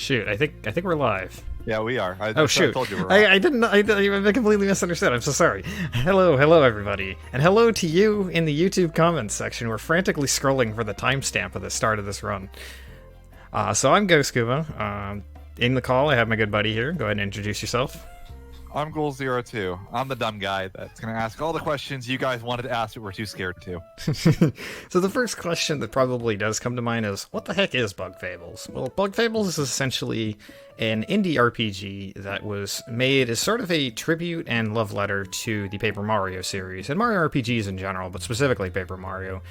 Shoot, I think we're live. Yeah, we are. Oh shoot! I told you we're I completely misunderstood. I'm so sorry. Hello everybody, and hello to you in the YouTube comments section. We're frantically scrolling for the timestamp of the start of this run. So I'm GhostKumo. In the call, I have my good buddy here. Go ahead and introduce yourself. I'm Ghoul02. I'm the dumb guy that's going to ask all the questions you guys wanted to ask but were too scared to. So the first question that probably does come to mind is, what the heck is Bug Fables? Well, Bug Fables is essentially an indie RPG that was made as sort of a tribute and love letter to the Paper Mario series, and Mario RPGs in general, but specifically Paper Mario.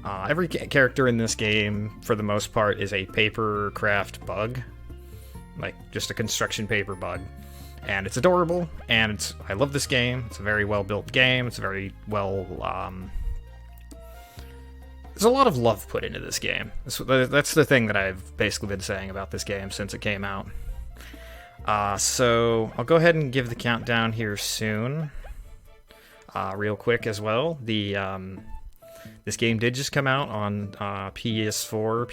Every character in this game, for the most part, is a paper craft bug. Like, just a construction paper bug. And it's adorable, and I love this game. It's a very well-built game. It's a very well... There's a lot of love put into this game. That's the thing that I've basically been saying about this game since it came out. So I'll go ahead and give the countdown here soon. Real quick as well. This game did just come out on PS4,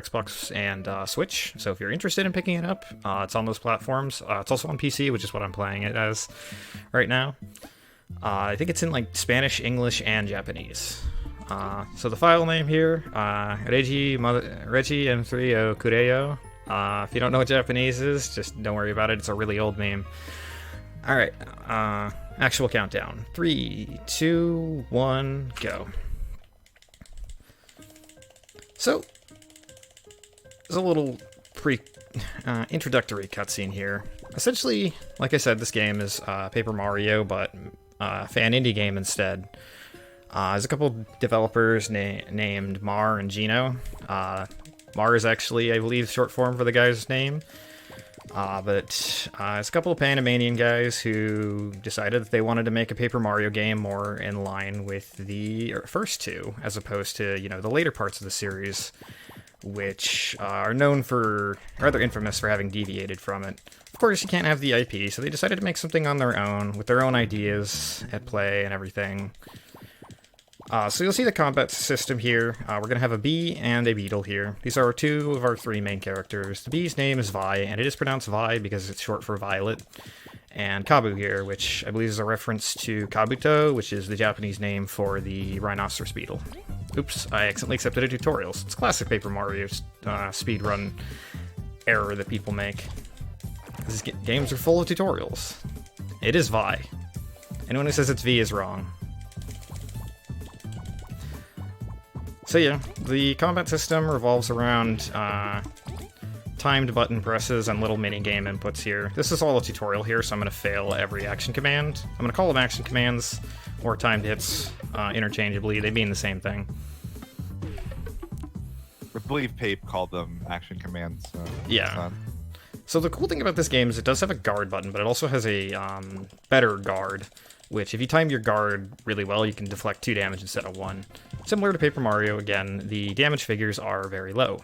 Xbox, and Switch. So if you're interested in picking it up, it's on those platforms. It's also on PC, which is what I'm playing it as right now. I think it's in like Spanish, English, and Japanese. So the file name here, Regi M3O Kureo. If you don't know what Japanese is, just don't worry about it. It's a really old name. All right. Actual countdown. 3, 2, 1, go. So, there's a little introductory cutscene here. Essentially, like I said, this game is Paper Mario, but fan indie game instead. There's a couple developers named Mar and Gino. Mar is actually, I believe, short form for the guy's name. But it's a couple of Panamanian guys who decided that they wanted to make a Paper Mario game more in line with the first two, as opposed to, the later parts of the series, which are known for, rather infamous for having deviated from it. Of course, you can't have the IP, so they decided to make something on their own, with their own ideas at play and everything. So you'll see the combat system here. We're going to have a bee and a beetle here. These are two of our three main characters. The bee's name is Vi, and it is pronounced Vi because it's short for Violet. And Kabu here, which I believe is a reference to Kabuto, which is the Japanese name for the rhinoceros beetle. Oops, I accidentally accepted a tutorial. It's classic Paper Mario speedrun error that people make. These games are full of tutorials. It is Vi. Anyone who says it's V is wrong. So yeah, the combat system revolves around timed button presses and little mini-game inputs here. This is all a tutorial here, so I'm going to fail every action command. I'm going to call them action commands or timed hits interchangeably. They mean the same thing. I believe Pape called them action commands. Yeah. So the cool thing about this game is it does have a guard button, but it also has a better guard, which if you time your guard really well, you can deflect 2 damage instead of 1. Similar to Paper Mario, again, the damage figures are very low.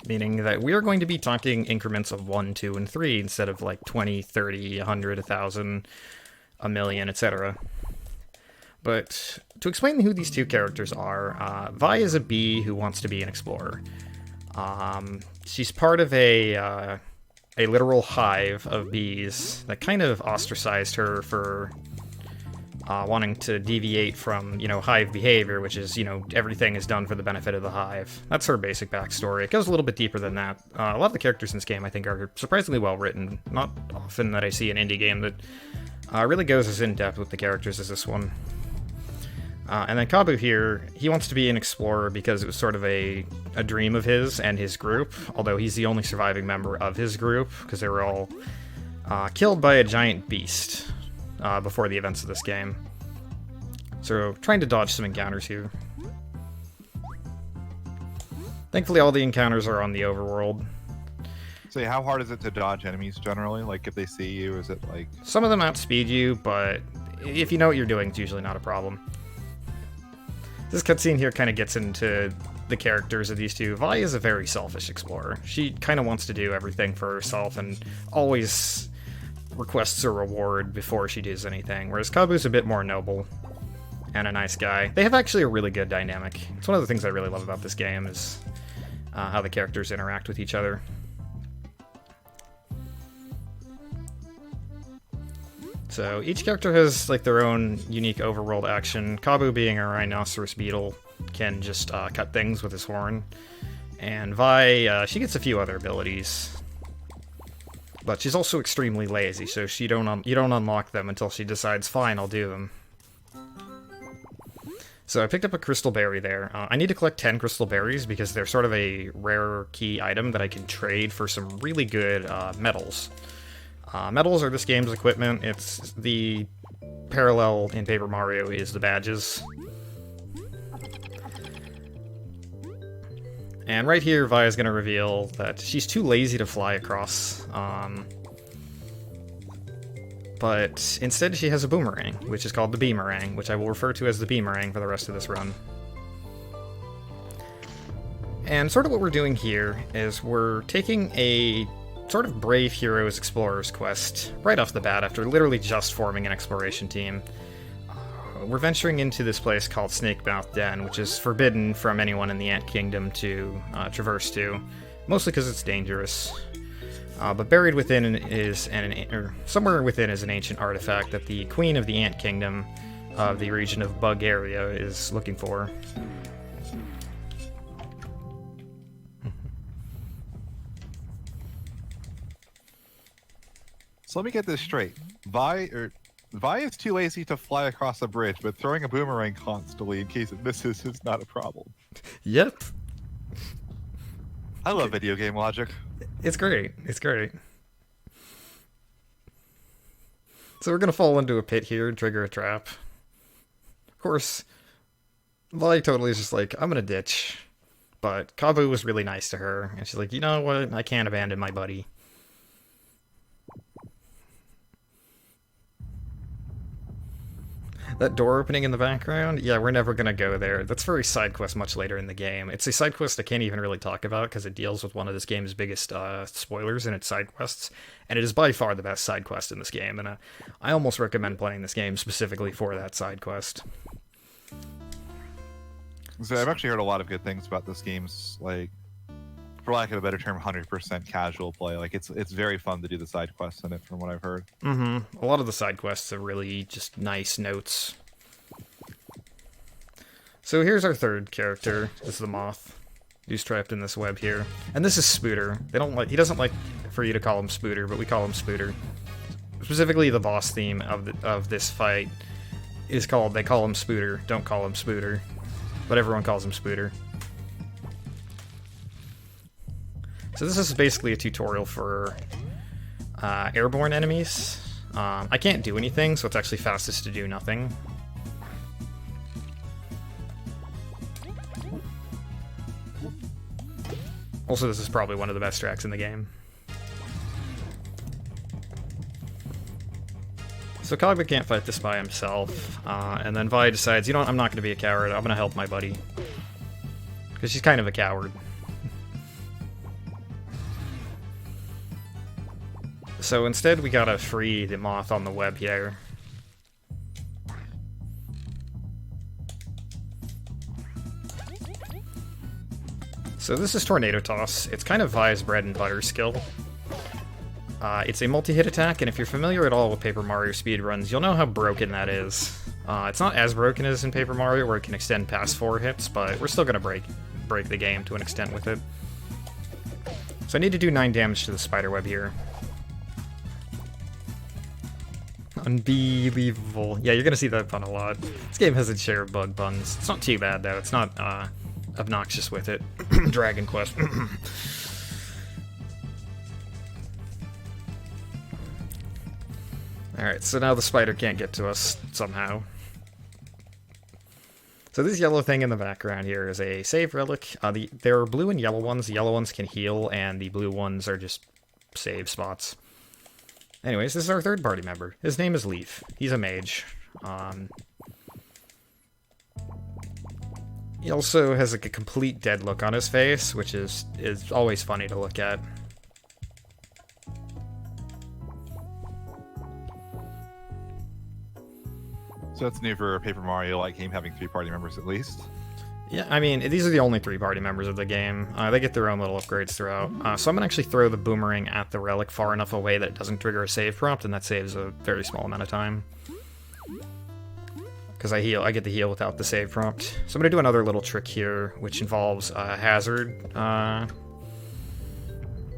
Meaning that we're going to be talking increments of 1, 2, and 3 instead of like 20, 30, 100, 1,000, a million, etc. But to explain who these two characters are, Vi is a bee who wants to be an explorer. She's part of a literal hive of bees that kind of ostracized her for wanting to deviate from, hive behavior, which is, everything is done for the benefit of the hive. That's her basic backstory. It goes a little bit deeper than that. A lot of the characters in this game, I think, are surprisingly well written. Not often that I see an indie game that really goes as in-depth with the characters as this one. And then Kabu here, he wants to be an explorer because it was sort of a dream of his and his group, although he's the only surviving member of his group, because they were all killed by a giant beast before the events of this game. So, trying to dodge some encounters here. Thankfully, all the encounters are on the overworld. So how hard is it to dodge enemies generally? Like, if they see you, is it like... Some of them outspeed you, but if you know what you're doing, it's usually not a problem. This cutscene here kind of gets into the characters of these two. Vi is a very selfish explorer. She kind of wants to do everything for herself and always requests a reward before she does anything, whereas Kabu's a bit more noble and a nice guy. They have actually a really good dynamic. It's one of the things I really love about this game is how the characters interact with each other. So each character has like their own unique overworld action. Kabu, being a rhinoceros beetle, can just cut things with his horn. And Vi, she gets a few other abilities. But she's also extremely lazy, so you don't unlock them until she decides, fine, I'll do them. So I picked up a crystal berry there. I need to collect 10 crystal berries because they're sort of a rare key item that I can trade for some really good medals. Medals are this game's equipment. It's the parallel in Paper Mario is the badges. And right here, Vi is going to reveal that she's too lazy to fly across. But instead she has a boomerang, which is called the Boomerang, which I will refer to as the Boomerang for the rest of this run. And sort of what we're doing here is we're taking a sort of Brave Heroes Explorers quest right off the bat after literally just forming an exploration team. We're venturing into this place called Snake Mouth Den, which is forbidden from anyone in the Ant Kingdom to traverse to, mostly because it's dangerous. But buried within is somewhere within is an ancient artifact that the Queen of the Ant Kingdom of the region of Bug area is looking for. So let me get this straight. Vi is too lazy to fly across a bridge, but throwing a boomerang constantly in case it misses is not a problem. Yep. I love video game logic. It's great. It's great. So we're gonna fall into a pit here and trigger a trap. Of course, Vi totally is just like, I'm gonna ditch. But Kabu was really nice to her, and she's like, you know what? I can't abandon my buddy. That door opening in the background? Yeah, we're never gonna go there. That's for a side quest much later in the game. It's a side quest I can't even really talk about because it deals with one of this game's biggest spoilers in its side quests, and it is by far the best side quest in this game, and I almost recommend playing this game specifically for that side quest. So I've actually heard a lot of good things about this game's, like, for lack of a better term, 100% casual play. Like, it's very fun to do the side quests in it, from what I've heard. Mm-hmm. A lot of the side quests are really just nice notes. So here's our third character. This is the Moth, who's trapped in this web here. And this is Spooter. He doesn't like for you to call him Spooter, but we call him Spooter. Specifically, the boss theme of this fight is called, they call him Spooter, don't call him Spooter. But everyone calls him Spooter. So this is basically a tutorial for airborne enemies. I can't do anything, so it's actually fastest to do nothing. Also, this is probably one of the best tracks in the game. So Kagba can't fight this by himself, and then Vi decides, you know what, I'm not going to be a coward, I'm going to help my buddy. Because she's kind of a coward. So instead we gotta free the Moth on the web here. So this is Tornado Toss. It's kind of Vi's bread and butter skill. It's a multi-hit attack, and if you're familiar at all with Paper Mario speedruns, you'll know how broken that is. It's not as broken as in Paper Mario, where it can extend past 4 hits, but we're still gonna break the game to an extent with it. So I need to do 9 damage to the spiderweb here. Unbelievable. Yeah, you're gonna see that pun a lot. This game has its share of bug puns. It's not too bad, though. It's not obnoxious with it. Dragon Quest. Alright, so now the spider can't get to us somehow. So this yellow thing in the background here is a save relic. There are blue and yellow ones. The yellow ones can heal, and the blue ones are just save spots. Anyways, this is our third party member. His name is Leif. He's a mage. He also has like a complete dead look on his face, which is always funny to look at. So that's new for a Paper Mario like game, having 3 party members at least. Yeah, I mean, these are the only 3 party members of the game. They get their own little upgrades throughout. So I'm going to actually throw the Boomerang at the Relic far enough away that it doesn't trigger a save prompt, and that saves a very small amount of time. Because I get the heal without the save prompt. So I'm going to do another little trick here, which involves a hazard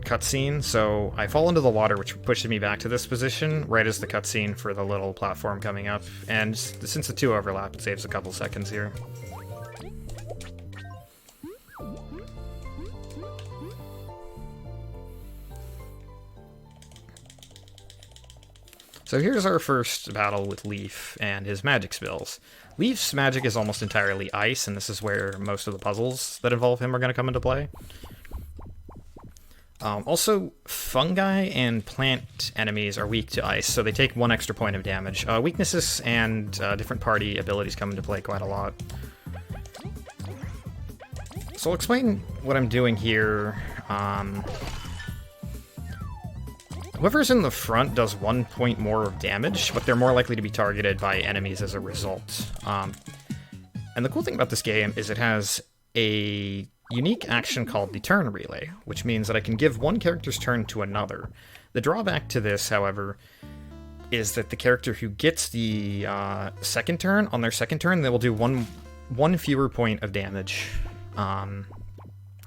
cutscene. So I fall into the water, which pushes me back to this position, right as the cutscene for the little platform coming up. And since the 2 overlap, it saves a couple seconds here. So here's our first battle with Leif and his magic spells. Leif's magic is almost entirely ice, and this is where most of the puzzles that involve him are going to come into play. Also, fungi and plant enemies are weak to ice, so they take 1 extra point of damage. Weaknesses and different party abilities come into play quite a lot. So I'll explain what I'm doing here. Whoever's in the front does 1 point more of damage, but they're more likely to be targeted by enemies as a result. And the cool thing about this game is it has a unique action called the turn relay, which means that I can give one character's turn to another. The drawback to this, however, is that the character who gets the second turn, on their second turn, they will do one fewer point of damage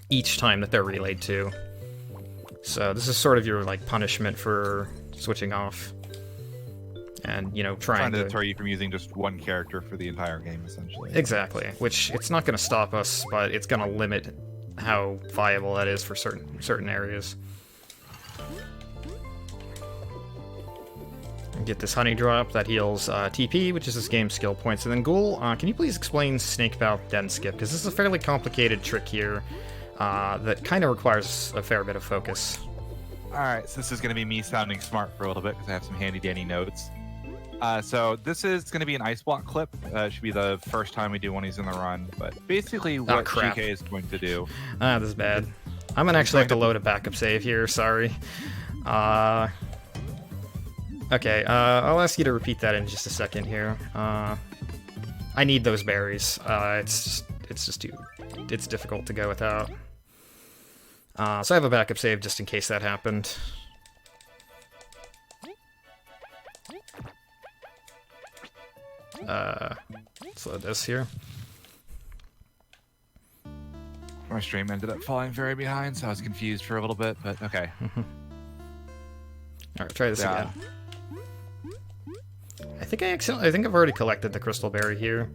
each time that they're relayed to. So this is sort of your like punishment for switching off, and trying to deter you from using just one character for the entire game, essentially. Exactly, which it's not going to stop us, but it's going to limit how viable that is for certain areas. Get this honey drop that heals TP, which is this game's skill points, and then Ghoul. Can you please explain Snake Mouth Den Skip? Because this is a fairly complicated trick here. That kind of requires a fair bit of focus. Alright, so this is going to be me sounding smart for a little bit because I have some handy-dandy notes. So this is going to be an ice block clip. It should be the first time we do one he's in the run. But basically what GK is going to do... this is bad. I'm going to actually have to load a backup save here, sorry. Okay, I'll ask you to repeat that in just a second here. I need those berries. It's difficult to go without. So I have a backup save just in case that happened. Let's load this here. My stream ended up falling very behind, so I was confused for a little bit, but okay. Alright, try this again. I think I've already collected the crystal berry here.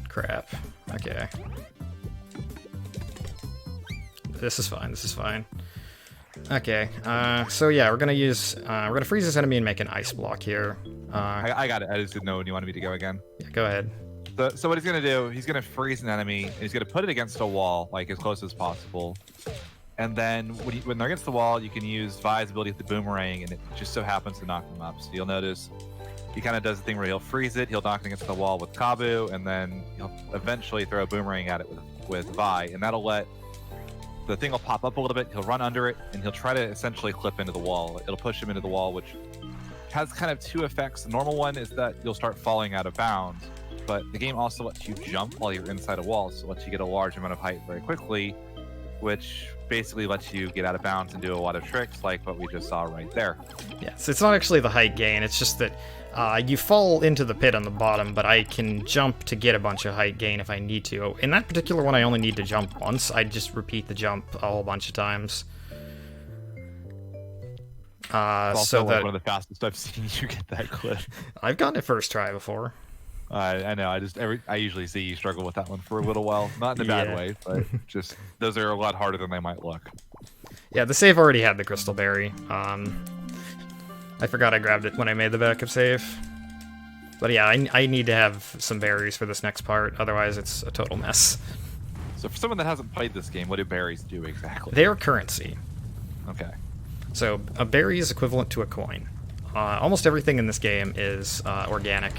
Crap. Okay. This is fine. Okay, so yeah, we're gonna freeze this enemy and make an ice block here. I got it. I just didn't know when you wanted me to go again. Yeah, go ahead. So what he's gonna do, he's gonna freeze an enemy, and he's gonna put it against a wall, like as close as possible. And then when they're against the wall, you can use Vi's ability with the Boomerang, and it just so happens to knock them up. So you'll notice he kind of does the thing where he'll freeze it, he'll knock it against the wall with Kabu, and then he'll eventually throw a Boomerang at it with Vi, and that'll let the thing will pop up a little bit, he'll run under it, and he'll try to essentially clip into the wall. It'll push him into the wall, which has kind of 2 effects. The normal one is that you'll start falling out of bounds, but the game also lets you jump while you're inside a wall, so it lets you get a large amount of height very quickly, which basically lets you get out of bounds and do a lot of tricks like what we just saw right there. Yeah, so it's not actually the height gain, it's just that you fall into the pit on the bottom, but I can jump to get a bunch of height gain if I need to. In that particular one, I only need to jump once. I just repeat the jump a whole bunch of times. Also one of the fastest I've seen you get that clip. I've gotten it first try before. I know. I usually see you struggle with that one for a little while. Not in a bad way, but just those are a lot harder than they might look. Yeah, the save already had the crystal berry. I forgot I grabbed it when I made the backup save. But yeah, I need to have some berries for this next part, otherwise it's a total mess. So for someone that hasn't played this game, what do berries do exactly? They are currency. Okay. So a berry is equivalent to a coin. Almost everything in this game is organic,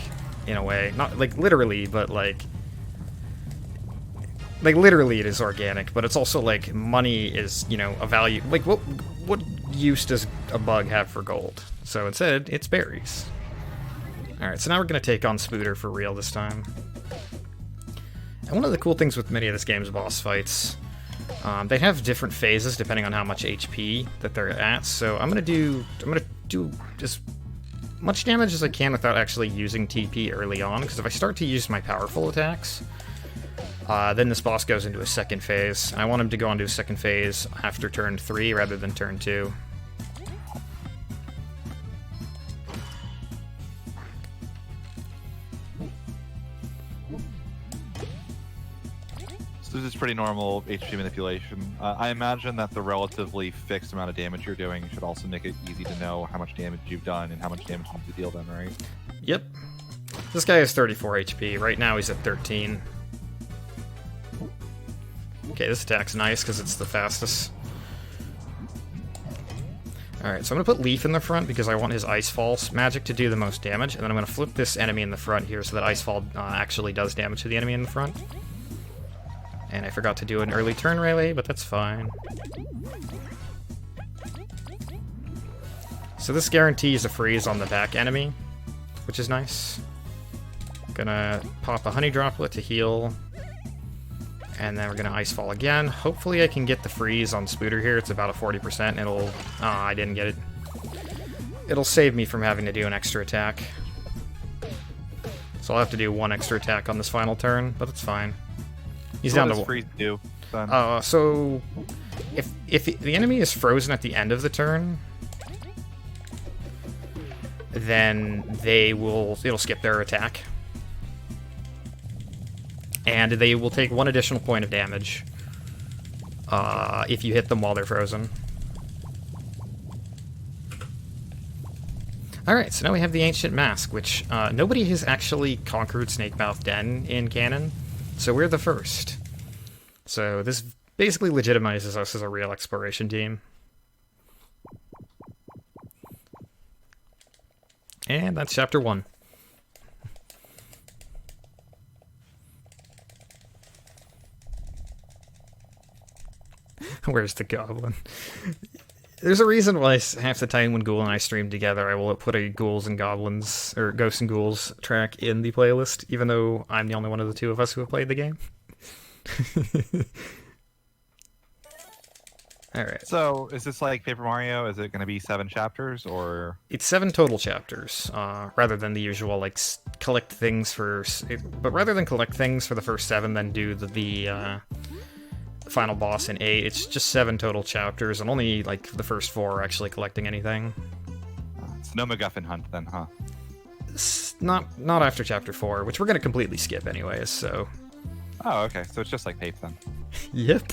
in a way. Not like literally, but like literally it is organic, but it's also like money is, a value. Like what use does a bug have for gold? So instead, it's berries. Alright, so now we're going to take on Spooter for real this time. And one of the cool things with many of this game's boss fights, they have different phases depending on how much HP that they're at, so I'm gonna do as much damage as I can without actually using TP early on, because if I start to use my powerful attacks, then this boss goes into a second phase. I want him to go into a second phase after turn 3 rather than turn 2. This is pretty normal HP manipulation. I imagine that the relatively fixed amount of damage you're doing should also make it easy to know how much damage you've done and how much damage you need to deal then, right? Yep. This guy has 34 HP. Right now he's at 13. Okay, this attack's nice because it's the fastest. Alright, so I'm going to put Leif in the front because I want his Icefall magic to do the most damage, and then I'm going to flip this enemy in the front here so that Icefall actually does damage to the enemy in the front. And I forgot to do an early turn rally, but that's fine. So this guarantees a freeze on the back enemy, which is nice. Gonna pop a honey droplet to heal. And then we're gonna Icefall again. Hopefully I can get the freeze on Spooter here. It's about a 40%. It'll... I didn't get it. It'll save me from having to do an extra attack. So I'll have to do one extra attack on this final turn, but it's fine. He's down to one. Freeze do, then? So if the enemy is frozen at the end of the turn, then it'll skip their attack. And they will take 1 additional point of damage if you hit them while they're frozen. Alright, so now we have the Ancient Mask, which nobody has actually conquered Snakemouth Den in canon. So we're the first. So this basically legitimizes us as a real exploration team. And that's chapter 1. Where's the goblin? There's a reason why half the time when Ghoul and I stream together, I will put a Ghouls and Goblins, or Ghosts and Ghouls track in the playlist, even though I'm the only one of the two of us who have played the game. Alright. So, is this like Paper Mario? Is it going to be 7 chapters, or...? It's 7 total chapters, rather than the usual, like, collect things for... But rather than collect things for the first 7, then do the final boss in 8, it's just 7 total chapters, and only, like, the first 4 are actually collecting anything. It's no MacGuffin hunt, then, huh? Not after chapter 4, which we're going to completely skip anyways, so... Oh, okay, so it's just like Pape, then. Yep.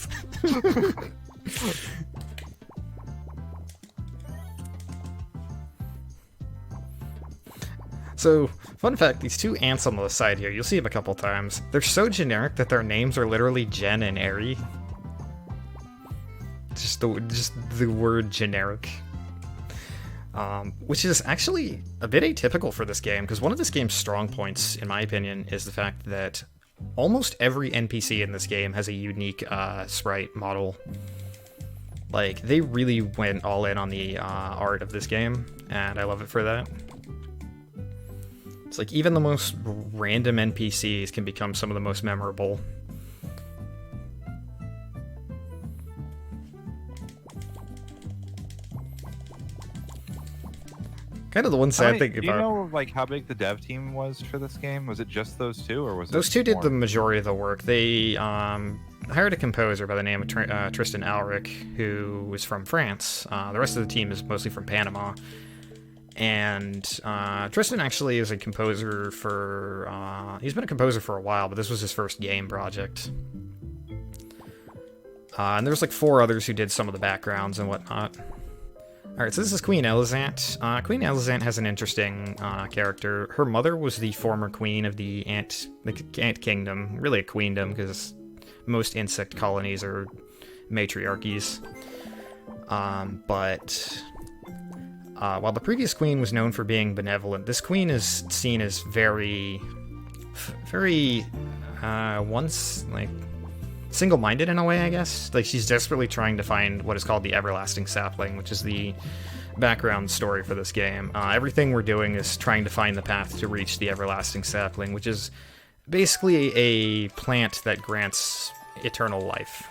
So, fun fact, these 2 ants on the side here, you'll see them a couple times. They're so generic that their names are literally Jen and Airy. Just the word generic. Which is actually a bit atypical for this game, because one of this game's strong points, in my opinion, is the fact that almost every NPC in this game has a unique sprite model. Like, they really went all in on the art of this game, and I love it for that. It's like, even the most random NPCs can become some of the most memorable. Kind of the one sad thing about... Do you know, like, how big the dev team was for this game? Was it just those 2, or was it Those 2 did more? the majority of the work. They hired a composer by the name of Tristan Alric, who was from France. The rest of the team is mostly from Panama. And Tristan actually is a composer for... he's been a composer for a while, but this was his first game project. And there's like 4 others who did some of the backgrounds and whatnot. Alright, so this is Queen Elizant. Queen Elizant has an interesting character. Her mother was the former queen of the Ant Kingdom. Really a queendom, because most insect colonies are matriarchies. But while the previous queen was known for being benevolent, this queen is seen as very single-minded in a way, I guess. Like, she's desperately trying to find what is called the Everlasting Sapling, which is the background story for this game. Everything we're doing is trying to find the path to reach the Everlasting Sapling, which is basically a plant that grants eternal life.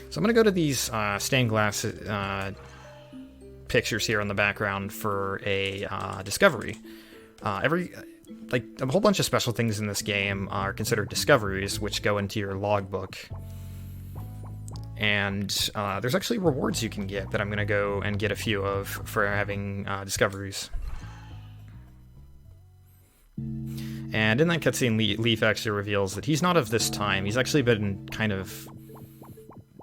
So I'm going to go to these stained glass pictures here in the background for a discovery. Like, a whole bunch of special things in this game are considered discoveries, which go into your logbook. And there's actually rewards you can get that I'm going to go and get a few of for having discoveries. And in that cutscene, Leif actually reveals that he's not of this time. He's actually been kind of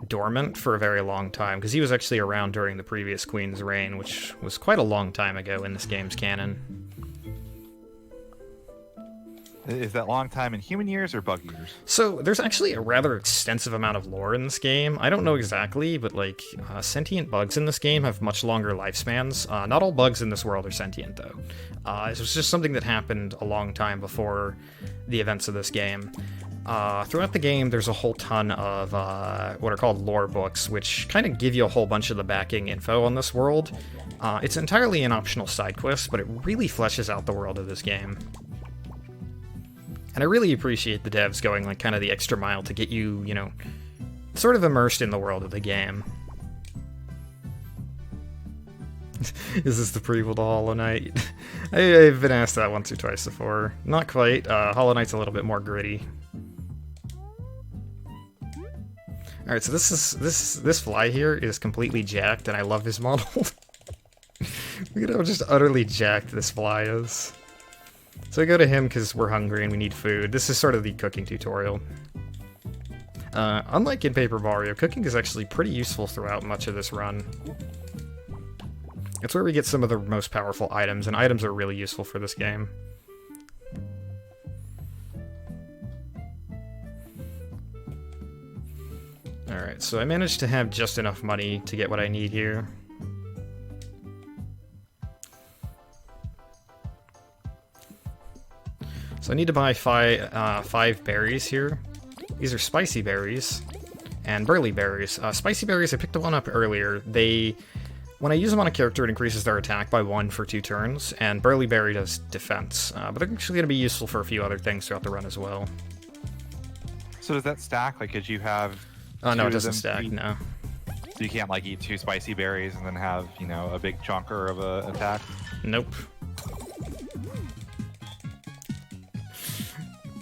dormant for a very long time, because he was actually around during the previous Queen's reign, which was quite a long time ago in this game's canon. Is that long time in human years or bug years? So there's actually a rather extensive amount of lore in this game. I don't know exactly, but like sentient bugs in this game have much longer lifespans. Not all bugs in this world are sentient, though. It was just something that happened a long time before the events of this game. Throughout the game, there's a whole ton of what are called lore books, which kind of give you a whole bunch of the backing info on this world. It's entirely an optional side quest, but it really fleshes out the world of this game. And I really appreciate the devs going like kind of the extra mile to get you, you know, sort of immersed in the world of the game. Is this the prequel to Hollow Knight? I've been asked that once or twice before. Not quite. Hollow Knight's a little bit more gritty. Alright, so this fly here is completely jacked, and I love his model. Look at how just utterly jacked this fly is. So I go to him because we're hungry and we need food. This is sort of the cooking tutorial. Unlike in Paper Mario, cooking is actually pretty useful throughout much of this run. It's where we get some of the most powerful items, and items are really useful for this game. Alright, so I managed to have just enough money to get what I need here. So I need to buy five berries here. These are spicy berries and burly berries. Spicy berries, I picked one up earlier. When I use them on a character, it increases their attack by 1 for 2 turns, and burly berry does defense. But they're actually going to be useful for a few other things throughout the run as well. So does that stack? Like, could you have... Oh, no, it doesn't stack, no. So you can't, like, eat 2 spicy berries and then have, you know, a big chunker of a attack? Nope.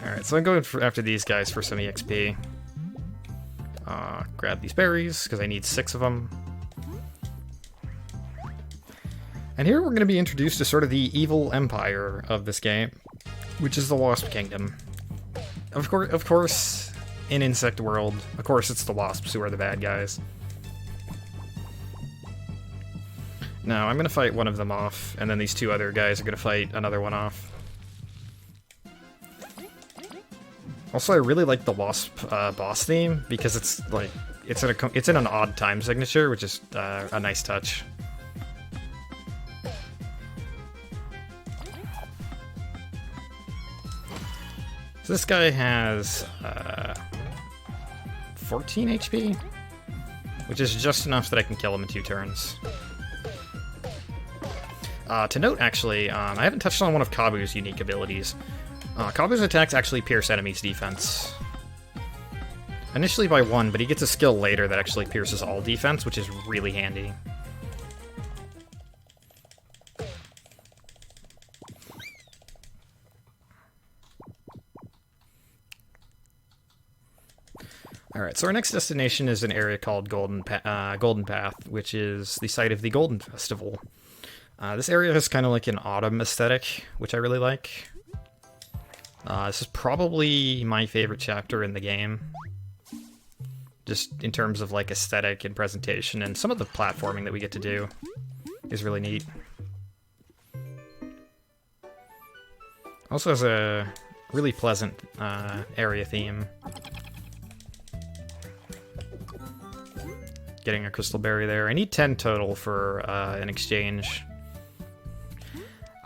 Alright, so I'm going after these guys for some EXP. Grab these berries, because I need 6 of them. And here we're going to be introduced to sort of the evil empire of this game, which is the Wasp Kingdom. Of course, in Insect World, of course it's the Wasps who are the bad guys. Now, I'm going to fight one of them off, and then these 2 other guys are going to fight another one off. Also, I really like the Wasp boss theme, because it's like it's in an odd time signature, which is a nice touch. So this guy has 14 HP, which is just enough that I can kill him in 2 turns. To note, actually, I haven't touched on one of Kabu's unique abilities. Kabu's attacks actually pierce enemies' defense. Initially by 1, but he gets a skill later that actually pierces all defense, which is really handy. Alright, so our next destination is an area called Golden Path, which is the site of the Golden Festival. This area has kind of like an autumn aesthetic, which I really like. This is probably my favorite chapter in the game. Just in terms of like aesthetic and presentation, and some of the platforming that we get to do is really neat. Also has a really pleasant area theme. Getting a crystal berry there. I need 10 total for an exchange.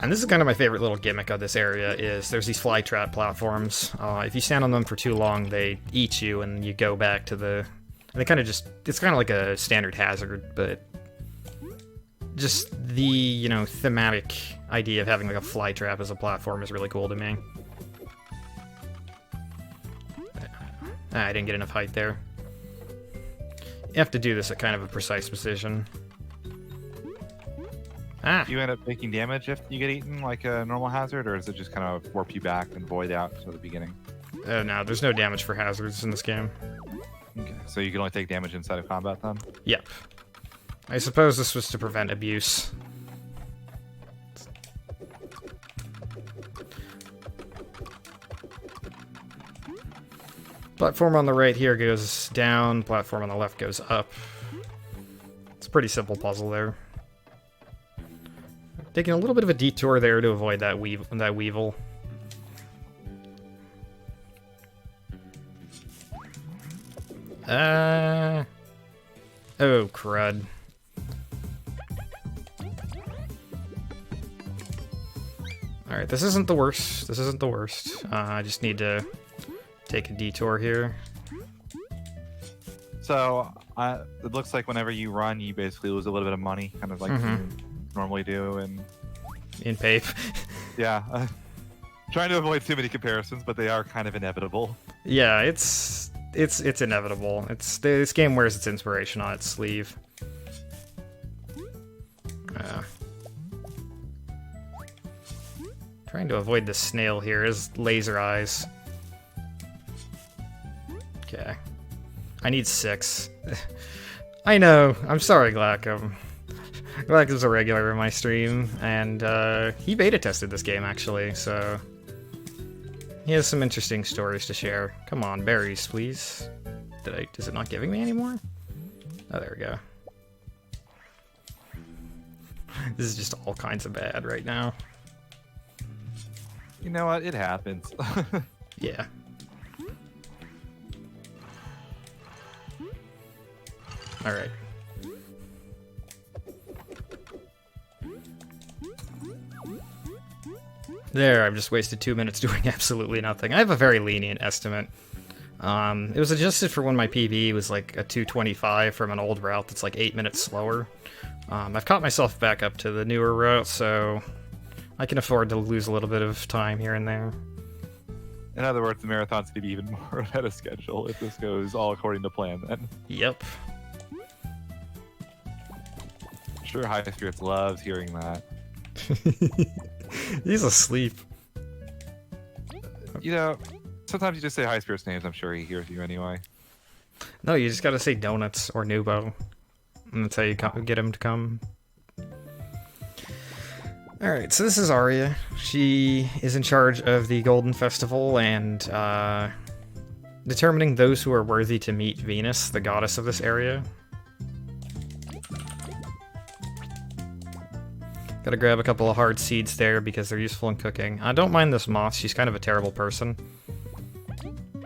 And this is kind of my favorite little gimmick of this area, is there's these Flytrap Platforms. If you stand on them for too long, they eat you, and you go back to the... And they kind of just... It's kind of like a standard hazard, but... Just the, you know, thematic idea of having like a Flytrap as a platform is really cool to me. I didn't get enough height there. You have to do this at kind of a precise position. Ah! Do you end up taking damage if you get eaten like a normal hazard, or does it just kind of warp you back and void out to the beginning? No, there's no damage for hazards in this game. Okay, so you can only take damage inside of combat then? Yep. I suppose this was to prevent abuse. Platform on the right here goes down, platform on the left goes up. It's a pretty simple puzzle there. Taking a little bit of a detour there to avoid that weevil. Oh, crud. Alright, this isn't the worst. This isn't the worst. I just need to take a detour here. So, it looks like whenever you run, you basically lose a little bit of money, kind of like you normally do. And in Pape. Yeah. Trying to avoid too many comparisons, but they are kind of inevitable. Yeah, it's inevitable. This game wears its inspiration on its sleeve. Trying to avoid the snail here. His laser eyes. Okay. I need 6. I know. I'm sorry, Glackham. Glackham's a regular in my stream, and he beta tested this game, actually, so... He has some interesting stories to share. Come on, berries, please. Is it not giving me anymore? Oh, there we go. This is just all kinds of bad right now. You know what? It happens. Yeah. Alright. There, I've just wasted 2 minutes doing absolutely nothing. I have a very lenient estimate. It was adjusted for when my PB was like a 225 from an old route that's like 8 minutes slower. I've caught myself back up to the newer route, so I can afford to lose a little bit of time here and there. In other words, the marathon's going to be even more ahead of schedule if this goes all according to plan then. Yep. I'm sure High Spirits loves hearing that. He's asleep. You know, sometimes you just say High Spirits names, I'm sure he hears you anyway. No, you just gotta say donuts or Nubo. And that's how you get him to come. Alright, so this is Arya. She is in charge of the Golden Festival and determining those who are worthy to meet Venus, the goddess of this area. Gotta grab a couple of hard seeds there because they're useful in cooking. I don't mind this Moth, she's kind of a terrible person.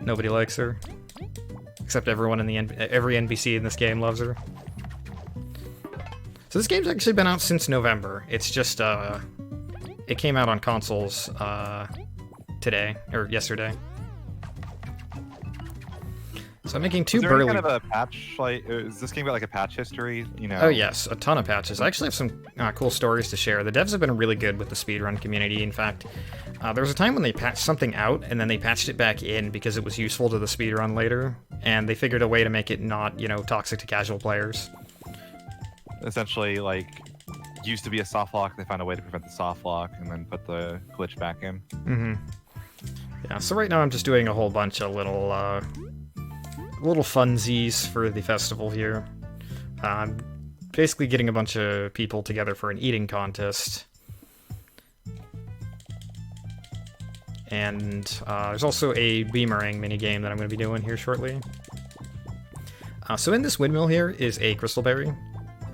Nobody likes her. Except everyone in every NPC in this game loves her. So this game's actually been out since November. It's just, it came out on consoles, today, or yesterday. So I'm making 2 Is there burly... any kind of a patch, like, is this game got like a patch history, you know? Oh yes, a ton of patches. I actually have some cool stories to share. The devs have been really good with the speedrun community. In fact, there was a time when they patched something out, and then they patched it back in because it was useful to the speedrun later, and they figured a way to make it not, you know, toxic to casual players. Essentially, like, used to be a soft lock, they found a way to prevent the soft lock, and then put the glitch back in. Mm-hmm. Yeah, so right now I'm just doing a whole bunch of little funsies for the festival here. I'm basically getting a bunch of people together for an eating contest. And there's also a Boomerang minigame that I'm going to be doing here shortly. So in this windmill here is a crystal berry.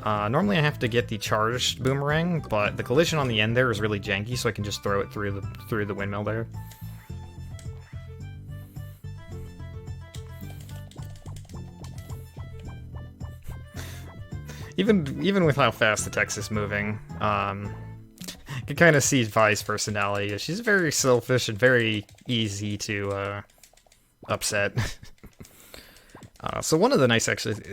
Normally I have to get the charged Boomerang, but the collision on the end there is really janky, so I can just throw it through the windmill there. Even with how fast the text is moving, can kind of see Vi's personality. She's very selfish and very easy to upset. So one of the nice,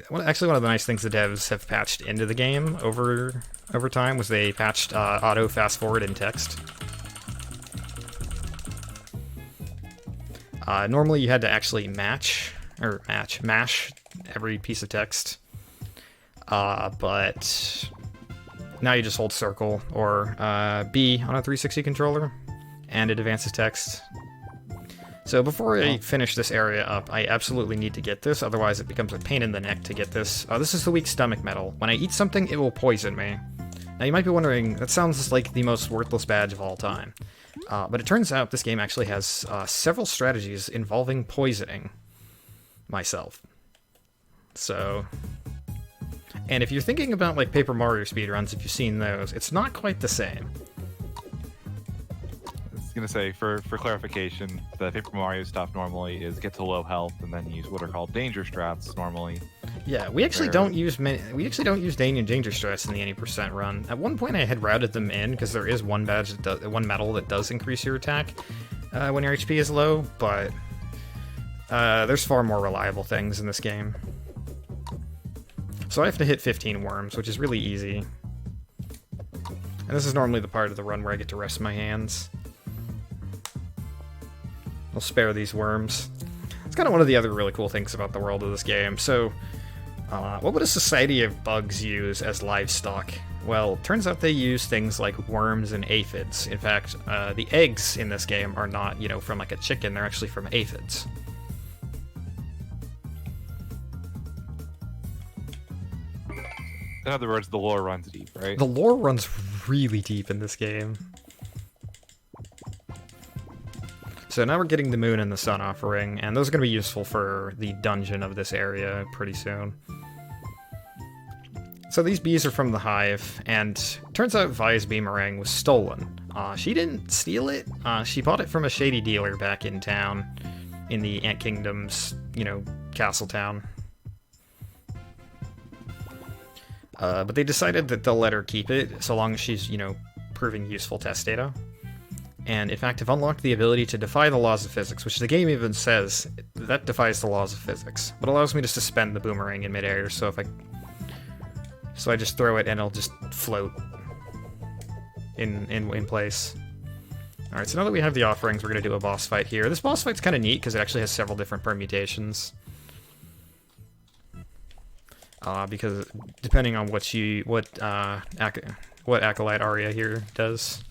one of the nice things the devs have patched into the game over time was they patched auto fast forward in text. Normally you had to actually mash every piece of text, but now you just hold circle or B on a 360 controller, and it advances text. So before I finish this area up, I absolutely need to get this, otherwise it becomes a pain in the neck to get this. This is the weak stomach metal. When I eat something, it will poison me. Now you might be wondering, that sounds like the most worthless badge of all time. But it turns out this game actually has several strategies involving poisoning myself. So... And if you're thinking about like Paper Mario speedruns, if you've seen those, it's not quite the same. I was gonna say, for clarification, the Paper Mario stuff normally is get to low health and then use what are called danger strats normally. Yeah, we actually don't use danger strats in the any percent run. At one point, I had routed them in because there is one badge one medal that does increase your attack when your HP is low, but there's far more reliable things in this game. So I have to hit 15 worms, which is really easy. And this is normally the part of the run where I get to rest my hands. I'll spare these worms. It's kind of one of the other really cool things about the world of this game. So, what would a society of bugs use as livestock? Well, turns out they use things like worms and aphids. In fact, the eggs in this game are not, from like a chicken, they're actually from aphids. In other words, the lore runs deep, right? The lore runs really deep in this game. So now we're getting the moon and the sun offering, and those are going to be useful for the dungeon of this area pretty soon. So these bees are from the hive, and turns out Vi's Boomerang was stolen. She didn't steal it, she bought it from a shady dealer back in town, in the Ant Kingdom's, castle town. But they decided that they'll let her keep it, so long as she's, proving useful test data. And in fact, have unlocked the ability to defy the laws of physics, which the game even says that defies the laws of physics, but allows me to suspend the boomerang in midair, so I just throw it and it'll just float in place. Alright, so now that we have the offerings, we're going to do a boss fight here. This boss fight's kind of neat, because it actually has several different permutations. Because depending on what Acolyte Aria here does.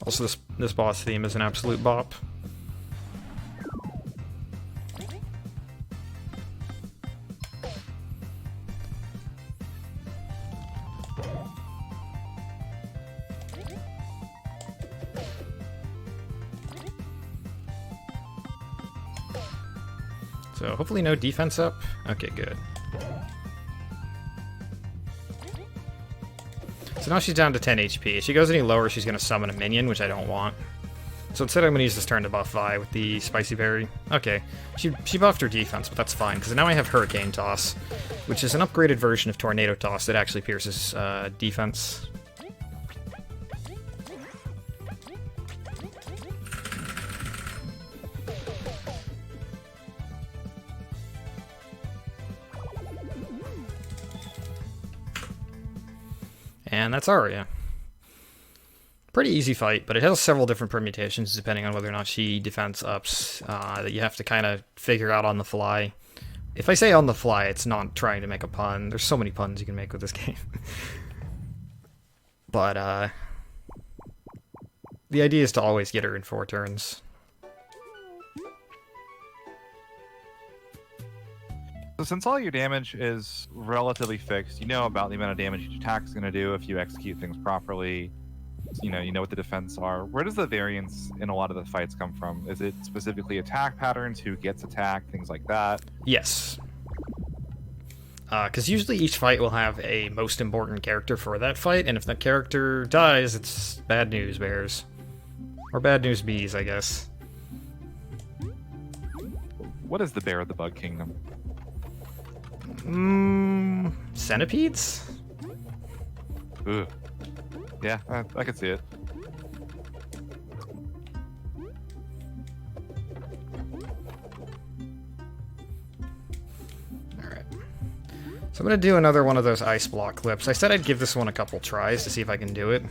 Also, this boss theme is an absolute bop. So hopefully no defense up. Okay, good. So now she's down to 10 HP. If she goes any lower, she's going to summon a minion, which I don't want. So instead I'm going to use this turn to buff Vi with the Spicy Berry. Okay, she buffed her defense, but that's fine, because now I have Hurricane Toss, which is an upgraded version of Tornado Toss that actually pierces defense. And that's Aria. Pretty easy fight, but it has several different permutations depending on whether or not she defense ups that you have to kind of figure out on the fly. If I say on the fly, it's not trying to make a pun. There's so many puns you can make with this game. But the idea is to always get her in 4 turns. So since all your damage is relatively fixed, you know about the amount of damage each attack is going to do if you execute things properly. You know what the defense are. Where does the variance in a lot of the fights come from? Is it specifically attack patterns, who gets attacked, things like that? Yes. Because usually each fight will have a most important character for that fight, and if that character dies, it's bad news bears. Or bad news bees, I guess. What is the bear of the Bug Kingdom? Centipedes? Ugh. Yeah, I can see it. Alright. So I'm going to do another one of those ice block clips. I said I'd give this one a couple tries to see if I can do it.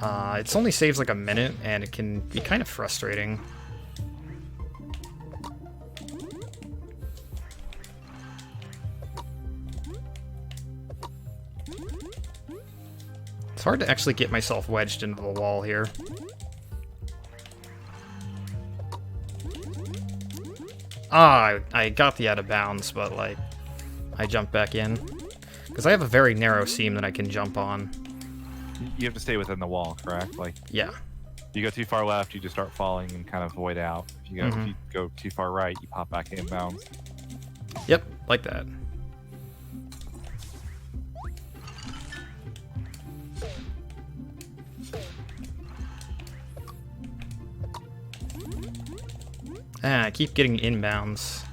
It only saves like a minute, and it can be kind of frustrating. It's hard to actually get myself wedged into the wall here. I got the out of bounds, but, like, I jumped back in. Because I have a very narrow seam that I can jump on. You have to stay within the wall, correct? Like, yeah. You go too far left, you just start falling and kind of void out. If you go too far right, you pop back in bounds. Yep, like that. I keep getting inbounds.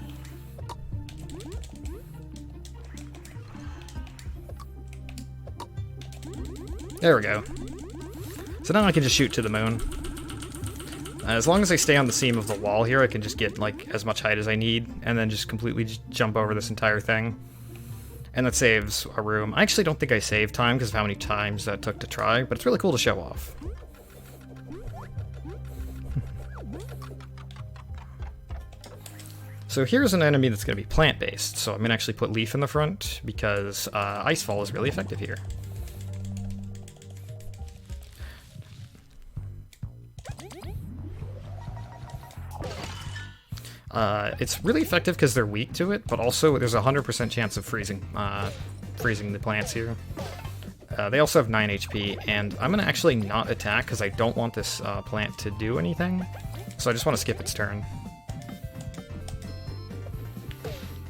There we go. So now I can just shoot to the moon. As long as I stay on the seam of the wall here, I can just get like as much height as I need, and then just completely jump over this entire thing. And that saves a room. I actually don't think I saved time because of how many times that took to try, but it's really cool to show off. So here's an enemy that's going to be plant-based, so I'm going to actually put Leif in the front, because Icefall is really effective here. It's really effective because they're weak to it, but also there's a 100% chance of freezing the plants here. They also have 9 HP, and I'm going to actually not attack because I don't want this plant to do anything, so I just want to skip its turn.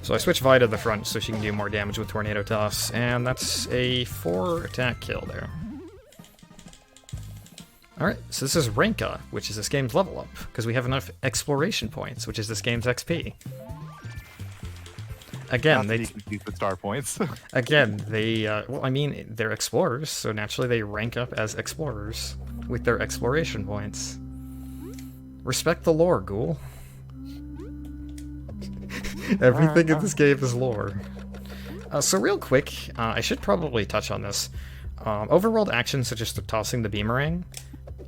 So I switch Vi to the front so she can do more damage with Tornado Toss, and that's a 4 attack kill there. Alright, so this is Ranka, which is this game's level up, because we have enough exploration points, which is this game's XP. Again, they compete with star points. Again, they well, I mean, they're explorers, so naturally they rank up as explorers with their exploration points. Respect the lore, ghoul. Everything in this game is lore. So real quick, I should probably touch on this. Overworld actions such as tossing the Boomerang,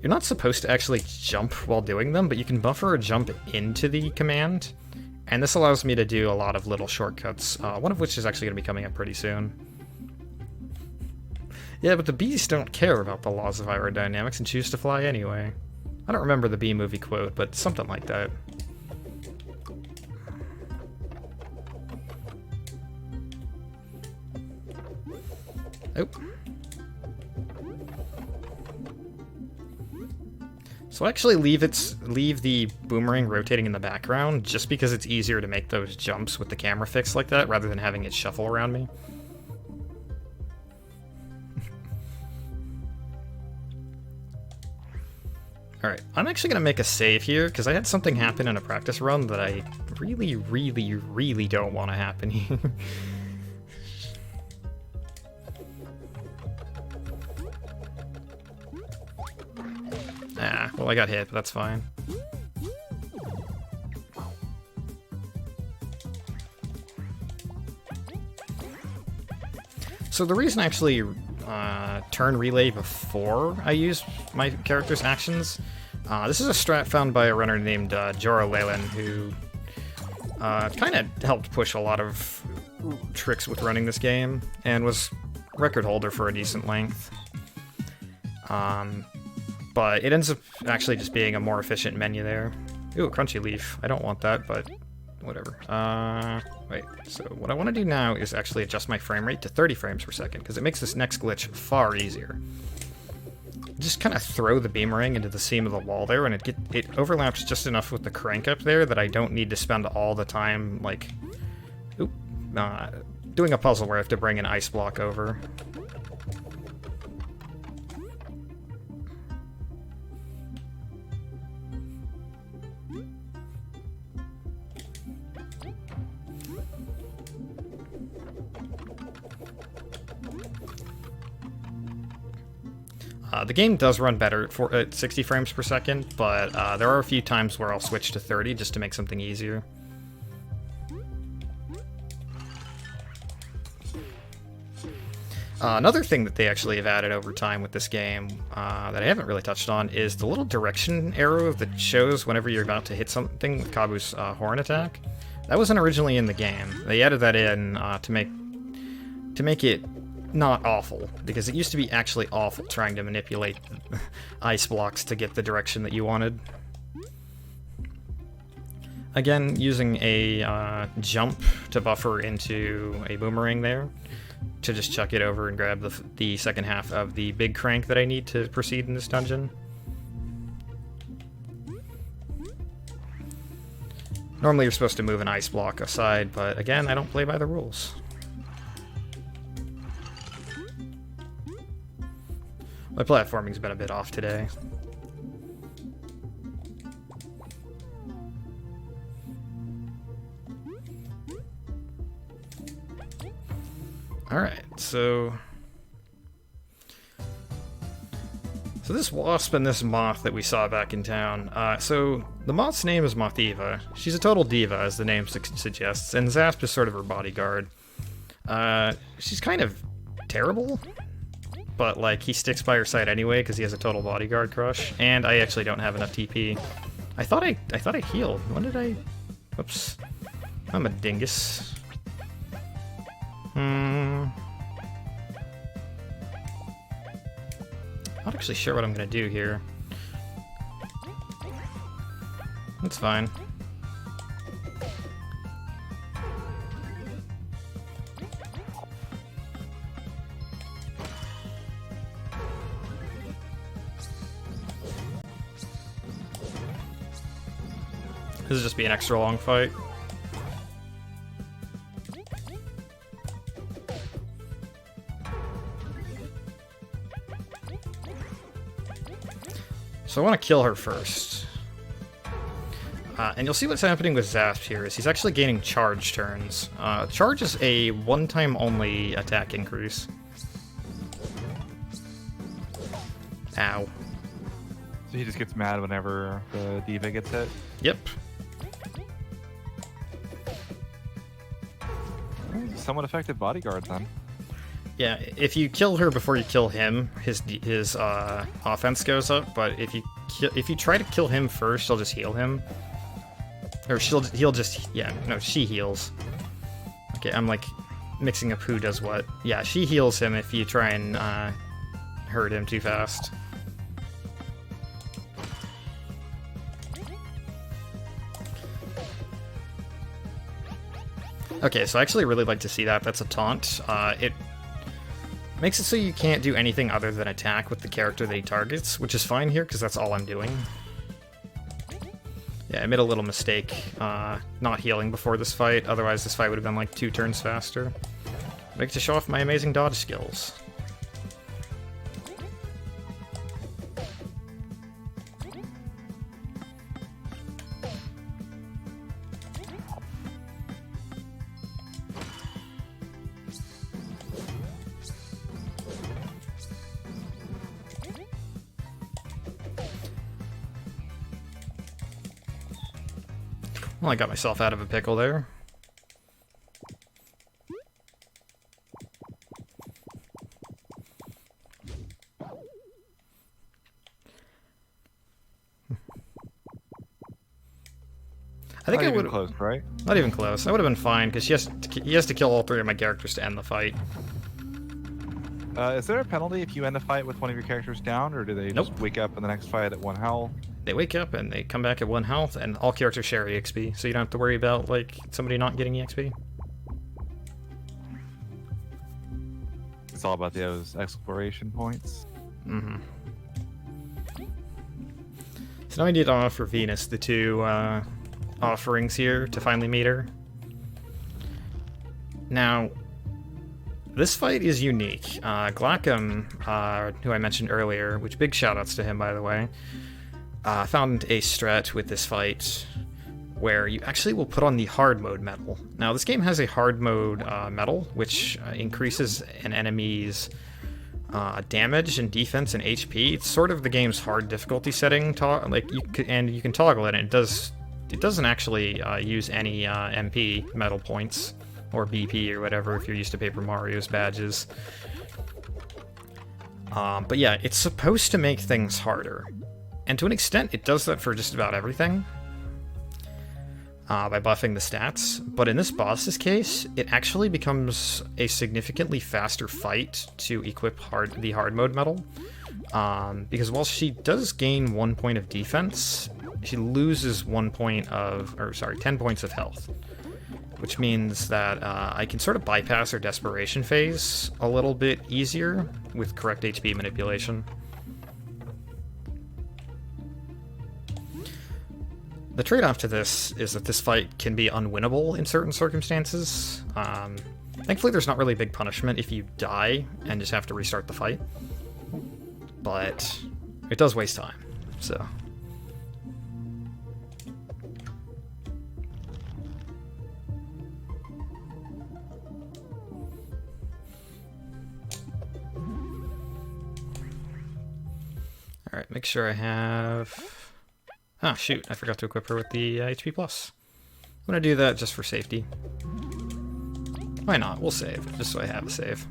you're not supposed to actually jump while doing them, but you can buffer a jump into the command, and this allows me to do a lot of little shortcuts, one of which is actually going to be coming up pretty soon. Yeah, but the bees don't care about the laws of aerodynamics and choose to fly anyway. I don't remember the bee movie quote, but something like that. Oh. So I actually leave the Boomerang rotating in the background just because it's easier to make those jumps with the camera fixed like that rather than having it shuffle around me. Alright, I'm actually going to make a save here because I had something happen in a practice run that I really, really, really don't want to happen here. Ah, well I got hit, but that's fine. So the reason I actually turn relay before I use my character's actions, this is a strat found by a runner named Jorah Leyland, who kind of helped push a lot of tricks with running this game, and was record holder for a decent length. But it ends up actually just being a more efficient menu there. Ooh, a crunchy leaf. I don't want that, but whatever. Wait, so what I want to do now is actually adjust my frame rate to 30 frames per second, because it makes this next glitch far easier. Just kind of throw the Boomerang into the seam of the wall there, and it overlaps just enough with the crank up there that I don't need to spend all the time, like, doing a puzzle where I have to bring an ice block over. The game does run better at 60 frames per second, but there are a few times where I'll switch to 30 just to make something easier. Another thing that they actually have added over time with this game that I haven't really touched on is the little direction arrow that shows whenever you're about to hit something with Kabu's horn attack. That wasn't originally in the game. They added that in to make it not awful, because it used to be actually awful trying to manipulate ice blocks to get the direction that you wanted. Again, using a jump to buffer into a boomerang there, to just chuck it over and grab the second half of the big crank that I need to proceed in this dungeon. Normally you're supposed to move an ice block aside, but again, I don't play by the rules. My platforming's been a bit off today. Alright, so this Wasp and this Moth that we saw back in town, so the Moth's name is Mothiva. She's a total diva, as the name suggests, and Zasp is sort of her bodyguard. She's kind of terrible, but like he sticks by her side anyway because he has a total bodyguard crush, and I actually don't have enough TP. I thought I healed. When did I? Oops. I'm a dingus. Not actually sure what I'm gonna do here. That's fine. This will just be an extra long fight. So I want to kill her first. And you'll see what's happening with Zasp here is he's actually gaining charge turns. Charge is a one-time only attack increase. Ow. So he just gets mad whenever the diva gets hit? Yep. Somewhat effective bodyguard then. Yeah, if you kill her before you kill him, his offense goes up. But if you try to kill him first, she'll just heal him, or he'll just she heals. Okay, I'm like mixing up who does what. Yeah, she heals him if you try and hurt him too fast. Okay, so I actually really like to see that. That's a taunt. It makes it so you can't do anything other than attack with the character that he targets, which is fine here, because that's all I'm doing. Yeah, I made a little mistake not healing before this fight, otherwise this fight would have been like 2 turns faster. I like to show off my amazing dodge skills. Well, I got myself out of a pickle there. I think not I would even close, right? Not even close. I would have been fine because he has to kill all 3 of my characters to end the fight. Is there a penalty if you end the fight with one of your characters down, or do they just wake up in the next fight at 1 health? They wake up and they come back at 1 health, and all characters share EXP, so you don't have to worry about like somebody not getting EXP. It's all about those exploration points. Mm-hmm. So now I need to offer Venus the 2 offerings here to finally meet her. Now, this fight is unique. Glackham, who I mentioned earlier, which big shoutouts to him by the way, found a strat with this fight where you actually will put on the hard mode medal. Now this game has a hard mode medal, which increases an enemy's damage and defense and HP. It's sort of the game's hard difficulty setting. You can toggle it, and it doesn't actually use any MP medal points or BP or whatever if you're used to Paper Mario's badges. But yeah, it's supposed to make things harder, and to an extent, it does that for just about everything. By buffing the stats, but in this boss's case, it actually becomes a significantly faster fight to equip the hard mode medal, because while she does gain 1 point of defense, she loses 10 points of health, which means that I can sort of bypass her desperation phase a little bit easier with correct HP manipulation. The trade-off to this is that this fight can be unwinnable in certain circumstances. Thankfully, there's not really a big punishment if you die and just have to restart the fight. But it does waste time, so... Alright, make sure I have... Ah, shoot, I forgot to equip her with the HP+. I'm gonna do that just for safety. Why not? We'll save, just so I have a save.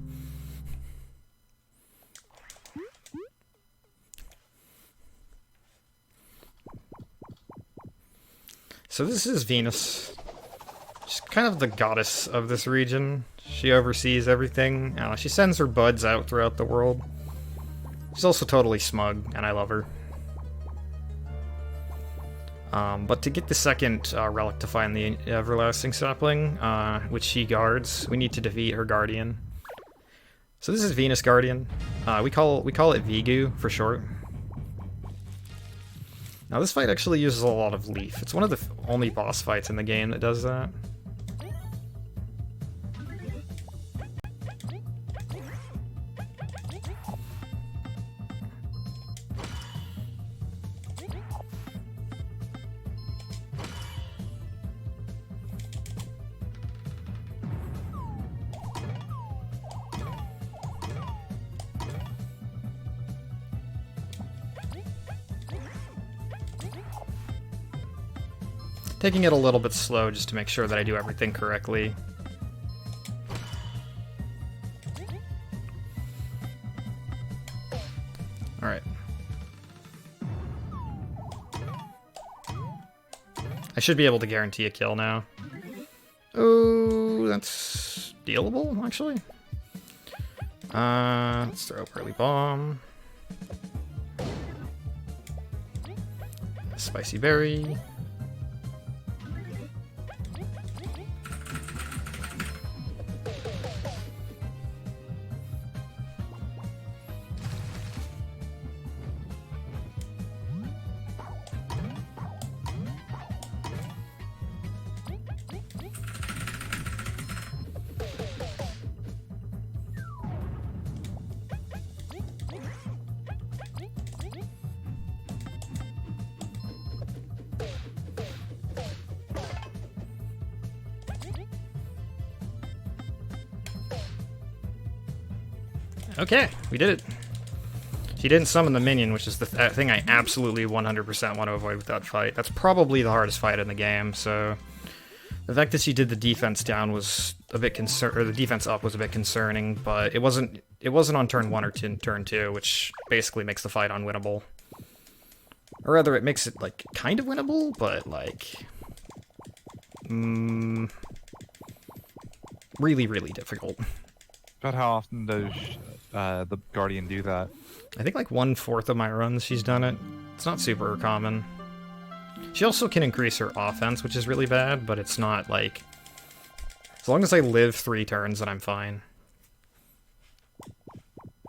So this is Venus. She's kind of the goddess of this region. She oversees everything. She sends her buds out throughout the world. She's also totally smug, and I love her. But to get the second relic to find the everlasting sapling, which she guards, we need to defeat her guardian. So this is Venus Guardian. We call it Vigu for short. Now this fight actually uses a lot of Leif. It's one of the only boss fights in the game that does that. Taking it a little bit slow just to make sure that I do everything correctly. Alright. I should be able to guarantee a kill now. Oh, that's dealable, actually. Let's throw up early bomb. Spicy berry. Okay, we did it. She didn't summon the minion, which is the thing I absolutely 100% want to avoid with that fight. That's probably the hardest fight in the game, so... The fact that she did the defense down was a bit or the defense up was a bit concerning, but it wasn't on turn 1 or turn 2, which basically makes the fight unwinnable. Or rather, it makes it, like, kind of winnable, but, like... really, really difficult. But how often does the Guardian do that? I think like 1/4 of my runs she's done it. It's not super common. She also can increase her offense, which is really bad, but it's not like... As long as I live 3 turns, then I'm fine.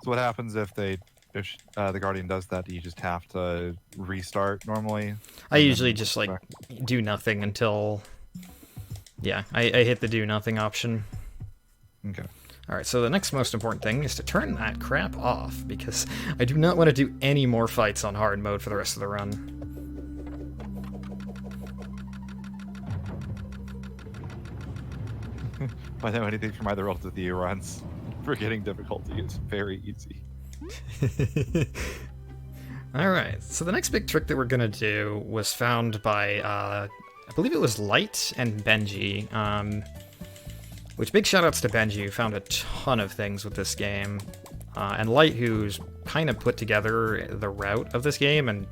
So what happens if the Guardian does that? Do you just have to restart normally? I usually just like do nothing until... Yeah, I hit the do nothing option. Okay. Alright, so the next most important thing is to turn that crap off, because I do not want to do any more fights on hard mode for the rest of the run. I know anything from either of the runs. Forgetting difficulty is very easy. Alright, so the next big trick that we're gonna do was found by, I believe it was Light and Benji, which big shoutouts to Benji, who found a ton of things with this game, and Light, who's kind of put together the route of this game and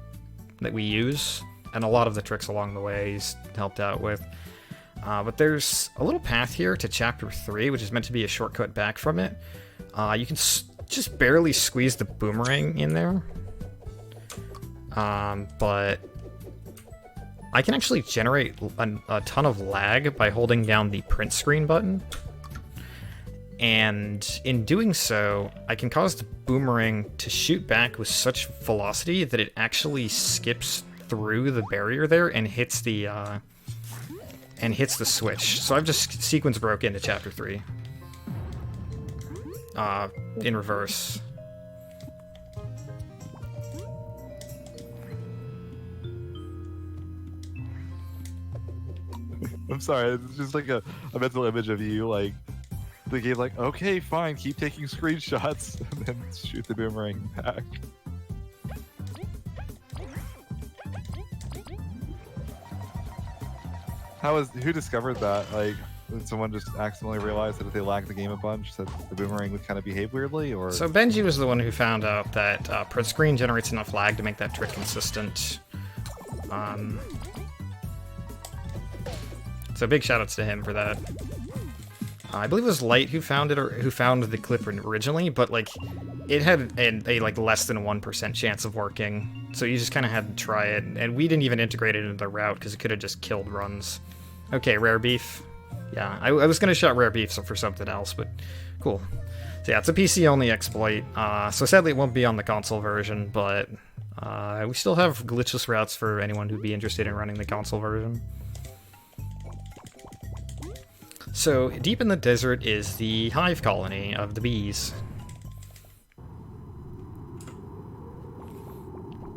that we use, and a lot of the tricks along the way he's helped out with. But there's a little path here to Chapter 3, which is meant to be a shortcut back from it. You can just barely squeeze the boomerang in there. But I can actually generate a ton of lag by holding down the print screen button. And in doing so, I can cause the boomerang to shoot back with such velocity that it actually skips through the barrier there and hits the switch. So I've just sequence broke into Chapter 3. In reverse. I'm sorry, it's just like a mental image of you, like, the game, like, okay, fine, keep taking screenshots, and then shoot the boomerang back. Who discovered that? Like, did someone just accidentally realize that if they lagged the game a bunch, that the boomerang would kind of behave weirdly, or? So Benji was the one who found out that print screen generates enough lag to make that trick consistent. So big shoutouts to him for that. I believe it was Light who found it, or who found the Clifford originally, but like it had a like less than 1% chance of working, so you just kind of had to try it, and we didn't even integrate it into the route because it could have just killed runs. Okay, rare beef. Yeah, I was gonna shout rare beef for something else, but cool. So yeah, it's a PC-only exploit, so sadly it won't be on the console version, but we still have glitchless routes for anyone who'd be interested in running the console version. So, deep in the desert is the hive colony of the bees.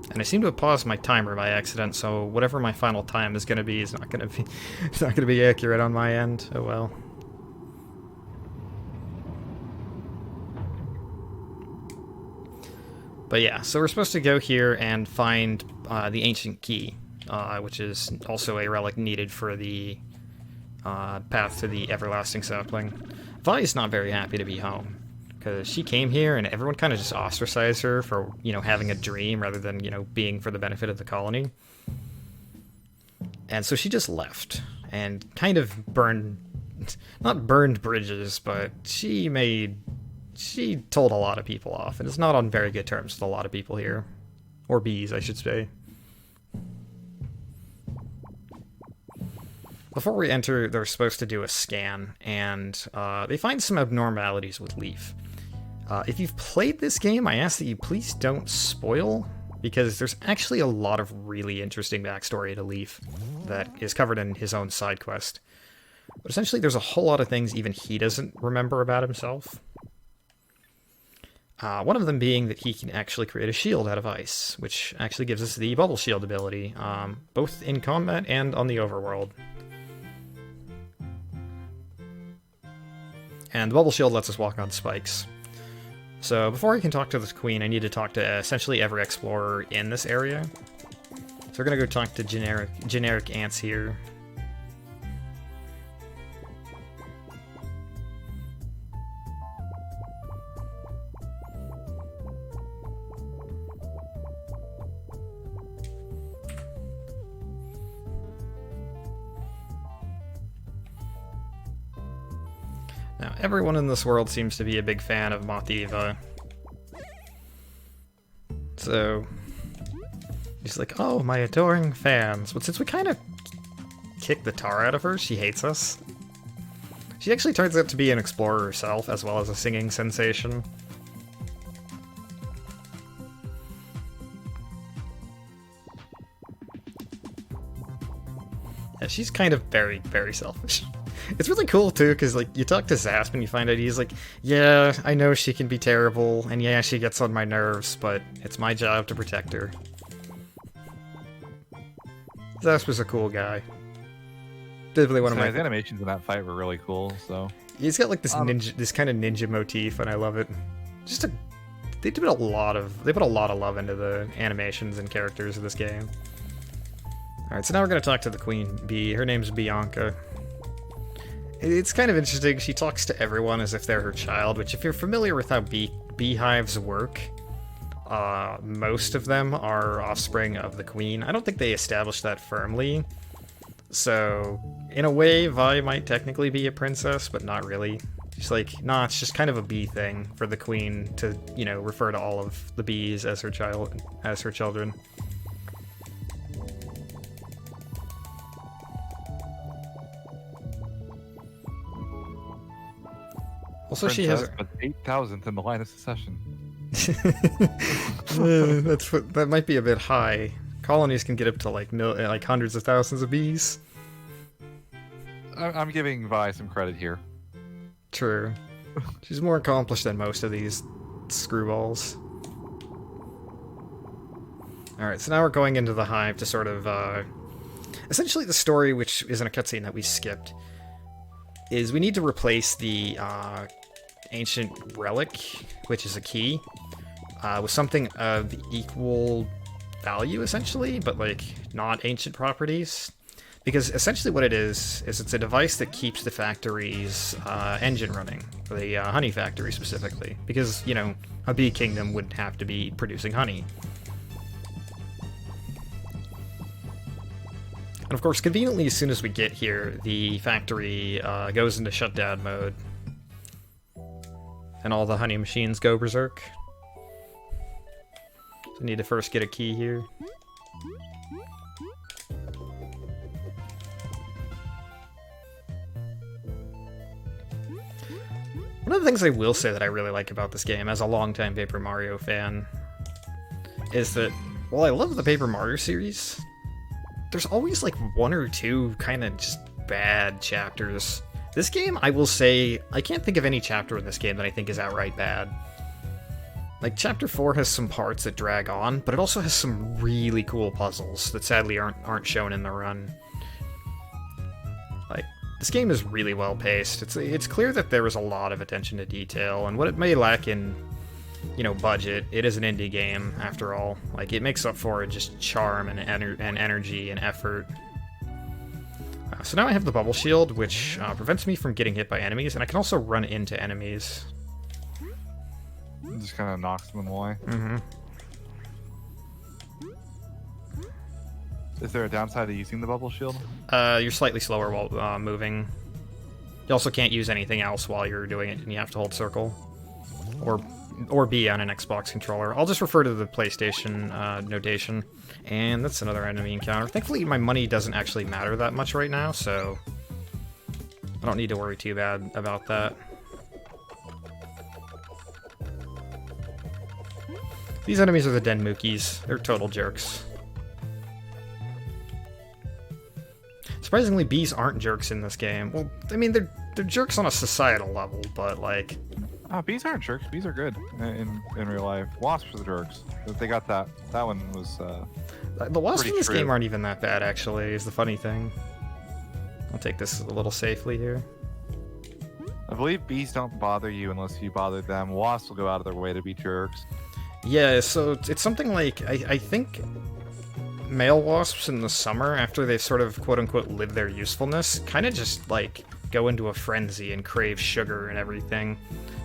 And I seem to have paused my timer by accident, so whatever my final time is going to be is not going to be accurate on my end. Oh well. But yeah, so we're supposed to go here and find the ancient key, which is also a relic needed for the path to the everlasting sapling. Vi's not very happy to be home, because she came here and everyone kind of just ostracized her for, you know, having a dream rather than, you know, being for the benefit of the colony. And so she just left and kind of not burned bridges, but she told a lot of people off, and it's not on very good terms with a lot of people here. Or bees, I should say. Before we enter, they're supposed to do a scan, and they find some abnormalities with Leif. If you've played this game, I ask that you please don't spoil, because there's actually a lot of really interesting backstory to Leif that is covered in his own side quest. But essentially, there's a whole lot of things even he doesn't remember about himself. One of them being that he can actually create a shield out of ice, which actually gives us the bubble shield ability, both in combat and on the overworld. And the bubble shield lets us walk on spikes. So before I can talk to this queen, I need to talk to essentially every explorer in this area. So we're gonna go talk to generic ants here. Now, everyone in this world seems to be a big fan of Moth. So, he's like, oh, my adoring fans. But since we kind of kicked the tar out of her, she hates us. She actually turns out to be an explorer herself, as well as a singing sensation. Yeah, she's kind of very, very selfish. It's really cool, too, because, like, you talk to Zasp and you find out he's like, yeah, I know she can be terrible, and yeah, she gets on my nerves, but it's my job to protect her. Zasp was a cool guy. Definitely one of my... His animations in that fight were really cool, so... He's got, like, this ninja, this kind of ninja motif, and I love it. Just a they put a lot of love into the animations and characters of this game. All right, so now we're gonna talk to the queen bee. Her name's Bianca. It's kind of interesting. She talks to everyone as if they're her child, which, if you're familiar with how beehives work, most of them are offspring of the queen. I don't think they established that firmly. So, in a way, Vi might technically be a princess, but not really. She's like, nah, it's just kind of a bee thing for the queen to, you know, refer to all of the bees as her children. Also, princess, she has 8,000th in the line of succession. that might be a bit high. Colonies can get up to like hundreds of thousands of bees. I'm giving Vi some credit here. True. She's more accomplished than most of these screwballs. Alright, so now we're going into the hive to sort of, essentially the story, which isn't a cutscene that we skipped, is we need to replace the, ancient relic, which is a key, with something of equal value, essentially, but, like, not ancient properties. Because essentially what it is it's a device that keeps the factory's engine running, the honey factory specifically. Because, you know, a bee kingdom would have to be producing honey. And of course, conveniently, as soon as we get here, the factory goes into shutdown mode. And all the honey machines go berserk. So I need to first get a key here. One of the things I will say that I really like about this game, as a longtime Paper Mario fan, is that, while I love the Paper Mario series, there's always like one or two kind of just bad chapters. This game, I will say, I can't think of any chapter in this game that I think is outright bad. Like, Chapter 4 has some parts that drag on, but it also has some really cool puzzles that sadly aren't shown in the run. Like, this game is really well paced. It's clear that there was a lot of attention to detail, and what it may lack in, you know, budget, it is an indie game, after all. Like, it makes up for it just charm and energy and effort. So now I have the bubble shield, which prevents me from getting hit by enemies, and I can also run into enemies. It just kind of knocks them away. Mm-hmm. Is there a downside to using the bubble shield? You're slightly slower while moving. You also can't use anything else while you're doing it, and you have to hold circle. Or B on an Xbox controller. I'll just refer to the PlayStation notation. And that's another enemy encounter. Thankfully, my money doesn't actually matter that much right now, so I don't need to worry too bad about that. These enemies are the Denmukis. They're total jerks. Surprisingly, bees aren't jerks in this game. Well, I mean, they're jerks on a societal level, but, like... Oh, bees aren't jerks. Bees are good in real life. Wasps are the jerks. They got that. That one was, the wasps in this true. game aren't even that bad, actually, is the funny thing. I'll take this a little safely here. I believe bees don't bother you unless you bother them. Wasps will go out of their way to be jerks. Yeah, so it's something like, I think male wasps in the summer, after they've sort of quote-unquote lived their usefulness, kind of just, like, go into a frenzy and crave sugar and everything.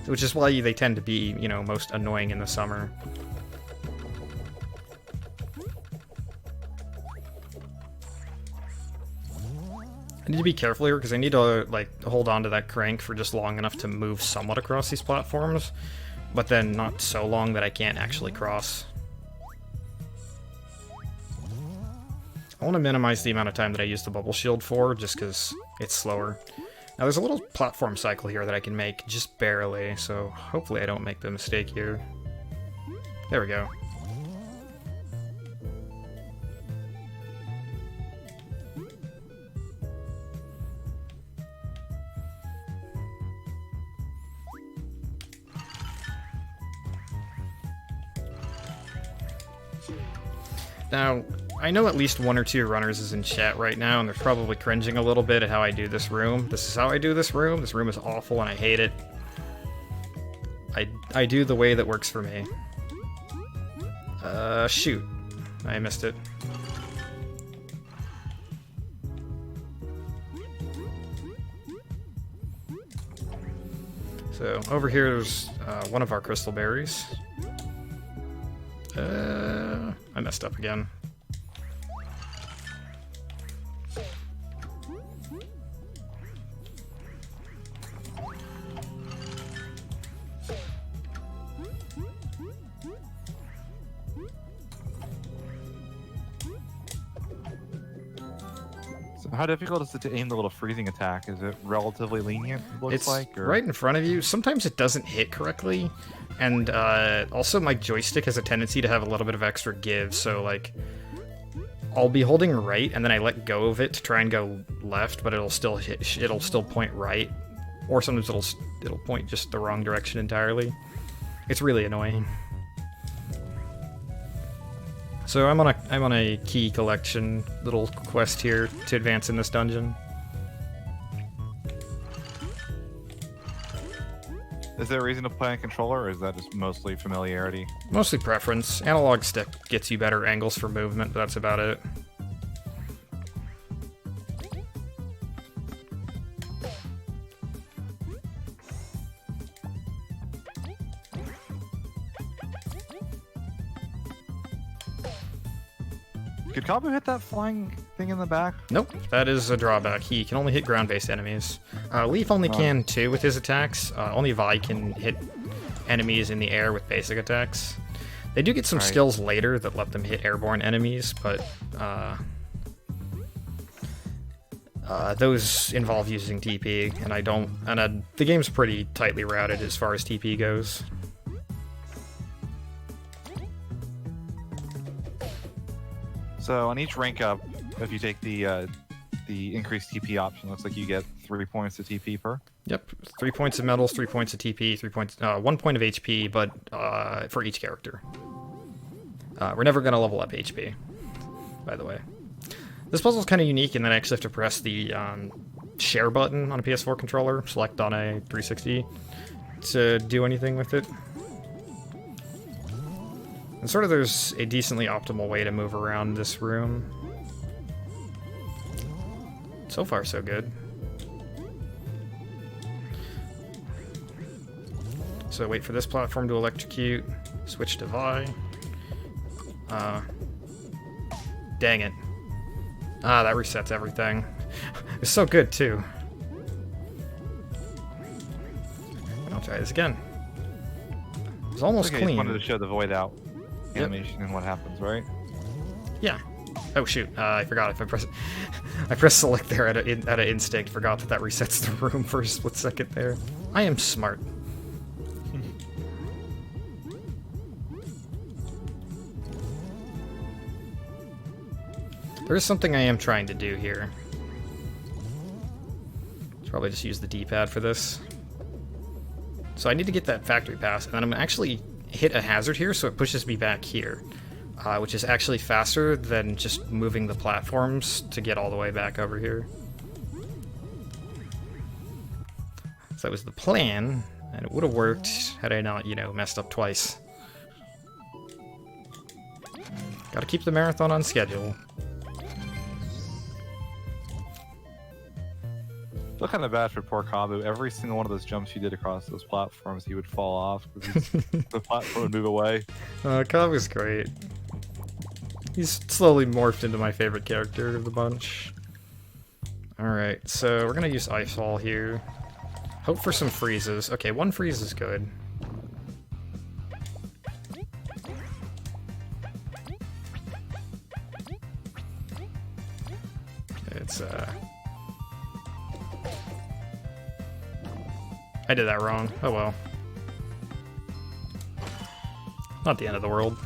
Which is why they tend to be, you know, most annoying in the summer. I need to be careful here, because I need to, like, hold on to that crank for just long enough to move somewhat across these platforms, but then not so long that I can't actually cross. I want to minimize the amount of time that I use the bubble shield for, just because it's slower. Now, there's a little platform cycle here that I can make, just barely, so hopefully I don't make the mistake here. There we go. Now, I know at least one or two runners is in chat right now, and they're probably cringing a little bit at how I do this room. This is how I do this room. This room is awful, and I hate it. I do the way that works for me. Shoot. I missed it. So, over here there's one of our crystal berries. I messed up again. How difficult is it to aim the little freezing attack? Is it relatively lenient, it looks It's like? Or... right in front of you. Sometimes it doesn't hit correctly, and also my joystick has a tendency to have a little bit of extra give, so like I'll be holding right and then I let go of it to try and go left, but it'll still hit, it'll still point right, or sometimes it'll point just the wrong direction entirely. It's really annoying. So I'm on a key collection little quest here to advance in this dungeon. Is there a reason to play on controller, or is that just mostly familiarity? Mostly preference. Analog stick gets you better angles for movement, but that's about it. Could Kabu hit that flying thing in the back? Nope, that is a drawback. He can only hit ground-based enemies. Leif only can too with his attacks. Only Vi can hit enemies in the air with basic attacks. They do get some skills later that let them hit airborne enemies, but those involve using TP, and I don't. And the game's pretty tightly routed as far as TP goes. So on each rank up, if you take the increased TP option, looks like you get 3 points of TP per. Yep, 3 points of medals, 3 points of TP, 3 points, 1 point of HP, but for each character. We're never gonna level up HP, by the way. This puzzle's kind of unique in that I actually have to press the share button on a PS4 controller, select on a 360 to do anything with it. And sort of there's a decently optimal way to move around this room. So far, so good. So wait for this platform to electrocute, switch to Vi. Dang it. Ah, that resets everything. It's so good, too. I'll try this again. It's almost okay, clean. I just wanted to show the void out animation and what happens, right? Yeah. Oh shoot, I forgot. If I press select there at an instinct, forgot that resets the room for a split second there. I am smart. There is something I am trying to do here. Should probably just use the D-pad for this. So I need to get that factory pass, and then I'm gonna actually hit a hazard here, so it pushes me back here. Which is actually faster than just moving the platforms to get all the way back over here. So that was the plan, and it would have worked had I not, messed up twice. Gotta keep the marathon on schedule. Feel kind of bad for poor Kabu. Every single one of those jumps he did across those platforms, he would fall off because the platform would move away. Kabu's great. He's slowly morphed into my favorite character of the bunch. Alright, so we're gonna use Icefall here. Hope for some freezes. Okay, one freeze is good. It's, I did that wrong. Oh well. Not the end of the world.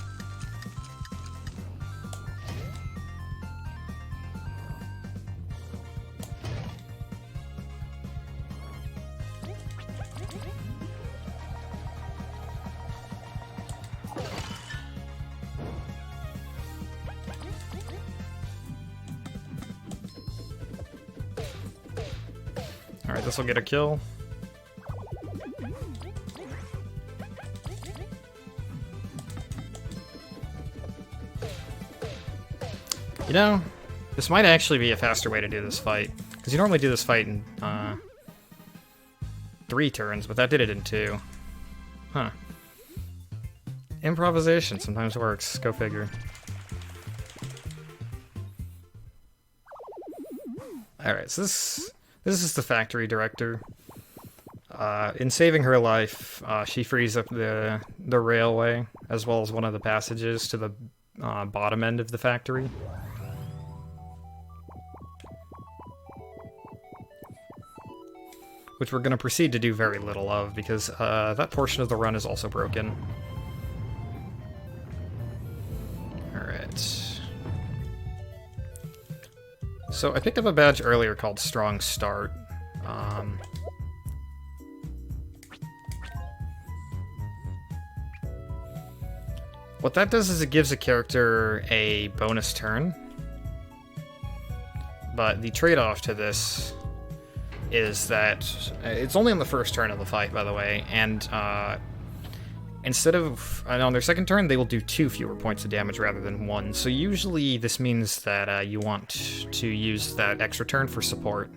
Alright, this will get a kill. You know, this might actually be a faster way to do this fight. Because you normally do this fight in 3 turns, but that did it in 2. Huh. Improvisation sometimes works. Go figure. Alright, so this is the factory director. In saving her life, she frees up the railway, as well as one of the passages to the bottom end of the factory. Which we're going to proceed to do very little of, because that portion of the run is also broken. Alright. So I picked up a badge earlier called Strong Start. What that does is it gives a character a bonus turn. But the trade-off to this is that it's only on the first turn of the fight, by the way, and instead of on their second turn, they will do 2 fewer points of damage rather than 1. So usually this means that you want to use that extra turn for support.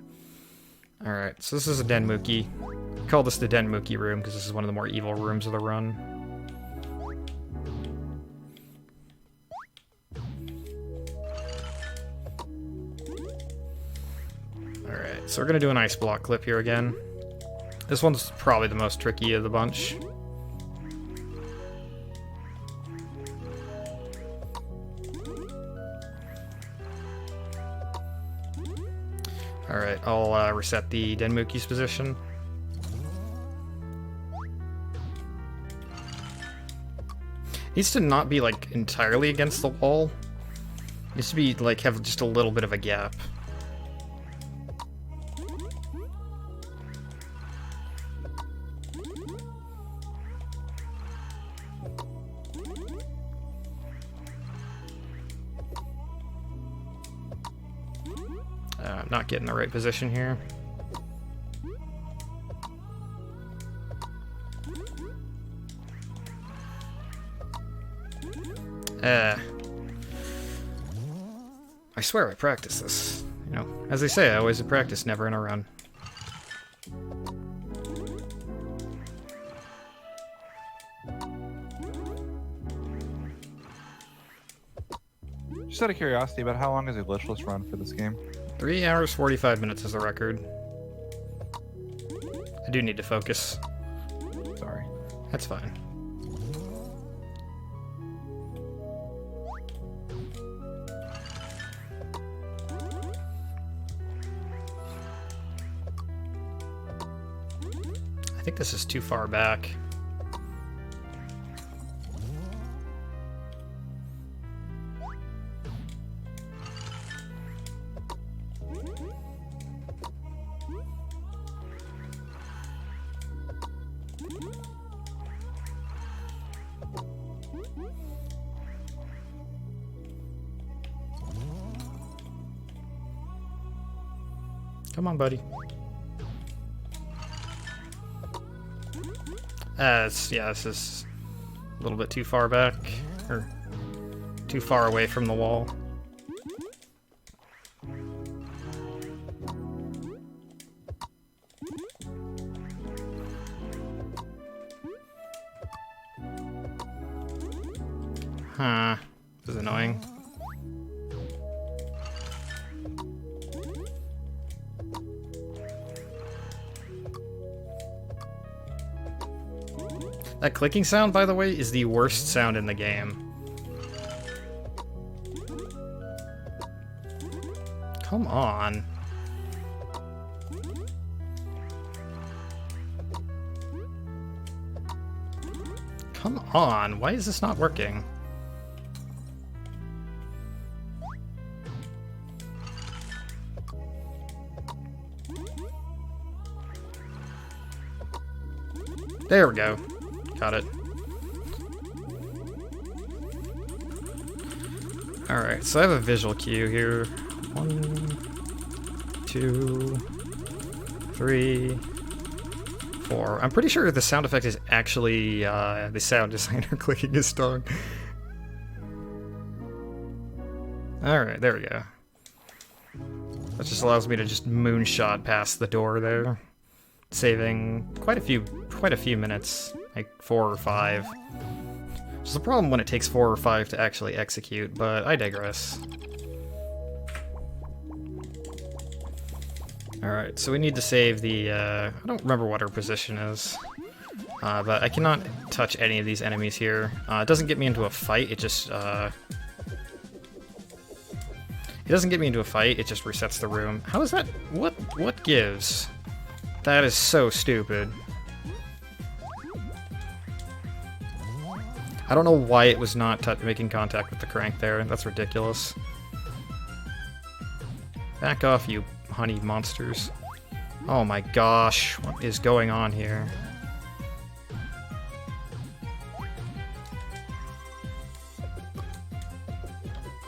Alright, so this is a Denmuki. I call this the Denmuki room because this is one of the more evil rooms of the run. Alright, so we're going to do an ice block clip here again. This one's probably the most tricky of the bunch. Alright, I'll reset the Denmuki's position. Needs to not be, like, entirely against the wall. Needs to be, like, have just a little bit of a gap. I'm not getting the right position here. I swear I practice this. You know, as they say, always a practice, never in a run. Just out of curiosity, about how long is a glitchless run for this game? 3 hours, 45 minutes is the record. I do need to focus. Sorry. That's fine. I think this is too far back. Come on, buddy. Yeah, this is a little bit too far back, or too far away from the wall. Huh. This is annoying. That clicking sound, by the way, is the worst sound in the game. Come on. Come on, why is this not working? There we go. Got it. Alright, so I have a visual cue here. 1, 2, 3, 4. I'm pretty sure the sound effect is actually the sound designer clicking his tongue. Alright, there we go. That just allows me to just moonshot past the door there, saving quite a few minutes, like 4 or 5. Which is the problem when it takes 4 or 5 to actually execute, but I digress. Alright, so we need to save the, I don't remember what our position is. But I cannot touch any of these enemies here. It doesn't get me into a fight, it just, it doesn't get me into a fight, it just resets the room. How is that? What gives? That is so stupid. I don't know why it was not making contact with the crank there. That's ridiculous. Back off, you honey monsters. Oh my gosh, what is going on here?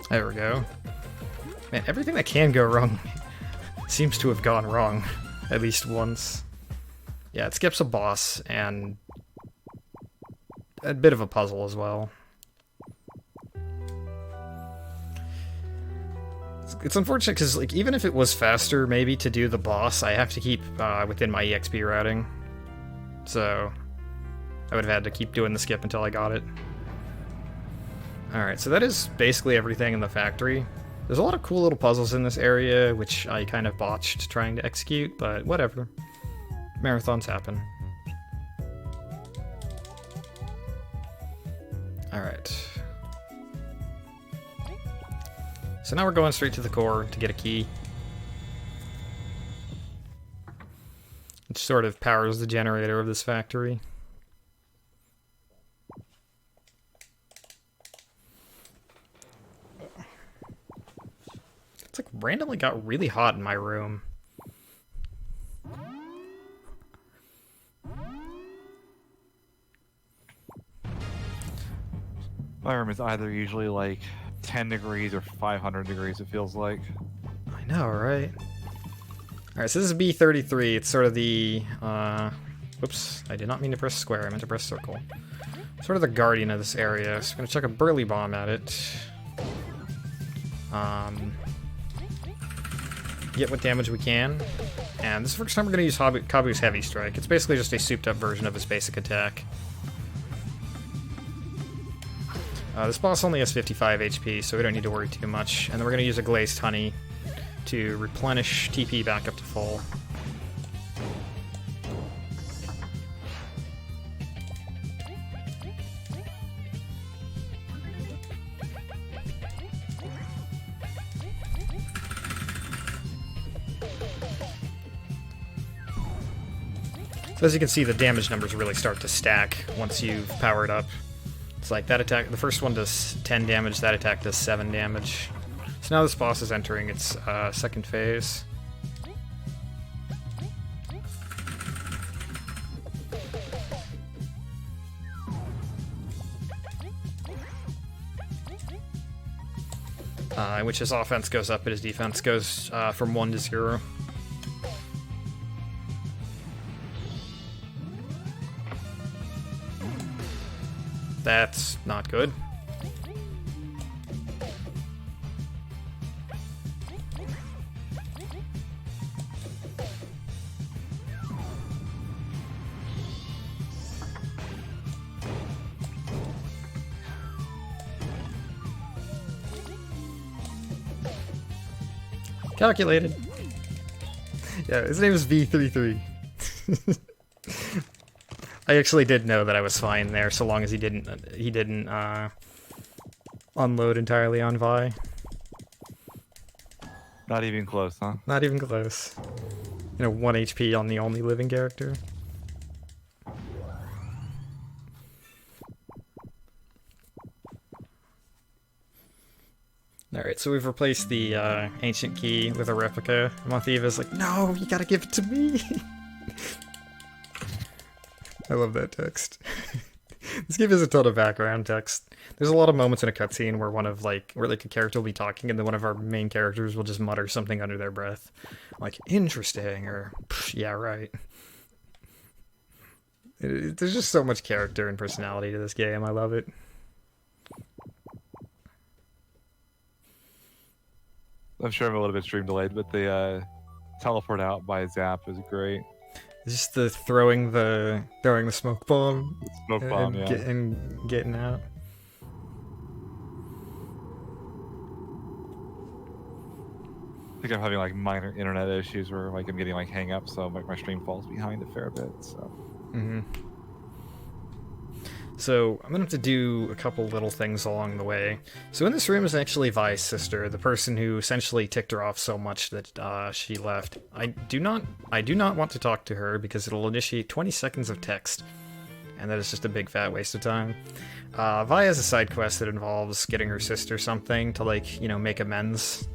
There we go. Man, everything that can go wrong seems to have gone wrong, at least once. Yeah, it skips a boss, and a bit of a puzzle as well. It's unfortunate because, like, even if it was faster, maybe, to do the boss, I have to keep within my EXP routing. So, I would have had to keep doing the skip until I got it. Alright, so that is basically everything in the factory. There's a lot of cool little puzzles in this area, which I kind of botched trying to execute, but whatever. Marathons happen. Alright. So now we're going straight to the core to get a key. Which sort of powers the generator of this factory. It's like randomly got really hot in my room. My room is either usually like 10 degrees or 500 degrees, it feels like. I know, right? Alright, so this is B33. It's sort of the, whoops, I did not mean to press square, I meant to press circle. Sort of the guardian of this area, so I'm gonna chuck a burly bomb at it. Get what damage we can. And this is the first time we're gonna use Kabu's Heavy Strike. It's basically just a souped up version of his basic attack. This boss only has 55 HP, so we don't need to worry too much. And then we're going to use a Glazed Honey to replenish TP back up to full. So as you can see, the damage numbers really start to stack once you've powered up. It's like that attack, the first one does 10 damage, that attack does 7 damage. So now this boss is entering its second phase. In which his offense goes up, but his defense goes from 1 to 0. That's not good. Calculated. Yeah, his name is V33. I actually did know that I was fine there, so long as he didn't unload entirely on Vi. Not even close, huh? Not even close. 1 HP on the only living character. Alright, so we've replaced the ancient key with a replica. Moth-Eva's like, no, you gotta give it to me! I love that text. This game has a ton of background text. There's a lot of moments in a cutscene where where a character will be talking and then one of our main characters will just mutter something under their breath. Like, interesting, or, yeah, right. There's just so much character and personality to this game, I love it. I'm sure I'm a little bit stream delayed, but the teleport out by Zap is great. Just the throwing the smoke bomb, Smoke bomb, and yeah. getting out. I think I'm having like minor internet issues where like I'm getting like hang-ups, so like my stream falls behind a fair bit. So I'm gonna have to do a couple little things along the way. So in this room is actually Vi's sister, the person who essentially ticked her off so much that she left. I do not want to talk to her because it'll initiate 20 seconds of text, and that is just a big fat waste of time. Vi has a side quest that involves getting her sister something to, like, you know, make amends.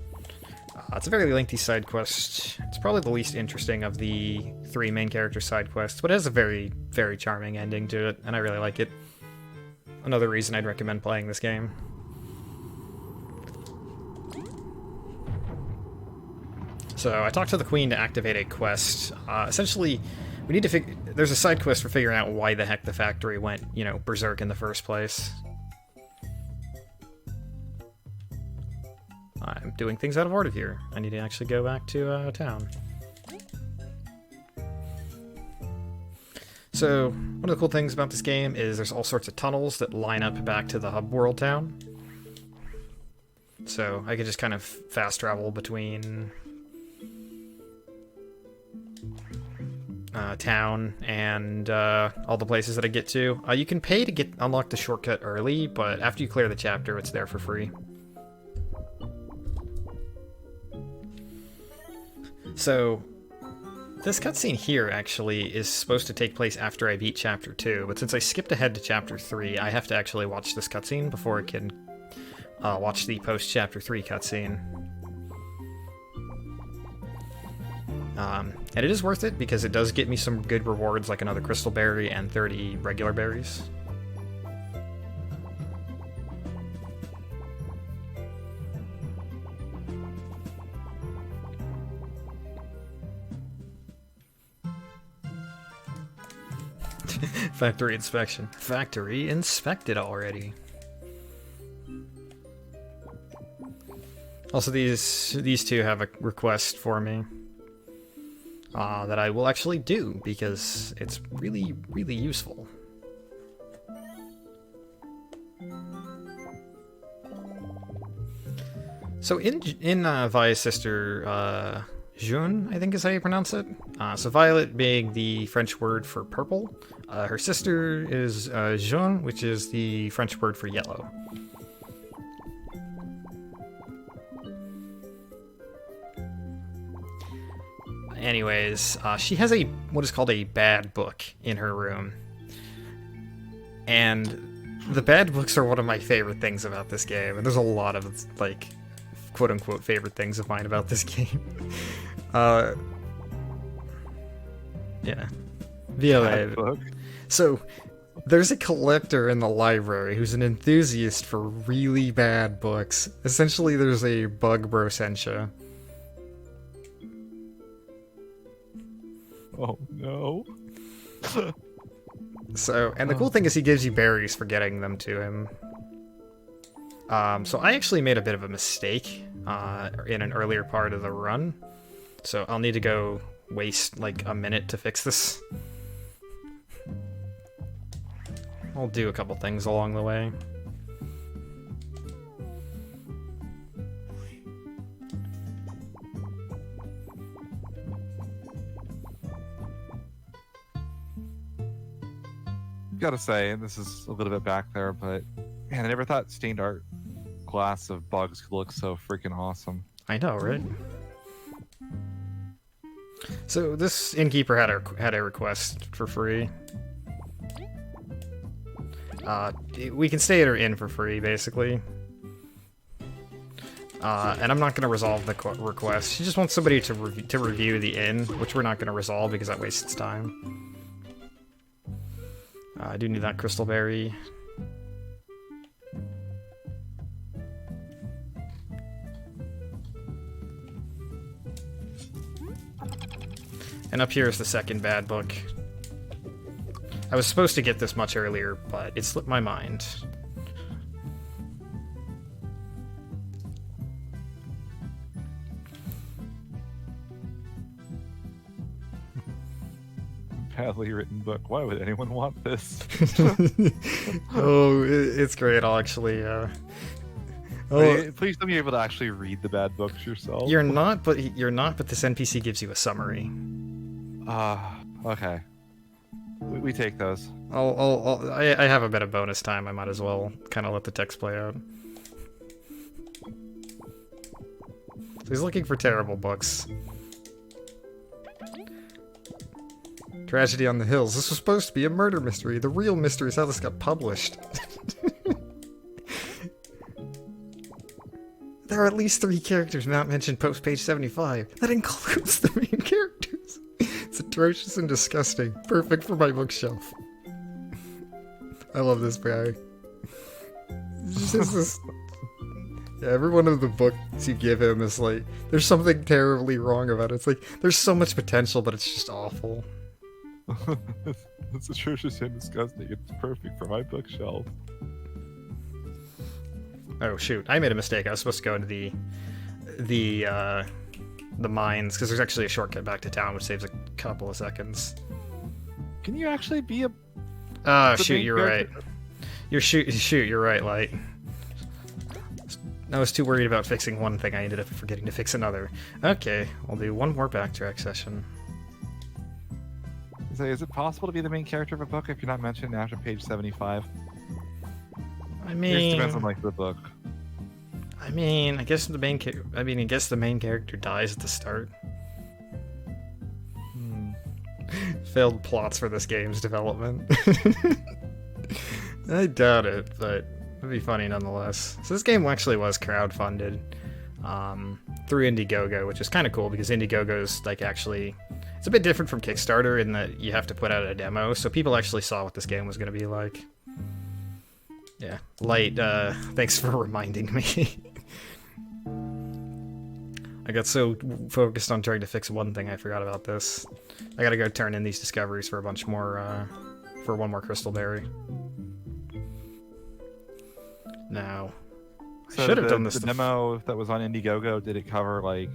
It's a very lengthy side quest. It's probably the least interesting of the 3 main character side quests, but it has a very, very charming ending to it, and I really like it. Another reason I'd recommend playing this game. So I talked to the Queen to activate a quest. Essentially, we need to there's a side quest for figuring out why the heck the factory went, you know, berserk in the first place. I'm doing things out of order here. I need to actually go back to town. So, one of the cool things about this game is there's all sorts of tunnels that line up back to the hub world town. So, I could just kind of fast travel between town and all the places that I get to. You can pay to unlock the shortcut early, but after you clear the chapter, it's there for free. So, this cutscene here, actually, is supposed to take place after I beat Chapter 2, but since I skipped ahead to Chapter 3, I have to actually watch this cutscene before I can watch the post-Chapter 3 cutscene. And it is worth it, because it does get me some good rewards, like another crystal berry and 30 regular berries. Factory inspection. Factory inspected already. Also, these two have a request for me that I will actually do because it's really, really useful. So in Vi's sister, June, I think is how you pronounce it. So violet being the French word for purple. Her sister is jaune, which is the French word for yellow. Anyways, she has what is called a bad book in her room. And the bad books are one of my favorite things about this game. And there's a lot of, like, quote-unquote favorite things of mine about this game. Yeah. VLA. So, there's a collector in the library who's an enthusiast for really bad books. Essentially, there's a bug brossentia. Oh, no. So, and the cool thing is he gives you berries for getting them to him. So I actually made a bit of a mistake in an earlier part of the run. So I'll need to go waste like a minute to fix this. I'll do a couple things along the way. Gotta say, and this is a little bit back there, but man, I never thought stained art glass of bugs could look so freaking awesome. I know, right? So this innkeeper had a request for free. We can stay at her inn for free, basically. And I'm not going to resolve the request. She just wants somebody to review the inn, which we're not going to resolve because that wastes time. I do need that crystal berry. And up here is the second bad book. I was supposed to get this much earlier, but it slipped my mind. badly written book. Why would anyone want this? Oh, it's great, actually. Oh, Please don't be able to actually read the bad books yourself. you're not, but this NPC gives you a summary. Okay. We take those. I have a bit of bonus time. I might as well kind of let the text play out. So he's looking for terrible books. Tragedy on the Hills. This was supposed to be a murder mystery. The real mystery is how this got published. There are at least 3 characters not mentioned post page 75. That includes the main characters. It's atrocious and disgusting. Perfect for my bookshelf. I love this guy. It's just this... Yeah, every one of the books you give him is like, there's something terribly wrong about it. It's like, there's so much potential, but it's just awful. It's atrocious and disgusting. It's perfect for my bookshelf. Oh shoot, I made a mistake. I was supposed to go into the mines, because there's actually a shortcut back to town, which saves a couple of seconds. Can you actually be a... shoot, you're character? Right. You're right, Light. I was too worried about fixing one thing, I ended up forgetting to fix another. Okay, I'll do one more backtrack session. Is it possible to be the main character of a book if you're not mentioned after page 75? I mean, it depends on like the book. I mean, I guess the main character dies at the start. Failed plots for this game's development. I doubt it, but it'd be funny nonetheless. So this game actually was crowdfunded through Indiegogo, which is kind of cool because Indiegogo's like actually, it's a bit different from Kickstarter in that you have to put out a demo, so people actually saw what this game was going to be like. Yeah, Light, thanks for reminding me. I got so focused on trying to fix one thing I forgot about this. I gotta go turn in these discoveries for a bunch more, for one more crystal berry. Now, I should have done this. The demo that was on Indiegogo, did it cover like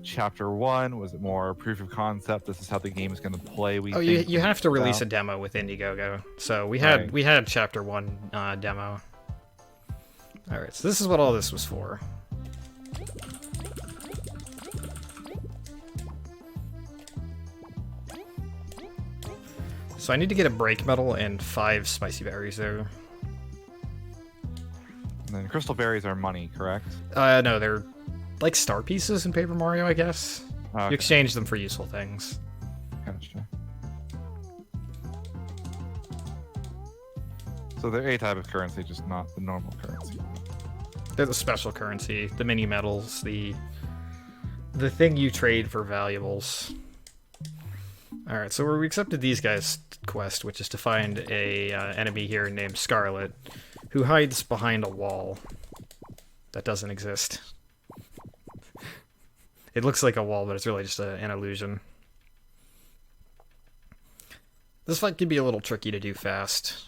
chapter 1? Was it more proof of concept? This is how the game is going to play. You have to release a demo with Indiegogo. So we had chapter 1 demo. All right, so this is what all this was for. So I need to get a break medal and 5 spicy berries there. And then crystal berries are money, correct? No, they're like star pieces in Paper Mario, I guess. Okay. You exchange them for useful things. Gotcha. So they're a type of currency, just not the normal currency. They're the special currency, the mini medals, the thing you trade for valuables. Alright, so we accepted these guys' quest, which is to find a enemy here named Scarlet, who hides behind a wall that doesn't exist. It looks like a wall, but it's really just an illusion. This fight can be a little tricky to do fast.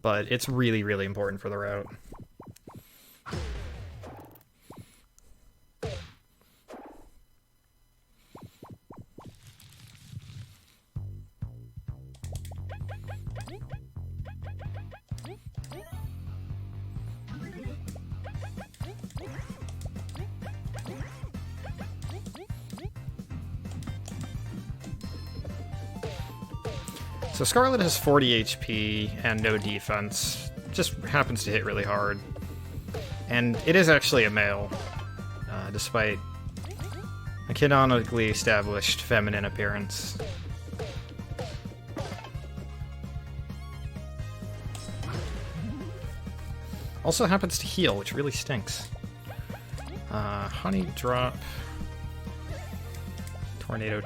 But it's really, really important for the route. So Scarlet has 40 HP and no defense, just happens to hit really hard. And it is actually a male, despite a canonically established feminine appearance. Also happens to heal, which really stinks. Honey drop. Tornado.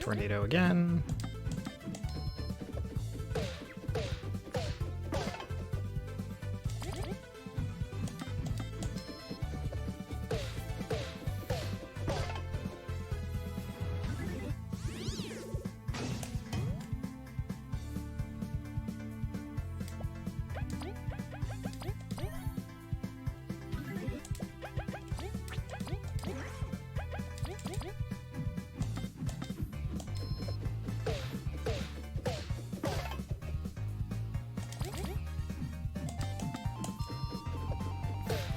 Tornado again.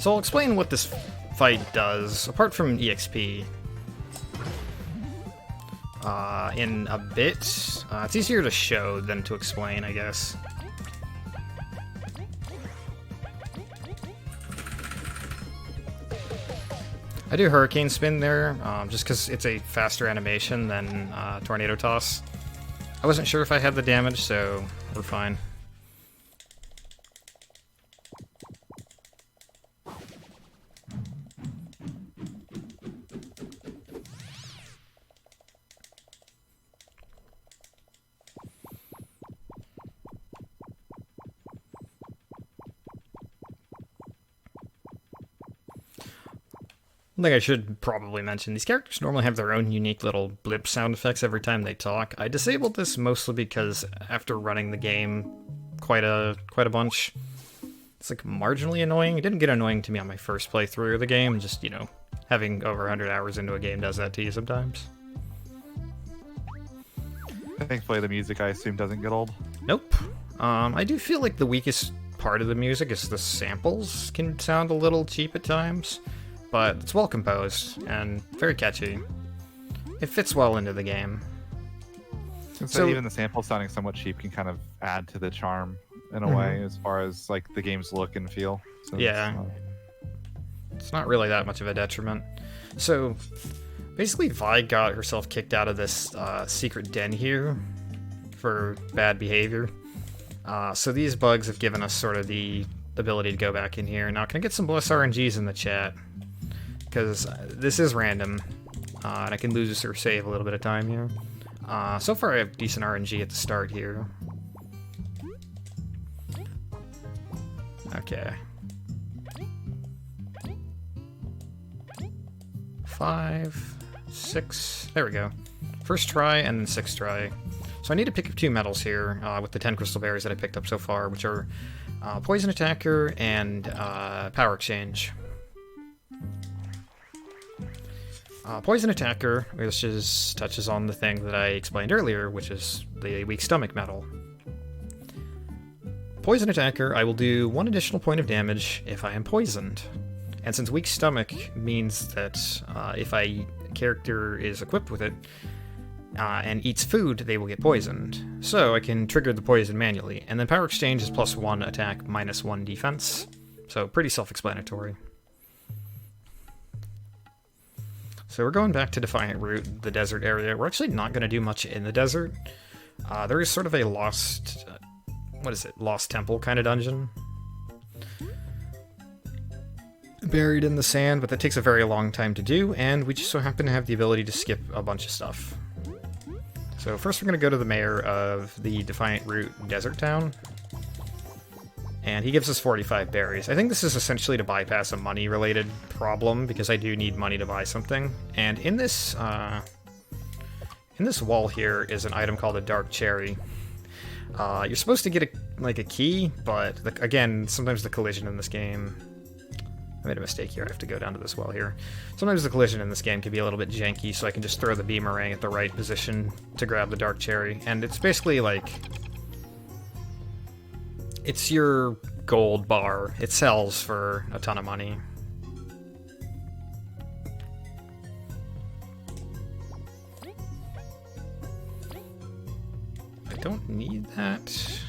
So I'll explain what this fight does, apart from EXP, in a bit. It's easier to show than to explain, I guess. I do Hurricane Spin there, just because it's a faster animation than Tornado Toss. I wasn't sure if I had the damage, so we're fine. One thing I should probably mention, these characters normally have their own unique little blip sound effects every time they talk. I disabled this mostly because after running the game quite a bunch, it's like marginally annoying. It didn't get annoying to me on my first playthrough of the game, just, you know, having over 100 hours into a game does that to you sometimes. Thankfully the music, I assume, doesn't get old. Nope. I do feel like the weakest part of the music is the samples can sound a little cheap at times. But it's well composed and very catchy. It fits well into the game. So even the samples sounding somewhat cheap can kind of add to the charm in a way, as far as like the game's look and feel. So yeah, it's not really that much of a detriment. So basically, Vi got herself kicked out of this secret den here for bad behavior. So these bugs have given us sort of the ability to go back in here. Now, can I get some Bliss RNGs in the chat? Because this is random, and I can lose or save a little bit of time here. So far I have decent RNG at the start here. Okay. 5, 6, there we go. First try and then 6th try. So I need to pick up 2 medals here with the 10 crystal berries that I picked up so far, which are Poison Attacker and Power Exchange. Poison Attacker, which touches on the thing that I explained earlier, which is the weak stomach medal. Poison Attacker, I will do 1 additional point of damage if I am poisoned. And since weak stomach means that if a character is equipped with it and eats food, they will get poisoned. So I can trigger the poison manually. And then Power Exchange is +1 attack, -1 defense. So pretty self-explanatory. So we're going back to Defiant Root, the desert area. We're actually not going to do much in the desert. There is sort of a lost, lost temple kind of dungeon. Buried in the sand, but that takes a very long time to do, and we just so happen to have the ability to skip a bunch of stuff. So first we're going to go to the mayor of the Defiant Root desert town. And he gives us 45 berries. I think this is essentially to bypass a money-related problem, because I do need money to buy something. And in this wall here is an item called a Dark Cherry. You're supposed to get a key, but again, sometimes the collision in this game... I made a mistake here, I have to go down to this well here. Sometimes the collision in this game can be a little bit janky, so I can just throw the Boomerang at the right position to grab the Dark Cherry. And it's basically like... it's your gold bar. It sells for a ton of money. I don't need that.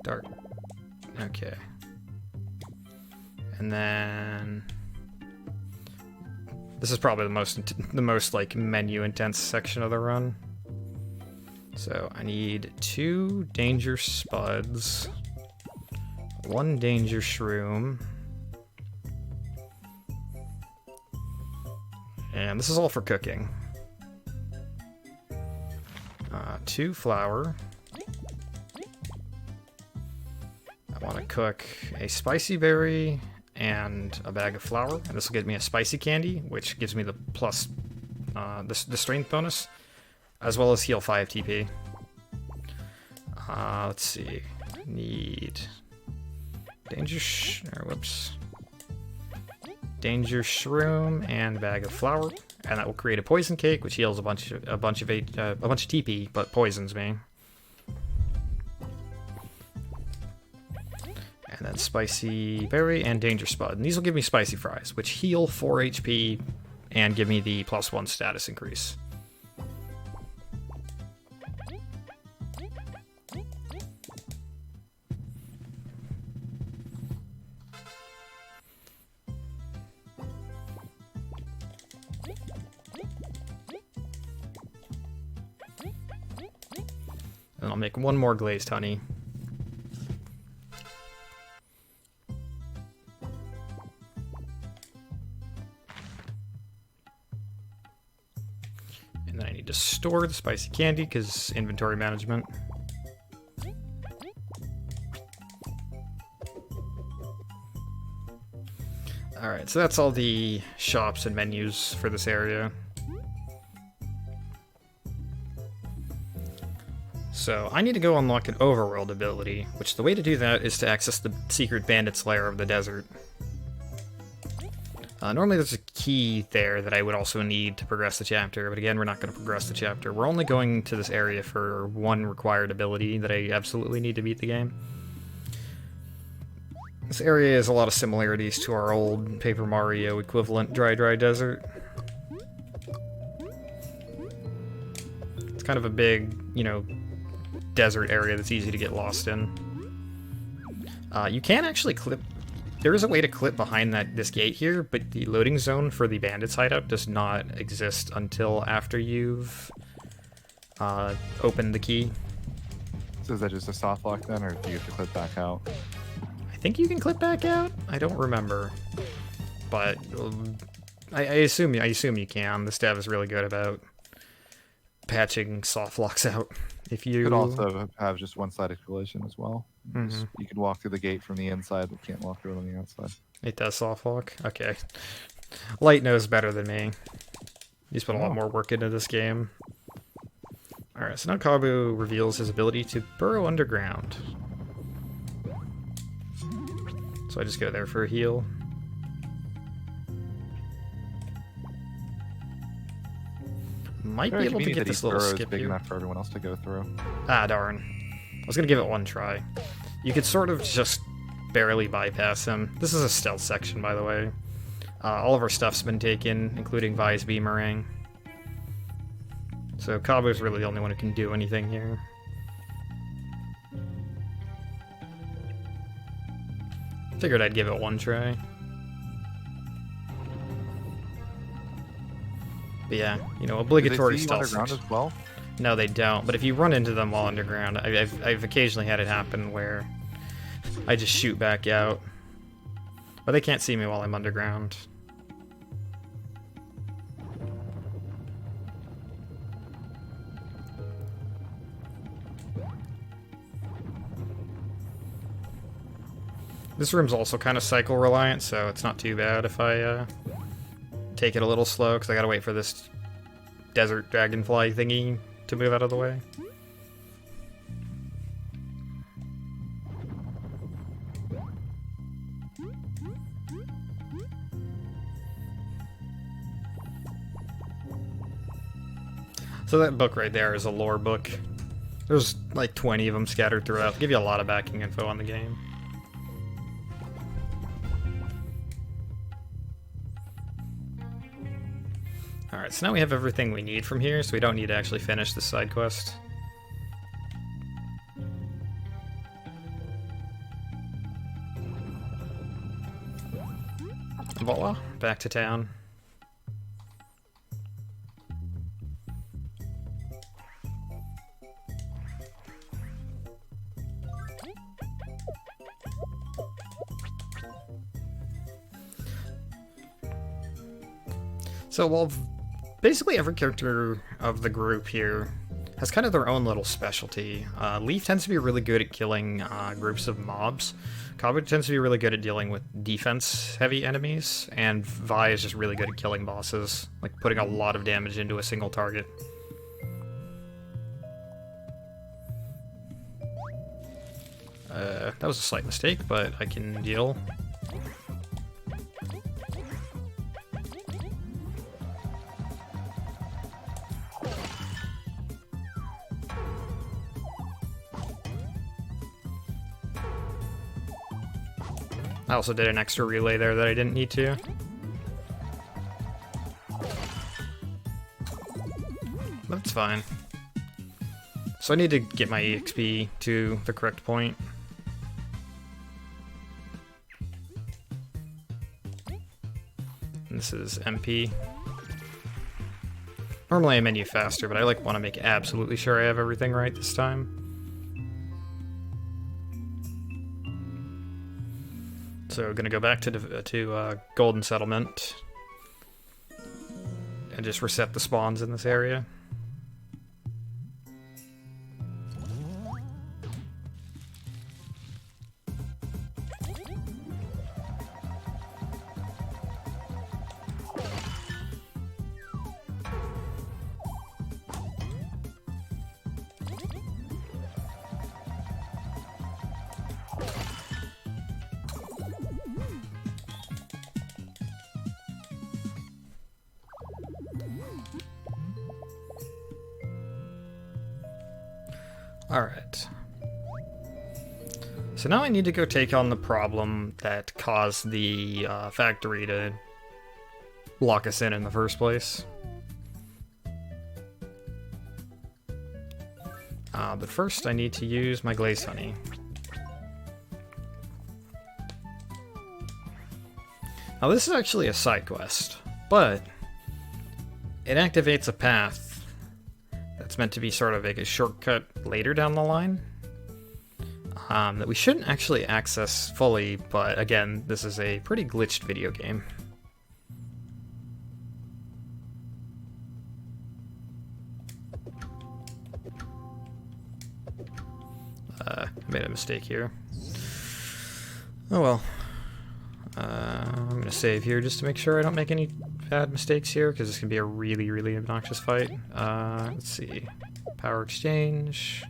Dark. Okay. And then this is probably the most like menu intense section of the run. So I need 2 Danger Spuds, 1 Danger Shroom, and this is all for cooking. 2 flour. I want to cook a spicy berry and a bag of flour, and this will get me a spicy candy, which gives me the plus the strength bonus, as well as heal 5 TP. Let's see. Need Danger Shroom and a bag of flour, and that will create a poison cake, which heals a bunch of TP, but poisons me. And then Spicy Berry and Danger Spud. And these will give me Spicy Fries, which heal 4 HP and give me the +1 status increase. And I'll make one more glazed honey. And then I need to store the spicy candy because inventory management. Alright, so that's all the shops and menus for this area. So I need to go unlock an overworld ability, which the way to do that is to access the secret bandit's lair of the desert. Normally there's a key there that I would also need to progress the chapter, but again, we're not going to progress the chapter. We're only going to this area for one required ability that I absolutely need to beat the game. This area has a lot of similarities to our old Paper Mario equivalent Dry Desert. It's kind of a big, you know, desert area that's easy to get lost in. You can actually clip. There is a way to clip behind this gate here, but the loading zone for the bandits hideout does not exist until after you've opened the key. So is that just a soft lock then, or do you have to clip back out? I think you can clip back out. I don't remember, but I assume you can. This dev is really good about patching soft locks out. If you could also have just one-sided collision as well. Mm-hmm. You can walk through the gate from the inside, but can't walk through it on the outside. It does soft lock? Okay. Light knows better than me. He's put a lot more work into this game. Alright, so now Kabu reveals his ability to burrow underground. So I just go there for a heal. Might be able to get this little skip big here. enough for everyone else to go through. Ah, darn. I was gonna give it one try. You could sort of just barely bypass him. This is a stealth section, by the way. All of our stuff's been taken, including Vi's Boomerang. So Kabu's really the only one who can do anything here. Figured I'd give it one try. But yeah, you know, obligatory stealth underground section. as well? No, they don't. But if you run into them while underground, I've occasionally had it happen where I just shoot back out. But they can't see me while I'm underground. This room's also kind of cycle reliant, so it's not too bad if I take it a little slow, because I gotta wait for this desert dragonfly thingy to move out of the way. So that book right there is a lore book. There's like 20 of them scattered throughout. They give you a lot of backing info on the game. Alright, so now we have everything we need from here, so we don't need to actually finish the side quest. Voila, back to town. So while basically every character of the group here has kind of their own little specialty. Leif tends to be really good at killing groups of mobs. Kabu tends to be really good at dealing with defense-heavy enemies, and Vi is just really good at killing bosses, like putting a lot of damage into a single target. That was a slight mistake, but I can deal. I also did an extra relay there that I didn't need to. That's fine. So I need to get my EXP to the correct point. And this is MP. Normally I menu faster, but I want to make absolutely sure I have everything right this time. So gonna go back to Golden Settlement and just reset the spawns in this area. Alright. So now I need to go take on the problem that caused the factory to lock us in the first place. But first I need to use my glazed honey. Now this is actually a side quest, but it activates a path that's meant to be sort of like a shortcut later down the line that we shouldn't actually access fully, but again, this is a pretty glitched video game. I made a mistake here. Oh well. I'm gonna save here just to make sure I don't make any bad mistakes here, because this can be a really, really obnoxious fight. Let's see. Power exchange,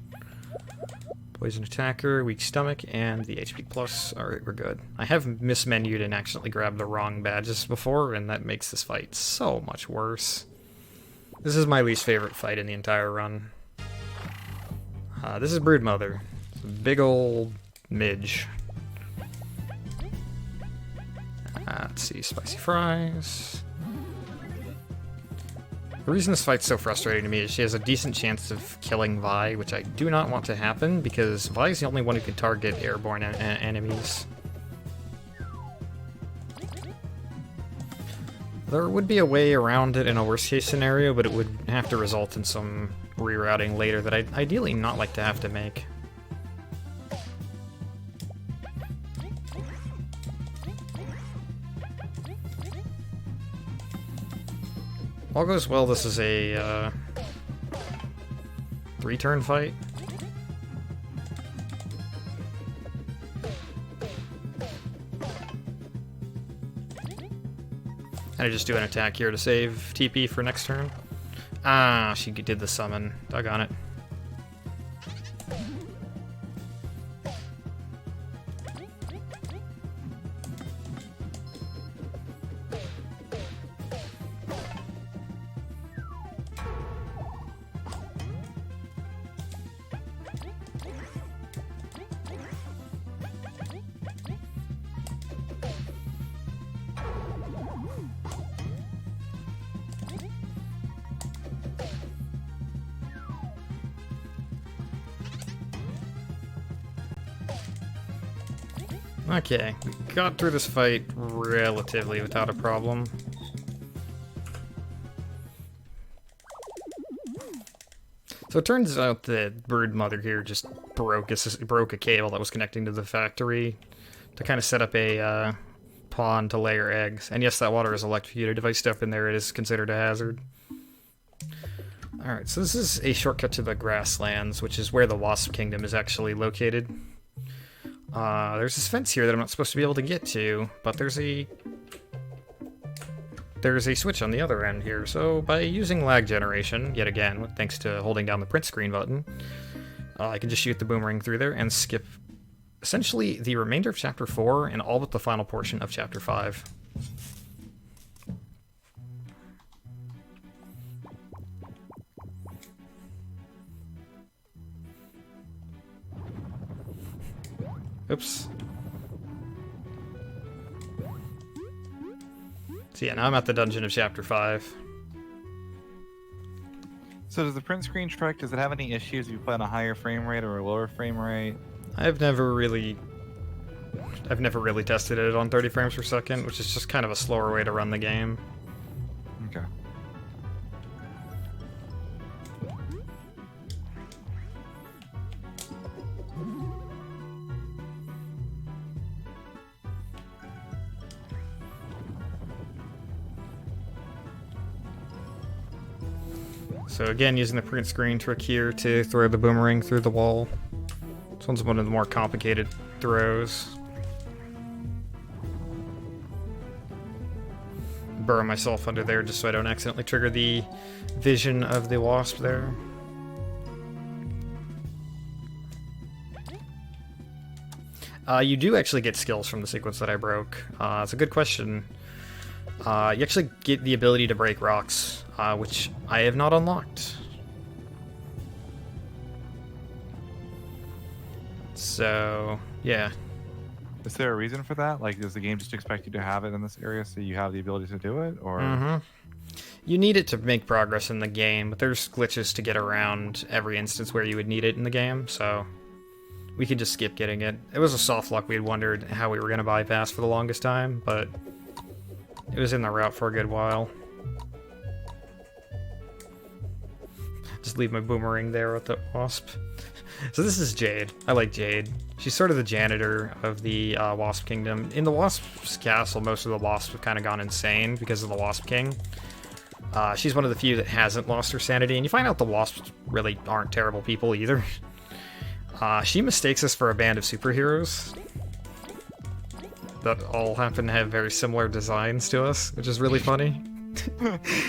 poison attacker, weak stomach, and the HP plus. Alright, we're good. I have mismenued and accidentally grabbed the wrong badges before, and that makes this fight so much worse. This is my least favorite fight in the entire run. This is Broodmother. It's a big old midge. Let's see, spicy fries. The reason this fight's so frustrating to me is she has a decent chance of killing Vi, which I do not want to happen, because Vi is the only one who can target airborne enemies. There would be a way around it in a worst-case scenario, but it would have to result in some rerouting later that I'd ideally not like to have to make. All goes well, this is a 3-turn fight. And I just do an attack here to save TP for next turn. Ah, she did the summon. Doggone it. Okay, we got through this fight relatively without a problem. So it turns out that Broodmother here just broke a cable that was connecting to the factory to kind of set up a pond to lay her eggs. And yes, that water is electrocuted. If I step in there, it is considered a hazard. Alright, so this is a shortcut to the grasslands, which is where the Wasp Kingdom is actually located. There's this fence here that I'm not supposed to be able to get to, but there's a switch on the other end here. So by using lag generation, yet again, thanks to holding down the print screen button, I can just shoot the boomerang through there and skip essentially the remainder of Chapter 4 and all but the final portion of Chapter 5. Oops. So yeah, now I'm at the dungeon of Chapter 5. So does the print screen trick, does it have any issues if you play on a higher frame rate or a lower frame rate? I've never really tested it on 30 frames per second, which is just kind of a slower way to run the game. Okay. So again, using the print screen trick here to throw the boomerang through the wall. This one's one of the more complicated throws. Burrow myself under there just so I don't accidentally trigger the vision of the wasp there. You do actually get skills from the sequence that I broke. It's a good question. You actually get the ability to break rocks, which I have not unlocked. So, yeah. Is there a reason for that? Like, does the game just expect you to have it in this area so you have the ability to do it? Or You need it to make progress in the game, but there's glitches to get around every instance where you would need it in the game, so we could just skip getting it. It was a soft luck. We had wondered how we were going to bypass for the longest time, but it was in the route for a good while. Just leave my boomerang there with the wasp. So this is Jade. I like Jade. She's sort of the janitor of the Wasp Kingdom. In the Wasp's castle, most of the wasps have kind of gone insane because of the Wasp King. She's one of the few that hasn't lost her sanity, and you find out the wasps really aren't terrible people either. She mistakes us for a band of superheroes that all happen to have very similar designs to us, which is really funny.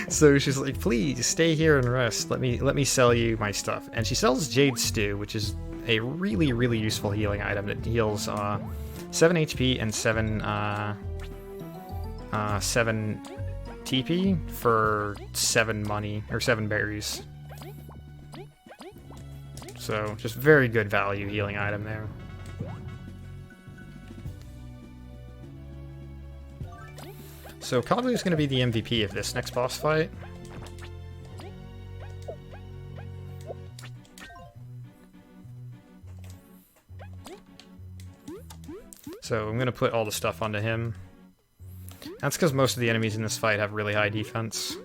So she's like, please stay here and rest. Let me sell you my stuff. And she sells Jade Stew, which is a really, really useful healing item that heals 7 HP and 7 TP for 7 money, or 7 berries. So just very good value healing item there. So Kabu is going to be the MVP of this next boss fight. So I'm going to put all the stuff onto him. That's because most of the enemies in this fight have really high defense.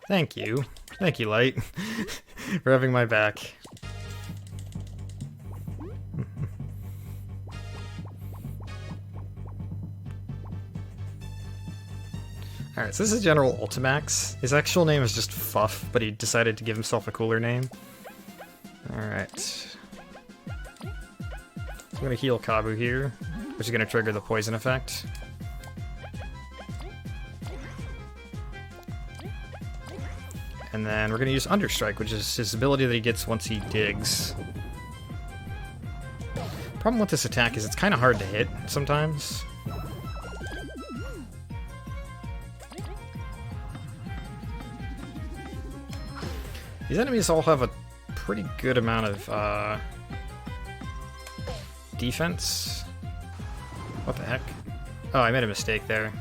Thank you. Thank you, Light, for having my back. Alright, so this is General Ultimax. His actual name is just Fuff, but he decided to give himself a cooler name. Alright. So I'm going to heal Kabu here, which is going to trigger the poison effect. And then we're going to use Understrike, which is his ability that he gets once he digs. Problem with this attack is it's kind of hard to hit sometimes. These enemies all have a pretty good amount of defense. What the heck? Oh, I made a mistake there.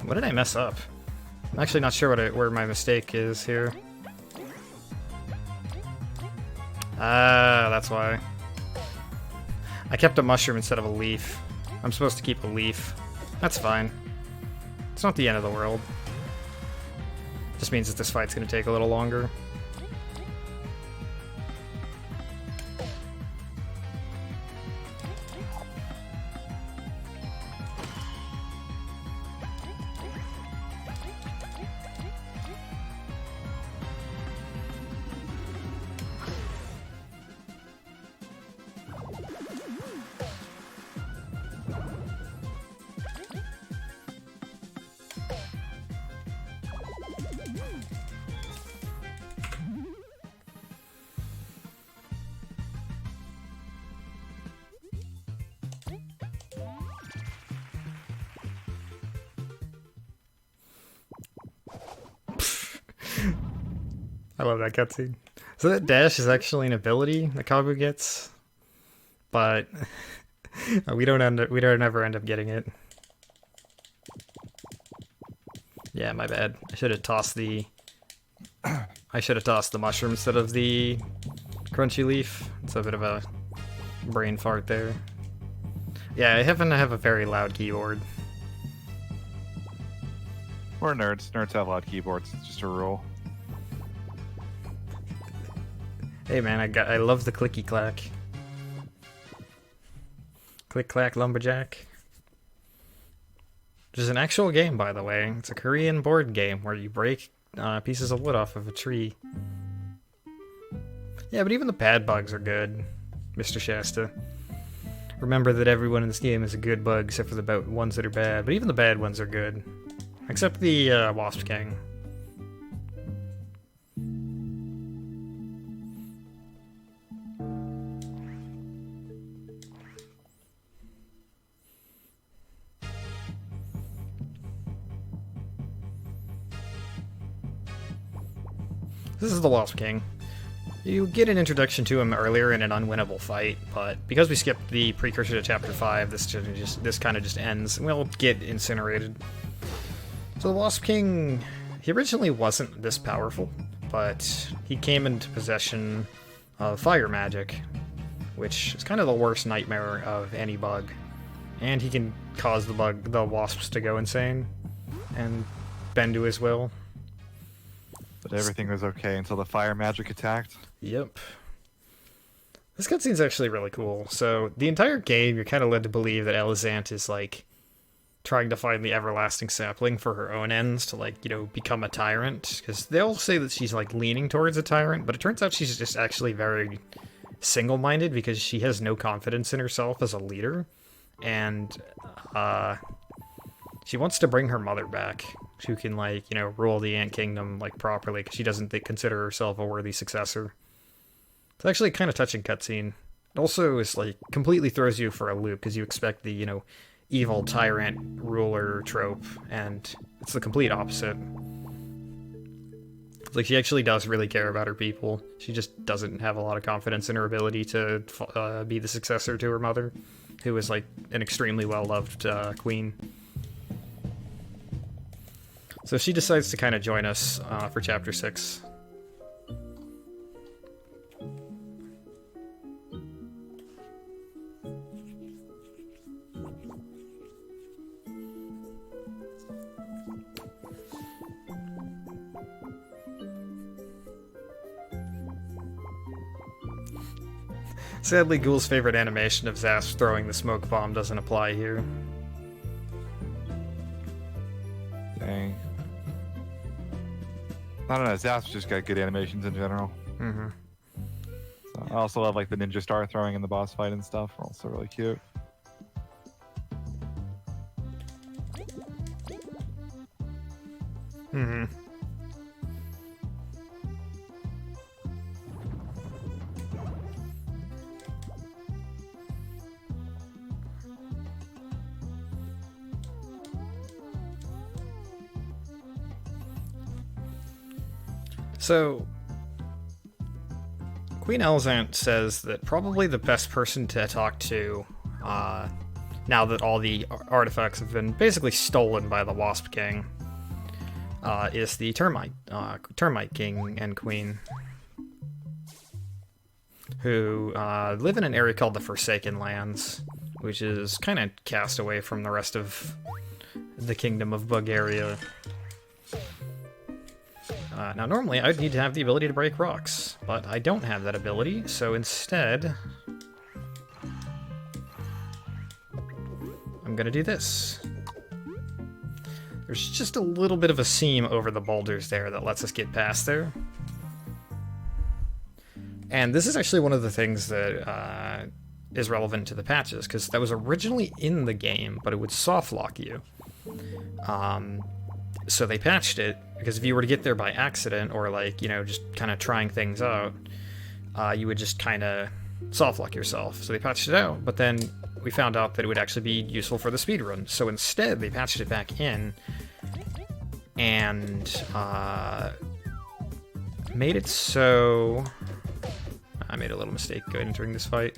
What did I mess up? I'm actually not sure where my mistake is here. Ah, that's why. I kept a mushroom instead of a leaf. I'm supposed to keep a leaf. That's fine. It's not the end of the world. Just means that this fight's gonna take a little longer. I love that cutscene. So that dash is actually an ability that Kabu gets, but we don't ever end up getting it. Yeah, my bad. I should have tossed the mushroom instead of the crunchy leaf. It's a bit of a brain fart there. Yeah, I happen to have a very loud keyboard. We're nerds. Nerds have loud keyboards. It's just a rule. Hey man, I love the clicky clack. Click clack lumberjack. Which is an actual game, by the way. It's a Korean board game where you break pieces of wood off of a tree. Yeah, but even the bad bugs are good, Mr. Shasta. Remember that everyone in this game is a good bug except for the ones that are bad, but even the bad ones are good. Except the Wasp King. This is the Wasp King. You get an introduction to him earlier in an unwinnable fight, but because we skipped the precursor to Chapter 5, this kind of just ends, and we'll get incinerated. So the Wasp King, he originally wasn't this powerful, but he came into possession of fire magic, which is kind of the worst nightmare of any bug. And he can cause the wasps to go insane and bend to his will. But everything was okay until the fire magic attacked. Yep. This cutscene's actually really cool. So the entire game, you're kind of led to believe that Elizant is like trying to find the everlasting sapling for her own ends to, like, you know, become a tyrant. Because they'll say that she's like leaning towards a tyrant, but it turns out she's just actually very single-minded because she has no confidence in herself as a leader. And she wants to bring her mother back, who can, like, you know, rule the Ant Kingdom, like, properly, because she doesn't consider herself a worthy successor. It's actually a kind of touching cutscene. It also is, like, completely throws you for a loop, because you expect the, you know, evil tyrant ruler trope, and it's the complete opposite. Like, she actually does really care about her people. She just doesn't have a lot of confidence in her ability to be the successor to her mother, who is, like, an extremely well-loved queen. So she decides to kind of join us for Chapter 6. Sadly, Ghoul's favorite animation of Zasp throwing the smoke bomb doesn't apply here. Dang. I don't know, Zasp's just got good animations in general. Mm-hmm. So I also love, like, the ninja star throwing in the boss fight and stuff. Are also really cute. Mm-hmm. So, Queen Elizant says that probably the best person to talk to, now that all the artifacts have been basically stolen by the Wasp King, is the Termite King and Queen, who live in an area called the Forsaken Lands, which is kind of cast away from the rest of the Kingdom of Bulgaria. Now, normally, I'd need to have the ability to break rocks, but I don't have that ability, so instead, I'm gonna do this. There's just a little bit of a seam over the boulders there that lets us get past there. And this is actually one of the things that is relevant to the patches, because that was originally in the game, but it would soft lock you. So they patched it, because if you were to get there by accident, or, like, you know, just kind of trying things out, you would just kind of soft lock yourself. So they patched it out, but then we found out that it would actually be useful for the speedrun. So instead, they patched it back in, and made it so... I made a little mistake entering this fight.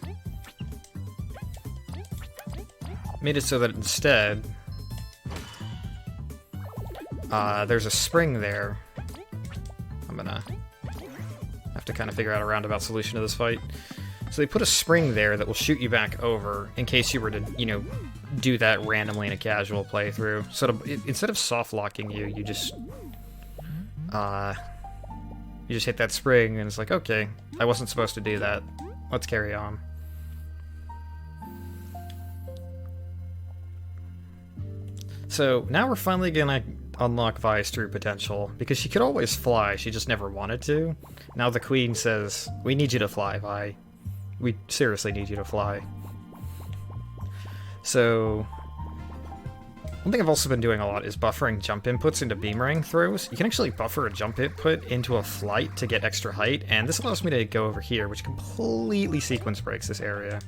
Made it so that instead... there's a spring there. I'm gonna have to kind of figure out a roundabout solution to this fight. So they put a spring there that will shoot you back over in case you were to, you know, do that randomly in a casual playthrough. So instead of soft locking you, you just hit that spring and it's like, okay, I wasn't supposed to do that. Let's carry on. So now we're finally gonna unlock Vi's true potential, because she could always fly, she just never wanted to. Now the Queen says, we need you to fly, Vi. We seriously need you to fly. So, one thing I've also been doing a lot is buffering jump inputs into Boomerang throws. You can actually buffer a jump input into a flight to get extra height, and this allows me to go over here, which completely sequence breaks this area.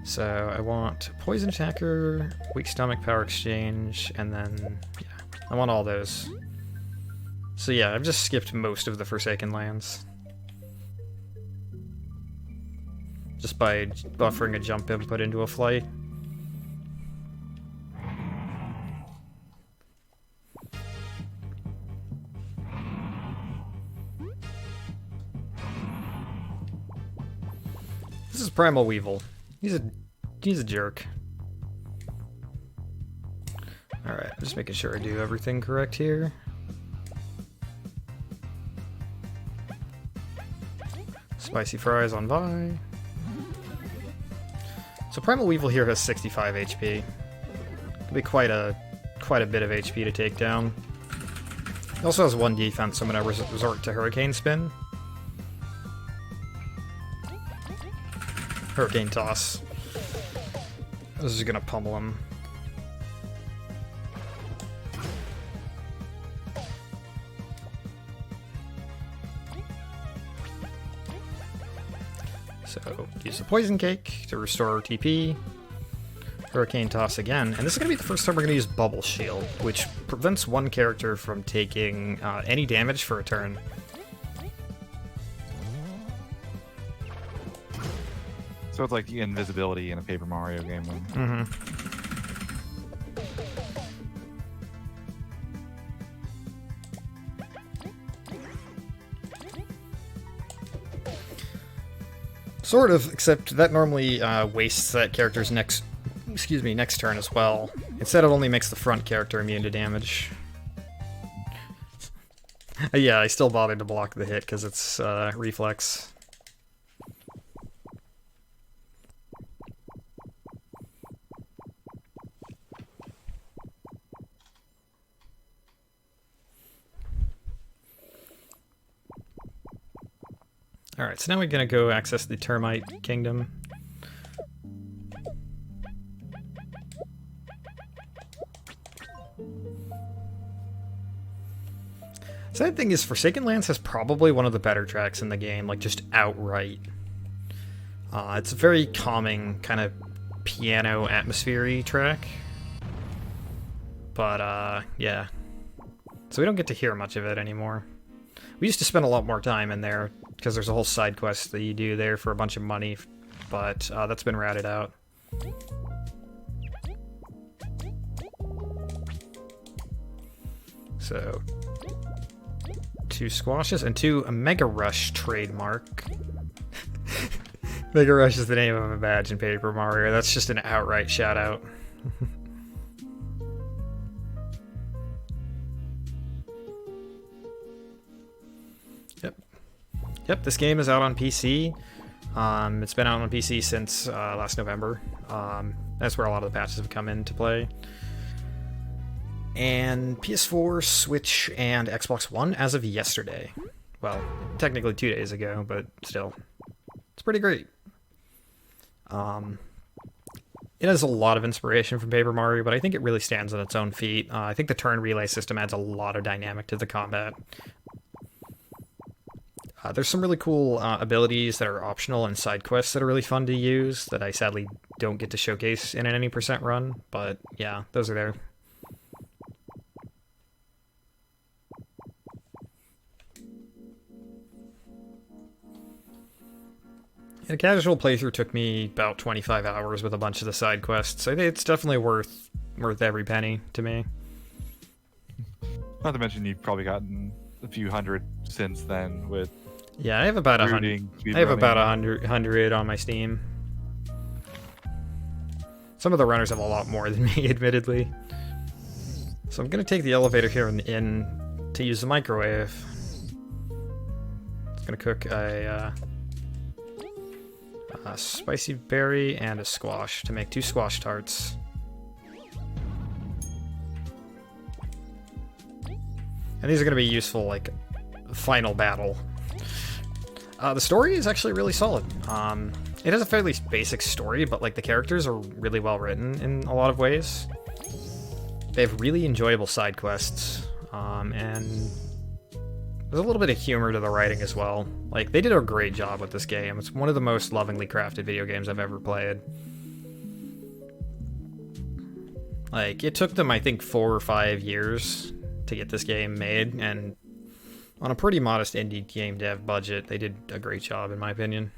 So I want Poison Attacker, Weak Stomach, Power Exchange, and then, yeah, I want all those. So yeah, I've just skipped most of the Forsaken Lands. Just by buffering a jump input into a flight. This is Primal Weevil. He's a jerk. Alright, just making sure I do everything correct here. Spicy fries on Vi. So Primal Weevil here has 65 HP. Could be quite a bit of HP to take down. He also has 1 defense, so I'm gonna resort to Hurricane Spin. Hurricane Toss. This is gonna pummel him. So, use the Poison Cake to restore TP. Hurricane Toss again. And this is gonna be the first time we're gonna use Bubble Shield, which prevents one character from taking any damage for a turn. So it's like invisibility in a Paper Mario game. Mm-hmm. Sort of, except that normally wastes that character's next turn as well. Instead, it only makes the front character immune to damage. Yeah, I still bothered to block the hit because it's reflex. Alright, so now we're gonna go access the Termite Kingdom. Sad thing is, Forsaken Lands has probably one of the better tracks in the game, like just outright. It's a very calming, kind of piano atmosphere-y track. But, yeah. So we don't get to hear much of it anymore. We used to spend a lot more time in there, because there's a whole side quest that you do there for a bunch of money, but that's been ratted out. So, 2 squashes and 2 Mega Rush trademark. Mega Rush is the name of a badge in Paper Mario. That's just an outright shout out. Yep, this game is out on PC. It's been out on PC since last November. That's where a lot of the patches have come into play. And PS4, Switch, and Xbox One as of yesterday. Well, technically 2 days ago, but still. It's pretty great. It has a lot of inspiration from Paper Mario, but I think it really stands on its own feet. I think the turn relay system adds a lot of dynamic to the combat. There's some really cool abilities that are optional and side quests that are really fun to use that I sadly don't get to showcase in an any % run, but yeah, those are there. A casual playthrough took me about 25 hours with a bunch of the side quests. I think it's definitely worth every penny to me. Not to mention you've probably gotten a few hundred since then with. Yeah, I have about 100. I have about 100 on my Steam. Some of the runners have a lot more than me, admittedly. So I'm gonna take the elevator here in the inn to use the microwave. It's gonna cook a spicy berry and a squash to make 2 squash tarts. And these are gonna be useful, like, final battle. The story is actually really solid. It has a fairly basic story, but like the characters are really well written in a lot of ways. They have really enjoyable side quests, and there's a little bit of humor to the writing as well. Like, they did a great job with this game. It's one of the most lovingly crafted video games I've ever played. Like, it took them, I think, 4 or 5 years to get this game made, and on a pretty modest indie game dev budget, they did a great job, in my opinion.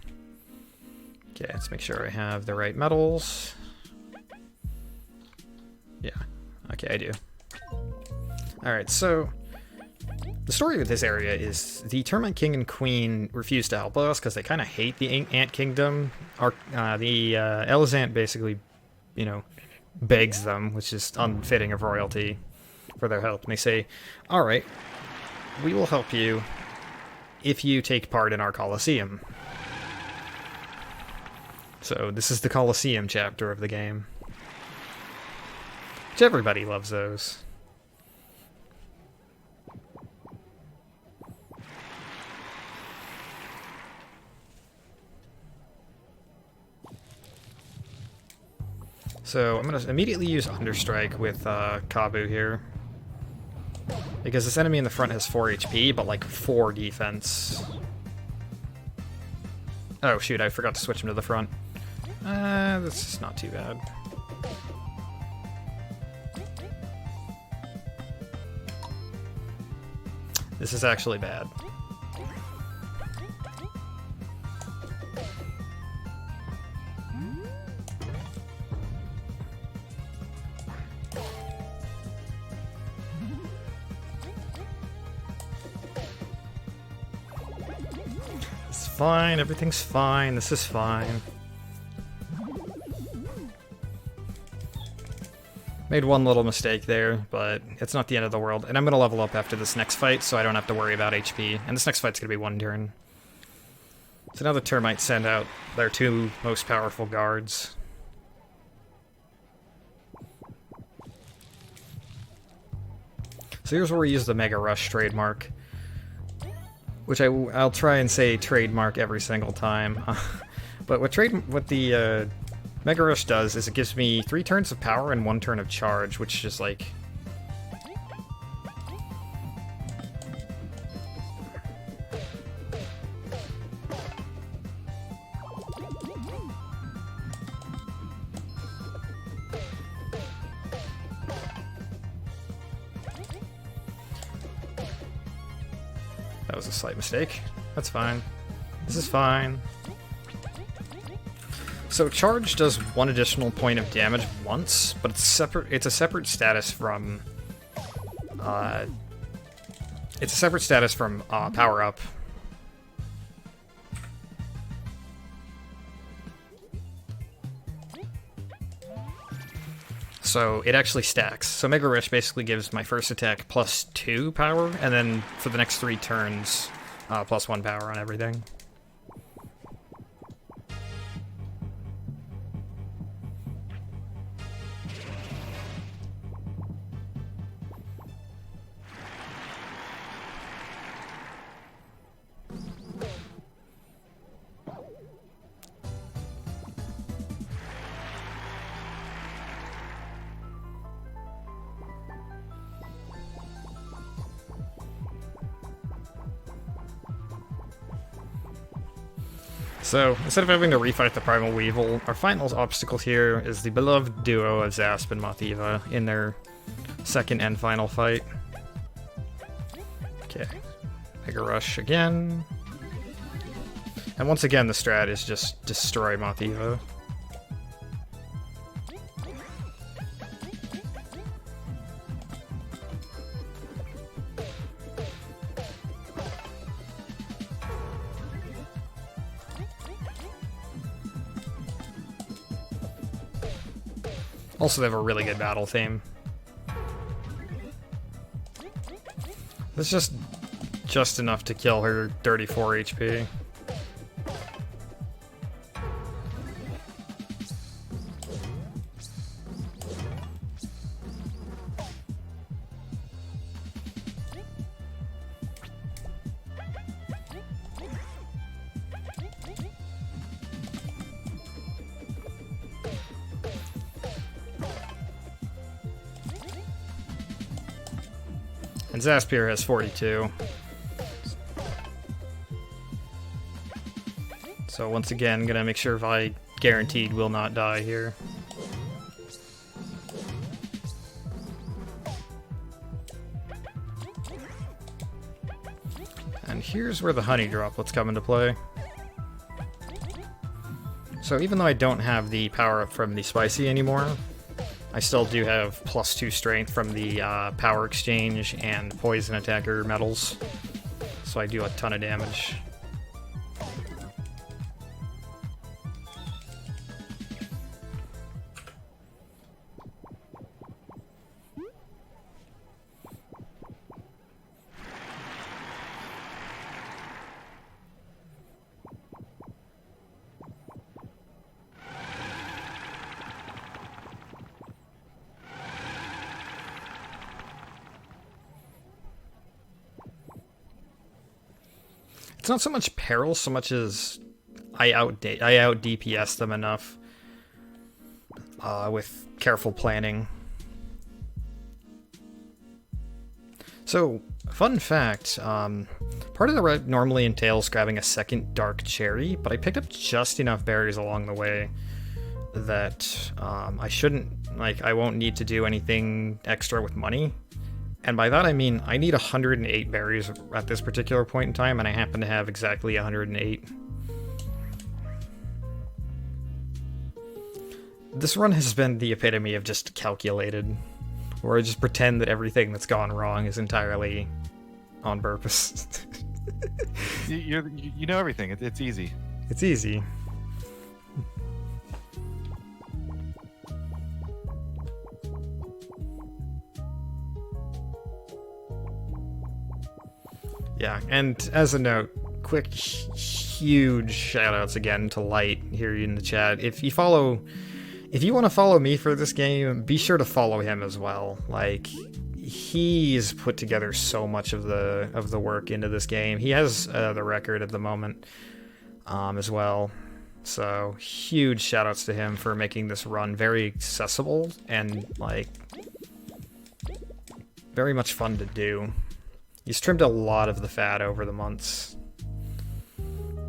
Okay, let's make sure I have the right metals. Yeah, okay, I do. Alright, so the story of this area is the Termite King and Queen refuse to help us because they kind of hate the Ant Kingdom. The Elizant basically, begs them, which is unfitting of royalty, for their help. And they say, alright, we will help you if you take part in our Colosseum. So this is the Colosseum chapter of the game. Which everybody loves those. So I'm going to immediately use Understrike with Kabu here. Because this enemy in the front has 4 HP, but like 4 defense. Oh shoot, I forgot to switch him to the front. This is not too bad. This is actually bad. It's fine, everything's fine, this is fine. Made one little mistake there, but it's not the end of the world. And I'm going to level up after this next fight, so I don't have to worry about HP. And this next fight's going to be 1 turn. So now the termites send out their 2 most powerful guards. So here's where we use the Mega Rush trademark. Which I'll try and say trademark every single time. But what the Mega Rush does is it gives me 3 turns of power and 1 turn of charge, which is like... That was a slight mistake. That's fine. This is fine. So charge does 1 additional point of damage once, but it's separate. It's a separate status from. Power up. So it actually stacks. So Mega Rush basically gives my first attack +2 power, and then for the next 3 turns, +1 power on everything. So, instead of having to refight the Primal Weevil, our final obstacle here is the beloved duo of Zasp and Mothiva in their second and final fight. Okay, Mega Rush again. And once again, the strat is just destroy Moth Evo. Also, they have a really good battle theme. It's just enough to kill her 34 HP. And Zaspier has 42. So once again, gonna make sure Vi guaranteed will not die here. And here's where the honey droplets come into play. So even though I don't have the power-up from the spicy anymore, I still do have +2 strength from the power exchange and poison attacker medals, so I do a ton of damage. It's not so much peril, so much as I out DPS them enough with careful planning. So, fun fact, part of the route normally entails grabbing a second dark cherry, but I picked up just enough berries along the way that I won't need to do anything extra with money. And by that I mean I need 108 berries at this particular point in time, and I happen to have exactly 108. This run has been the epitome of just calculated, where I just pretend that everything that's gone wrong is entirely on purpose. You know everything. It's easy. It's easy. Yeah, and as a note, quick, huge shoutouts again to Light here in the chat. If you want to follow me for this game, be sure to follow him as well. Like, he's put together so much of the work into this game. He has the record at the moment as well. So huge shoutouts to him for making this run very accessible and like very much fun to do. He's trimmed a lot of the fat over the months.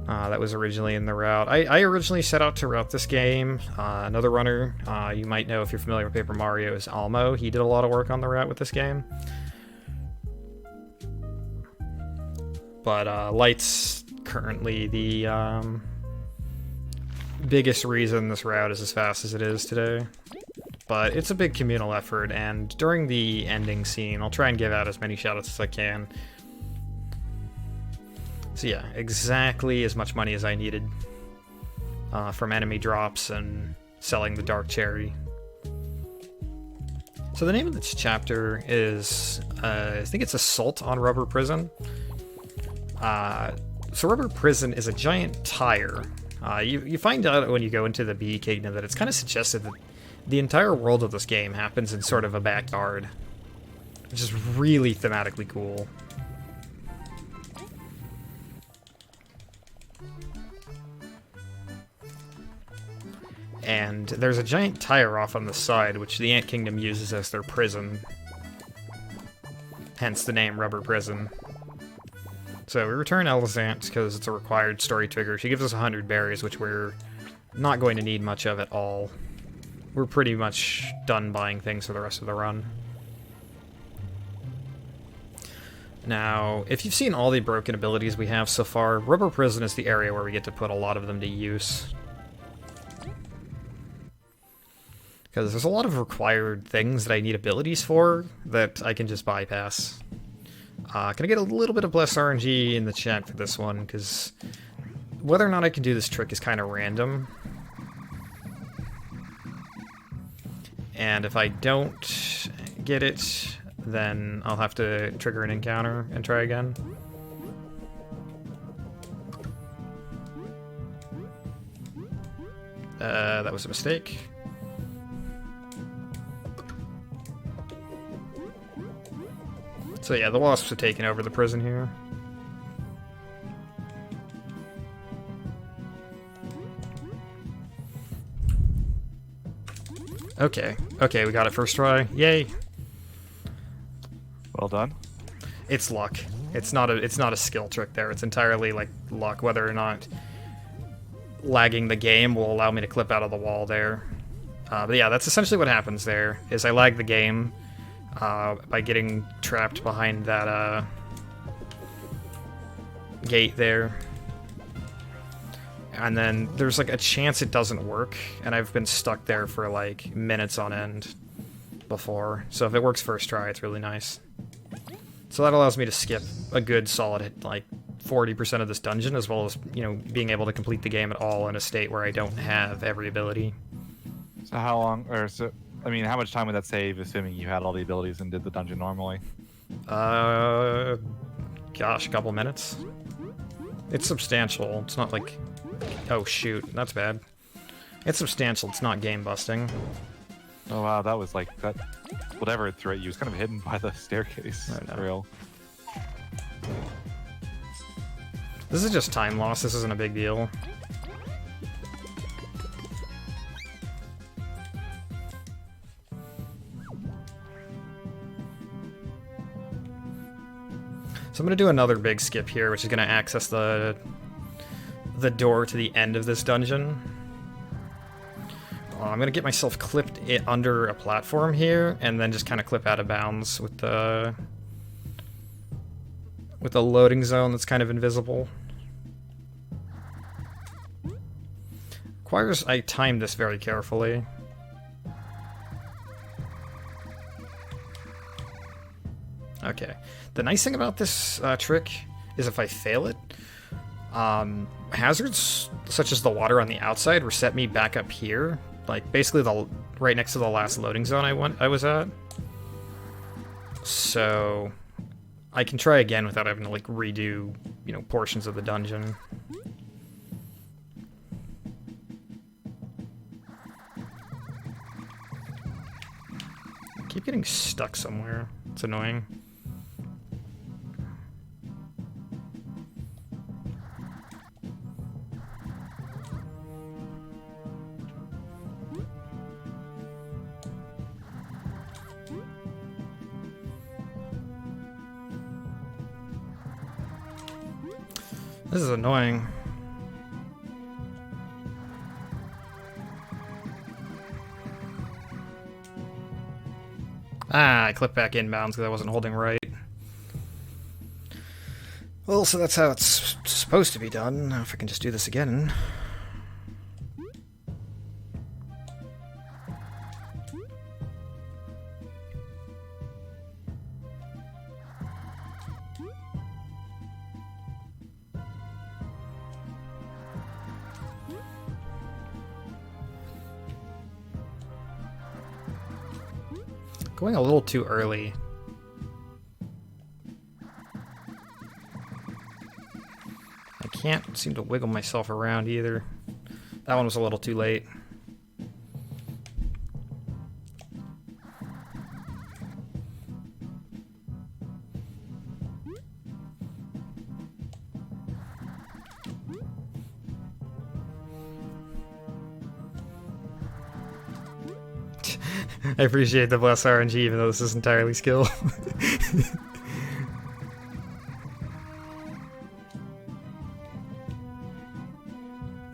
That was originally in the route. I originally set out to route this game. Another runner you might know if you're familiar with Paper Mario is Almo. He did a lot of work on the route with this game. But Light's currently the biggest reason this route is as fast as it is today. But it's a big communal effort, and during the ending scene, I'll try and give out as many shoutouts as I can. So yeah, exactly as much money as I needed from enemy drops and selling the Dark Cherry. So the name of this chapter is, I think it's Assault on Rubber Prison. So Rubber Prison is a giant tire. You find out when you go into the Bee Kingdom that it's kind of suggested that the entire world of this game happens in sort of a backyard, which is really thematically cool. And there's a giant tire off on the side, which the Ant Kingdom uses as their prison. Hence the name Rubber Prison. So we return Elizant because it's a required story trigger. She gives us 100 berries, which we're not going to need much of at all. We're pretty much done buying things for the rest of the run. Now, if you've seen all the broken abilities we have so far, Rubber Prison is the area where we get to put a lot of them to use. Because there's a lot of required things that I need abilities for that I can just bypass. Can I get a little bit of Bless RNG in the chat for this one? Because whether or not I can do this trick is kind of random. And if I don't get it, then I'll have to trigger an encounter and try again. That was a mistake. So yeah, the Wasps have taken over the prison here. Okay, we got it first try. Yay! Well done. It's luck. It's not a skill trick there. It's entirely like luck, whether or not lagging the game will allow me to clip out of the wall there. But yeah, that's essentially what happens there. Is I lag the game by getting trapped behind that gate there. And then there's like a chance it doesn't work, and I've been stuck there for like minutes on end before. So if it works first try, it's really nice. So that allows me to skip a good solid like 40% of this dungeon, as well as, you know, being able to complete the game at all in a state where I don't have every ability. So how long, or so, I mean, how much time would that save, assuming you had all the abilities and did the dungeon normally? Gosh, a couple minutes. It's substantial. It's not like... Oh, shoot. That's bad. It's substantial. It's not game busting. Oh, wow. That was like... that. Whatever it threw at you was kind of hidden by the staircase. For real. This is just time loss. This isn't a big deal. So I'm going to do another big skip here, which is going to access the door to the end of this dungeon. I'm going to get myself clipped under a platform here, and then just kind of clip out of bounds with the loading zone that's kind of invisible. Requires I time this very carefully. Okay. The nice thing about this trick is if I fail it, hazards such as the water on the outside reset me back up here, like basically right next to the last loading zone I was at. So I can try again without having to like redo, you know, portions of the dungeon. I keep getting stuck somewhere. It's annoying. This is annoying. I clipped back inbounds because I wasn't holding right. Well, so that's how it's supposed to be done. Now if I can just do this again. Going a little too early. I can't seem to wiggle myself around either. That one was a little too late. I appreciate the bless RNG, even though this is entirely skill.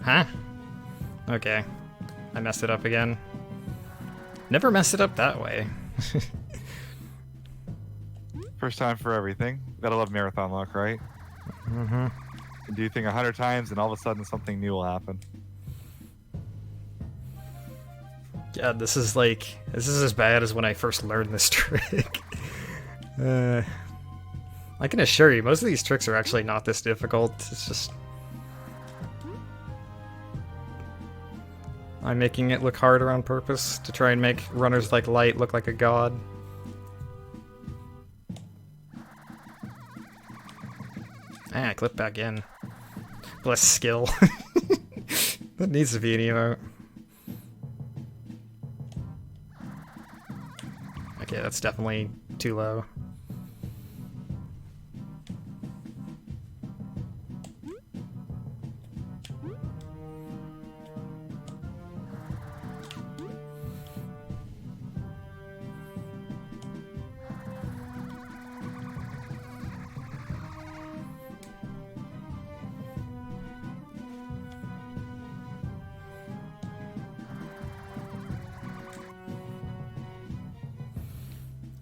Huh? Okay. I messed it up again. Never messed it up that way. First time for everything. Gotta love marathon luck, right? Mm-hmm. You can do a thing 100 times, and all of a sudden something new will happen. Yeah, this is as bad as when I first learned this trick. I can assure you, most of these tricks are actually not this difficult. It's just I'm making it look harder on purpose to try and make runners like Light look like a god. Ah, clip back in. Less skill. That needs to be an emote. Okay, that's definitely too low.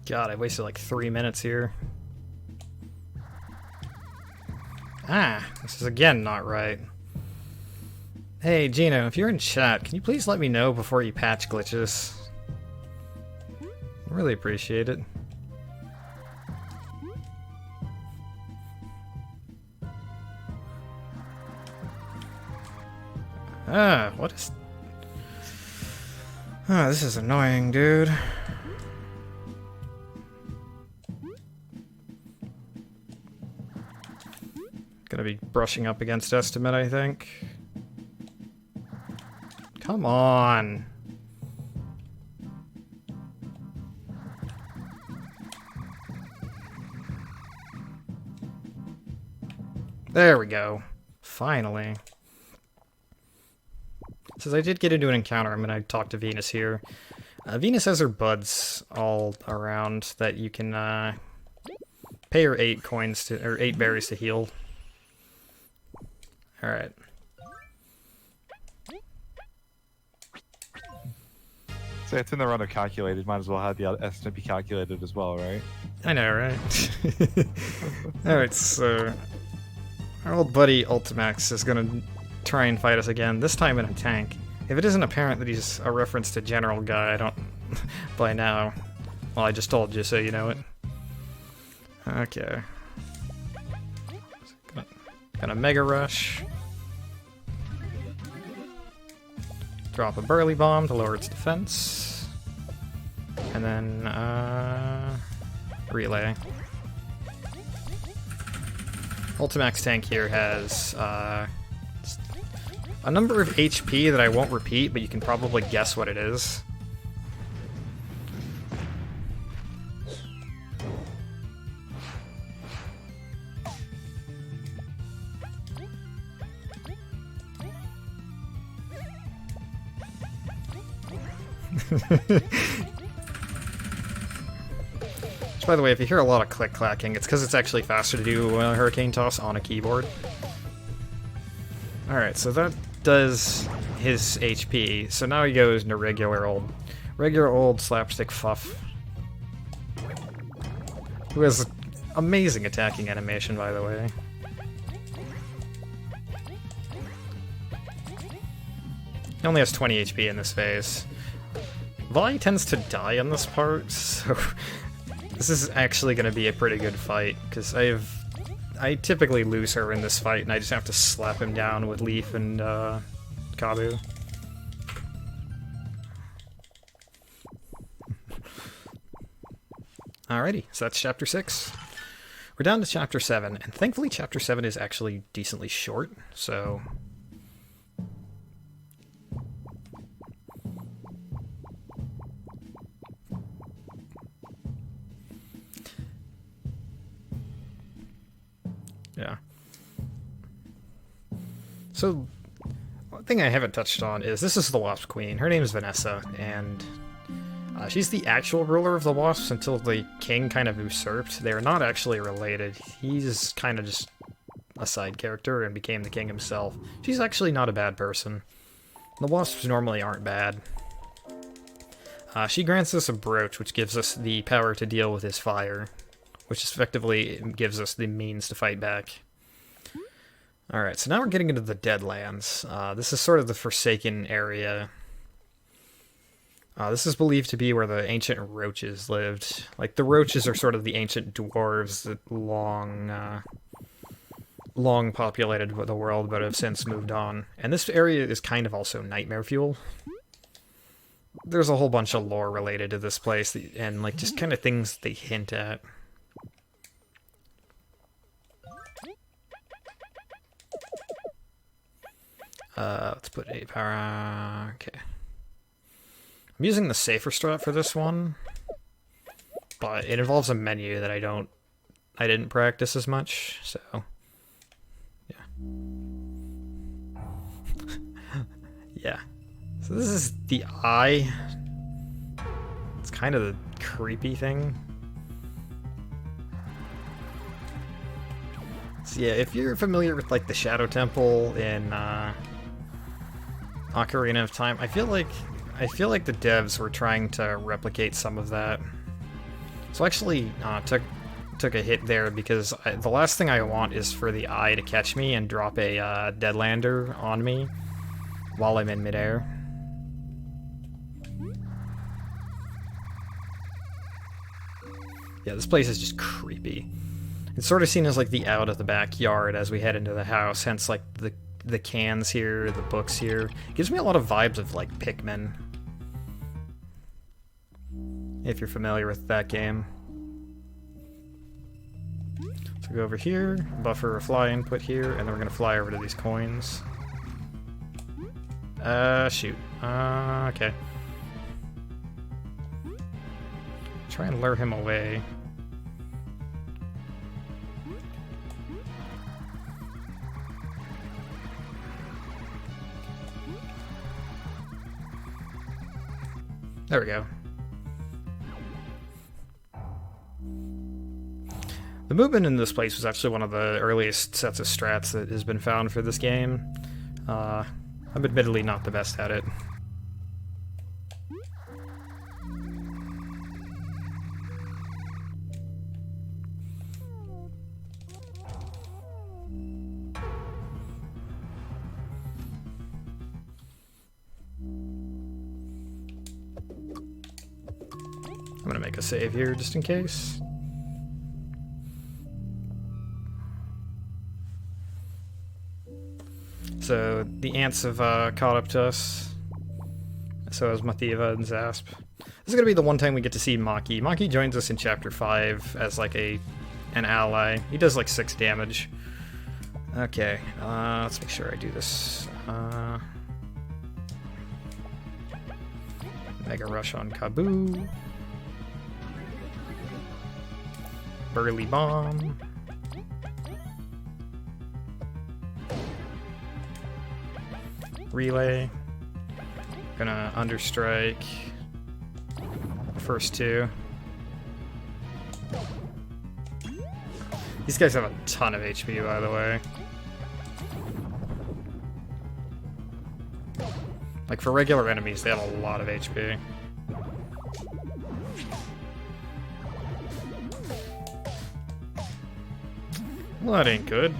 God, I wasted like 3 minutes here. Ah, this is again not right. Hey, Gino, if you're in chat, can you please let me know before you patch glitches? I really appreciate it. Ah, what is... Ah, this is annoying, dude. Gonna be brushing up against estimate, I think. Come on. There we go. Finally. Since I did get into an encounter, I'm gonna talk to Venus here. Venus has her buds all around that you can pay her 8 coins to, or 8 berries to heal. Alright. So it's in the run of calculated. Might as well have the estimate be calculated as well, right? I know, right? Alright, so our old buddy Ultimax is gonna try and fight us again, this time in a tank. If it isn't apparent that he's a reference to General Guy, I don't... by now. Well, I just told you, so you know it. Okay. Gonna Mega Rush. Drop a Burly Bomb to lower its defense. And then, Relay. Ultimax tank here has, a number of HP that I won't repeat, but you can probably guess what it is. Which, by the way, if you hear a lot of click-clacking, it's because it's actually faster to do Hurricane Toss on a keyboard. Alright, so that does his HP. So now he goes into regular old slapstick Fuff. Who has amazing attacking animation, by the way. He only has 20 HP in this phase. Vi tends to die on this part, so this is actually going to be a pretty good fight, because I typically lose her in this fight, and I just have to slap him down with Leif and Kabu. Alrighty, so that's Chapter 6. We're down to Chapter 7, and thankfully Chapter 7 is actually decently short, so... yeah. So, one thing I haven't touched on is this is the Wasp Queen. Her name is Vanessa, and she's the actual ruler of the Wasps until the king kind of usurped. They are not actually related. He's kind of just a side character and became the king himself. She's actually not a bad person. The Wasps normally aren't bad. She grants us a brooch, which gives us the power to deal with his fire, which effectively gives us the means to fight back. Alright, so now we're getting into the Deadlands. This is sort of the Forsaken area. This is believed to be where the ancient Roaches lived. Like, the Roaches are sort of the ancient dwarves that long populated the world, but have since moved on. And this area is kind of also nightmare fuel. There's a whole bunch of lore related to this place, and like just kind of things they hint at. Let's put 8 power. Okay. I'm using the safer strat for this one, but it involves a menu that I didn't practice as much, so yeah. Yeah. So this is the eye. It's kind of the creepy thing. So yeah, if you're familiar with like the Shadow Temple in Ocarina of Time, I feel like the devs were trying to replicate some of that. So I actually took a hit there because the last thing I want is for the eye to catch me and drop a Deadlander on me while I'm in midair. Yeah, this place is just creepy. It's sort of seen as like the out of the backyard as we head into the house, hence like the cans here, the books here. It gives me a lot of vibes of like Pikmin, if you're familiar with that game. So go over here, buffer a fly input here, and then we're gonna fly over to these coins. Shoot. Okay. Try and lure him away. There we go. The movement in this place was actually one of the earliest sets of strats that has been found for this game. I'm admittedly not the best at it. I'm gonna make a save here just in case. So the ants have caught up to us. So has Mathiva and Zasp. This is gonna be the one time we get to see Maki. Maki joins us in Chapter 5 as like an ally. He does like 6 damage. Okay, let's make sure I do this. Mega Rush on Kaboo. Burly Bomb. Relay. Gonna Understrike. First 2. These guys have a ton of HP, by the way. Like, for regular enemies, they have a lot of HP. Well, that ain't good.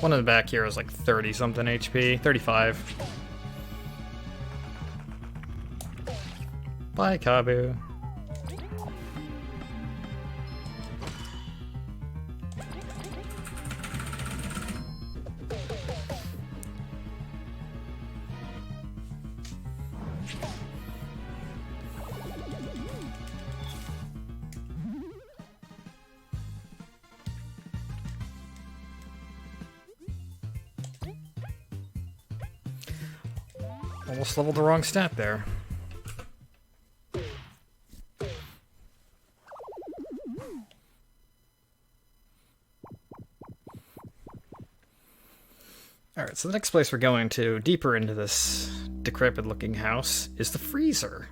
One in the back here is like 30-something HP. 35. Bye, Kabu. Almost leveled the wrong stat there. Alright, so the next place we're going to, deeper into this decrepit looking house, is the freezer.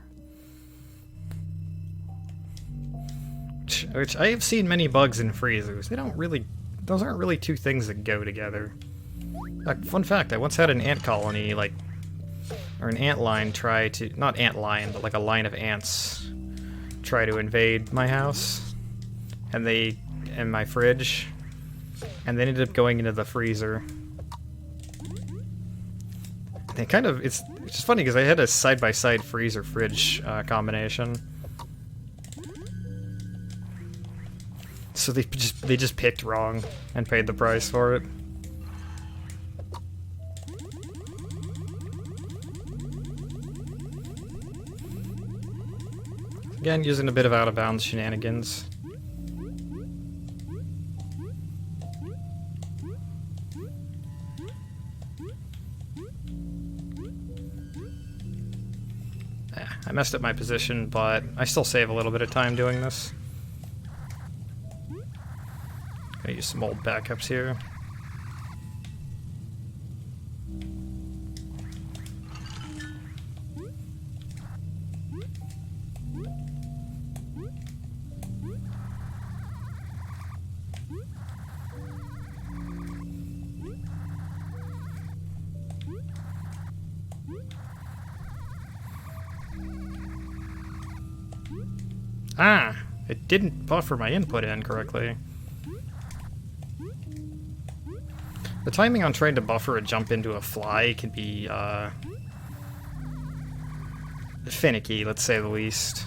which I have seen many bugs in freezers. Those aren't really two things that go together. Fun fact, I once had an ant colony, or an ant line try to, not ant line, but like a line of ants try to invade my house, and my fridge, and they ended up going into the freezer. And it's just funny because I had a side-by-side freezer-fridge combination. So they just picked wrong and paid the price for it. Again, using a bit of out-of-bounds shenanigans. I messed up my position, but I still save a little bit of time doing this. Gonna use some old backups here. Ah! It didn't buffer my input in correctly. The timing on trying to buffer a jump into a fly can be, finicky, let's say the least.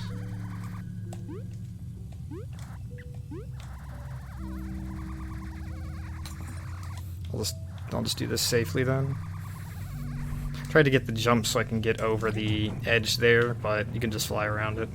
I'll just do this safely then. Tried to get the jump so I can get over the edge there, but you can just fly around it.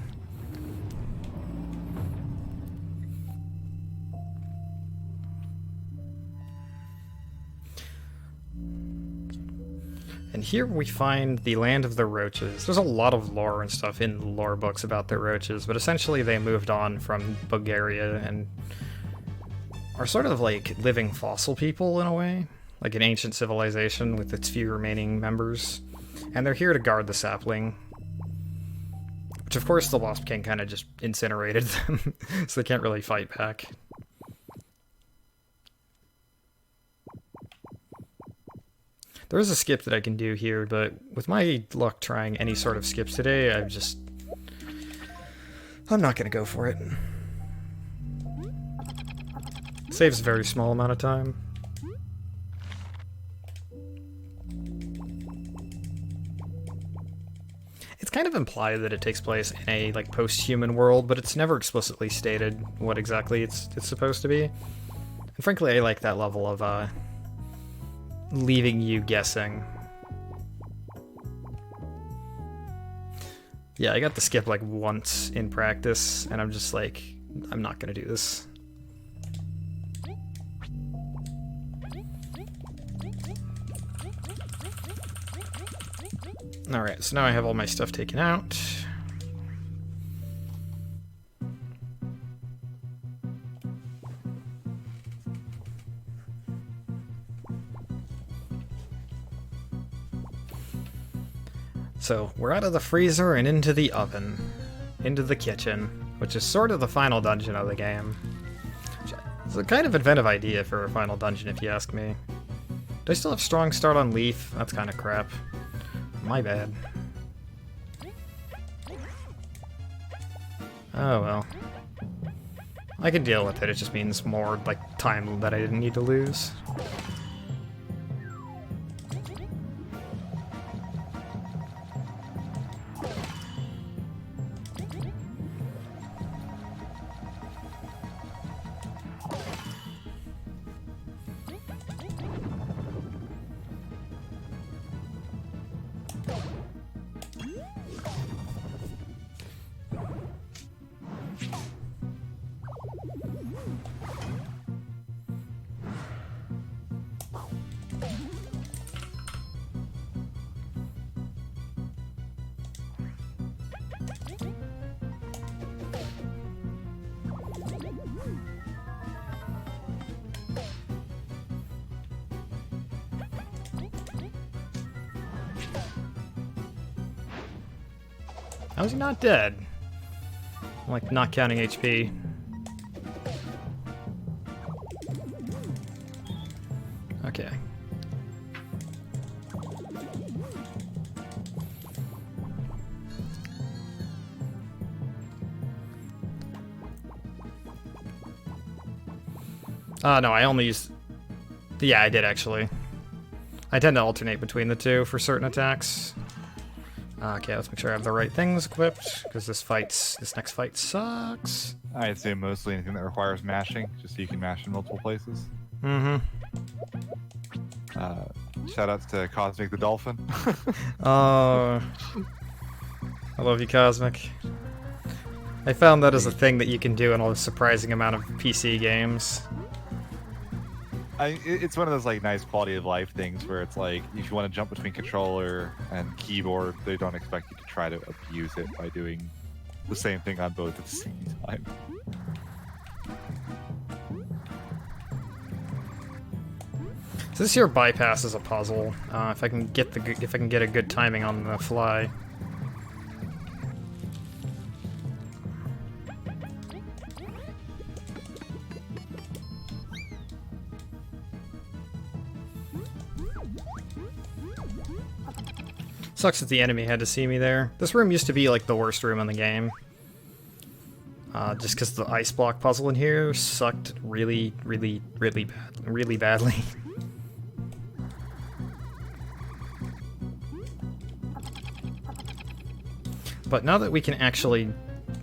And here we find the land of the Roaches. There's a lot of lore and stuff in the lore books about the Roaches, but essentially they moved on from Bulgaria and are sort of like living fossil people in a way, like an ancient civilization with its few remaining members. And they're here to guard the Sapling, which of course the Wasp King kind of just incinerated them, so they can't really fight back. There is a skip that I can do here, but with my luck trying any sort of skips today, I'm not gonna go for it. Saves a very small amount of time. It's kind of implied that it takes place in a like post-human world, but it's never explicitly stated what exactly it's supposed to be. And frankly, I like that level of leaving you guessing. Yeah, I got the skip like once in practice, and I'm just like, I'm not gonna do this. Alright, so now I have all my stuff taken out. So, we're out of the freezer and into the oven. Into the kitchen, which is sort of the final dungeon of the game. It's a kind of inventive idea for a final dungeon, if you ask me. Do I still have strong start on Leif? That's kind of crap. My bad. Oh well. I can deal with it, it just means more, like, time that I didn't need to lose. How is he not dead? I'm like not counting HP. No, I only used... Yeah, I did actually. I tend to alternate between the two for certain attacks. Okay, let's make sure I have the right things equipped, because this next fight sucks. I assume mostly anything that requires mashing, just so you can mash in multiple places. Mm-hmm. Shoutouts to Cosmic the Dolphin. Oh, I love you, Cosmic. I found that as a thing that you can do in a surprising amount of PC games. It's one of those like nice quality of life things where it's like if you want to jump between controller and keyboard, they don't expect you to try to abuse it by doing the same thing on both at the same time. So this here bypass is a puzzle. If I can get a good timing on the fly. Sucks that the enemy had to see me there. This room used to be like the worst room in the game. Just because the ice block puzzle in here sucked really badly. But now that we can actually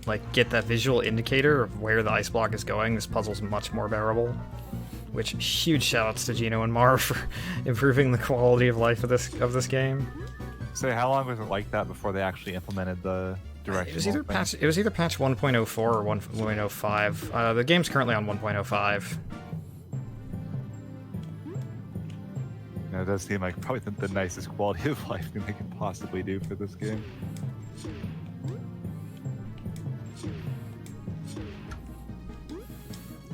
like get that visual indicator of where the ice block is going, this puzzle's much more bearable. Which huge shoutouts to Gino and Mar for improving the quality of life of this game. So how long was it like that before they actually implemented the direction? It was either patch 1.04 or 1.05. The game's currently on 1.05. It does seem like probably the nicest quality of life thing they can possibly do for this game.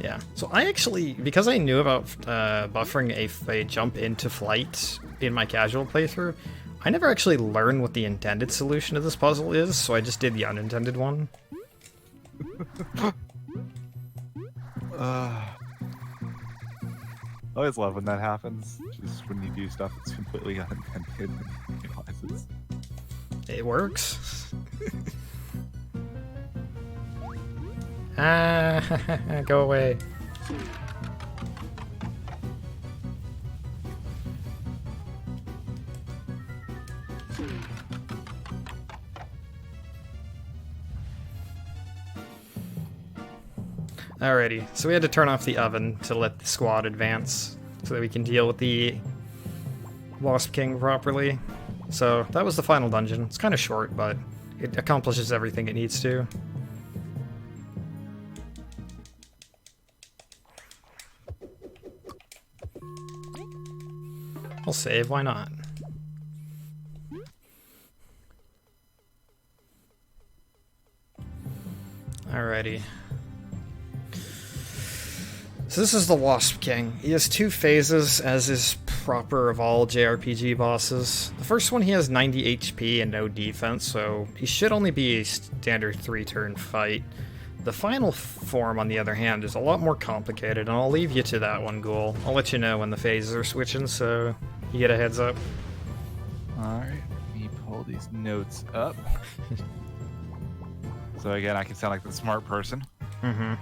Yeah. So I actually, because I knew about buffering a jump into flight in my casual playthrough, I never actually learned what the intended solution to this puzzle is, so I just did the unintended one. I always love when that happens. Just when you do stuff that's completely unintended and realizes. It works. Go away. Alrighty, so we had to turn off the oven to let the squad advance so that we can deal with the Wasp King properly. So that was the final dungeon. It's kind of short, but it accomplishes everything it needs to. I'll save, why not? Alrighty. So this is the Wasp King. He has two phases, as is proper of all JRPG bosses. The first one, he has 90 HP and no defense, so he should only be a standard 3-turn fight. The final form, on the other hand, is a lot more complicated, and I'll leave you to that one, Ghoul. I'll let you know when the phases are switching, so you get a heads up. Alright, let me pull these notes up. So again, I can sound like the smart person. Mm-hmm.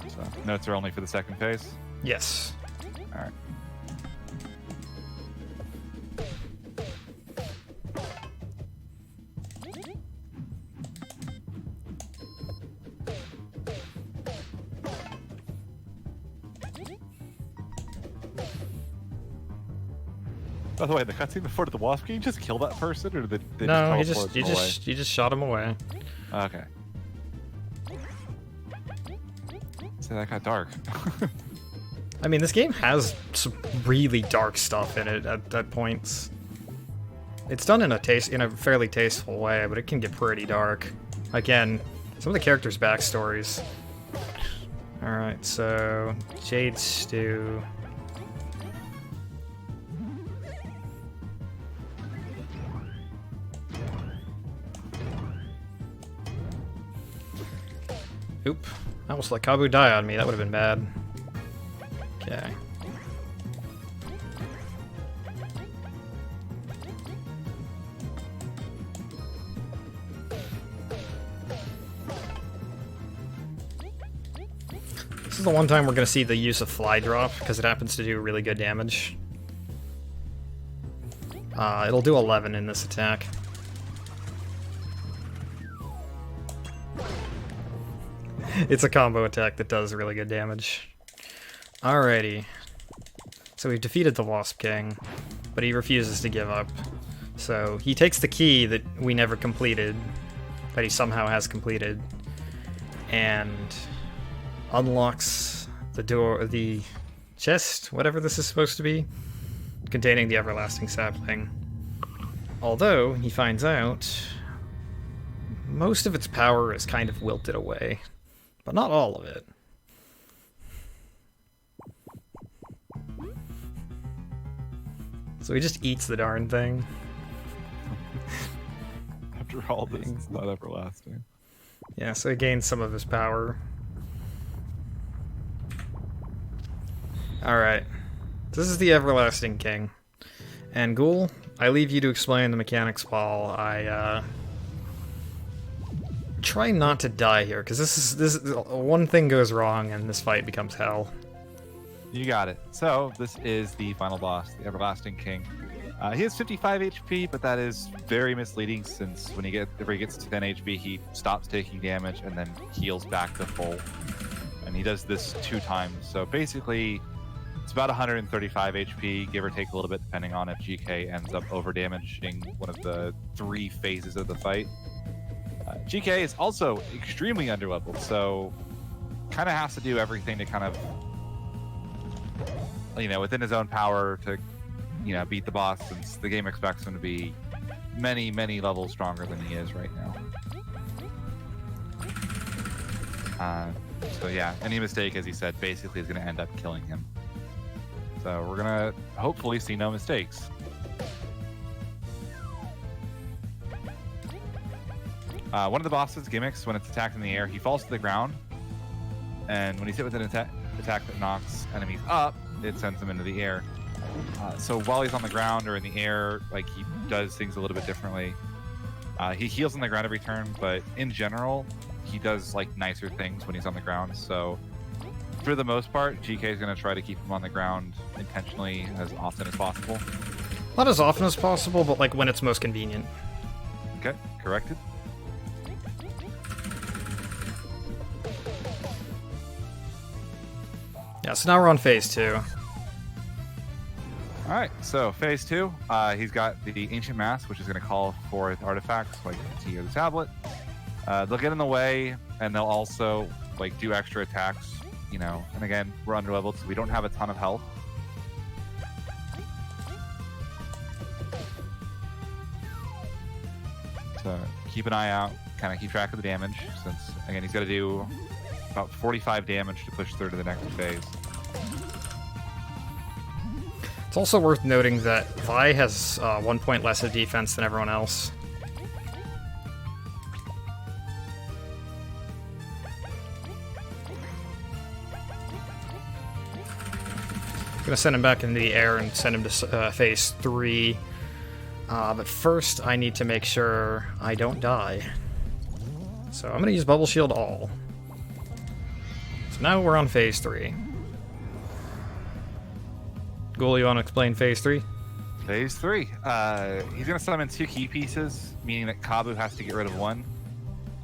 So notes are only for the second phase? Yes. Alright. By the way, the cutscene before the Wasp King, just kill that person, or did they No, just you just shot him away. Okay. So that got dark. I mean, this game has some really dark stuff in it at points. It's done in a fairly tasteful way, but it can get pretty dark. Again, some of the characters' backstories. Alright, so Jade Stew. Oop. I almost let Kabu die on me. That would have been bad. Okay. the one time we're going to see the use of Fly Drop, because it happens to do really good damage. It'll do 11 in this attack. It's a combo attack that does really good damage. Alrighty. So we've defeated the Wasp King, but he refuses to give up. So he takes the key that we never completed, that he somehow has completed, and unlocks the door, the chest, whatever this is supposed to be, containing the everlasting sapling. Although, he finds out, most of its power is kind of wilted away, but not all of it. So he just eats the darn thing. After all this, it's not everlasting. Yeah, so he gains some of his power. Alright. This is the Everlasting King. And Ghoul, I leave you to explain the mechanics while I try not to die here, because this is one thing goes wrong and this fight becomes hell. You got it. So this is the final boss, the Everlasting King. He has 55 HP, but that is very misleading since whenever he gets to 10 HP, he stops taking damage and then heals back to full. And he does this 2 times. So basically, it's about 135 HP, give or take a little bit, depending on if GK ends up over-damaging one of the 3 phases of the fight. GK is also extremely underleveled, so kind of has to do everything to kind of, within his own power to, beat the boss, since the game expects him to be many, many levels stronger than he is right now. So yeah, any mistake, as he said, basically is going to end up killing him. So we're going to hopefully see no mistakes. One of the boss's gimmicks, when it's attacked in the air, he falls to the ground, and when he's hit with an attack that knocks enemies up, it sends them into the air. So while he's on the ground or in the air, he does things a little bit differently. He heals on the ground every turn, but in general, he does nicer things when he's on the ground. So for the most part, GK is going to try to keep him on the ground intentionally as often as possible. Not as often as possible, but when it's most convenient. Okay, corrected. Yeah, so now we're on phase 2. Alright, so phase 2, he's got the Ancient Mask, which is going to call forth artifacts like the Key or the Tablet. They'll get in the way, and they'll also do extra attacks, and again, we're underleveled, so we don't have a ton of health. So keep an eye out, kind of keep track of the damage, since, again, he's got to do about 45 damage to push through to the next phase. It's also worth noting that Vi has 1 point less of defense than everyone else. I'm gonna send him back into the air and send him to phase 3. But first, I need to make sure I don't die. So I'm gonna use Bubble Shield all. So now we're on phase 3. Ghoul, you want to explain phase 3? Phase 3. He's going to summon 2 key pieces, meaning that Kabu has to get rid of 1.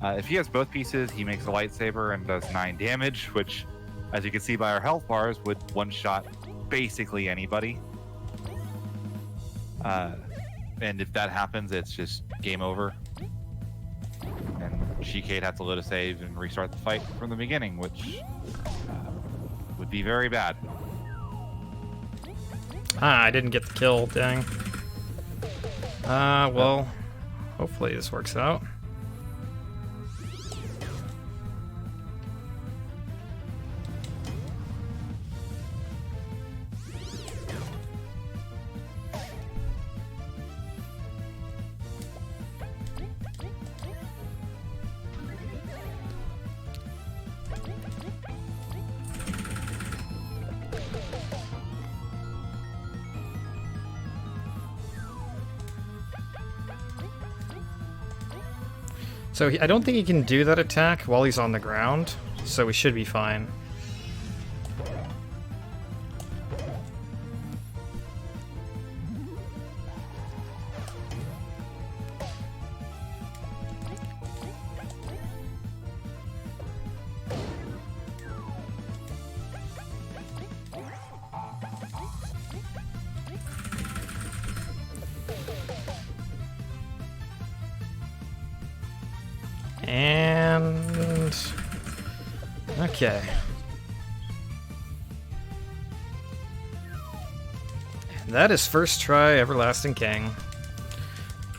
If he has both pieces, he makes a lightsaber and does 9 damage, which, as you can see by our health bars, would one-shot basically anybody. And if that happens, it's just game over. And GK'd have to load a save and restart the fight from the beginning, which would be very bad. I didn't get the kill, dang. Well, hopefully this works out. So I don't think he can do that attack while he's on the ground, so we should be fine. Okay. And that is first try Everlasting King.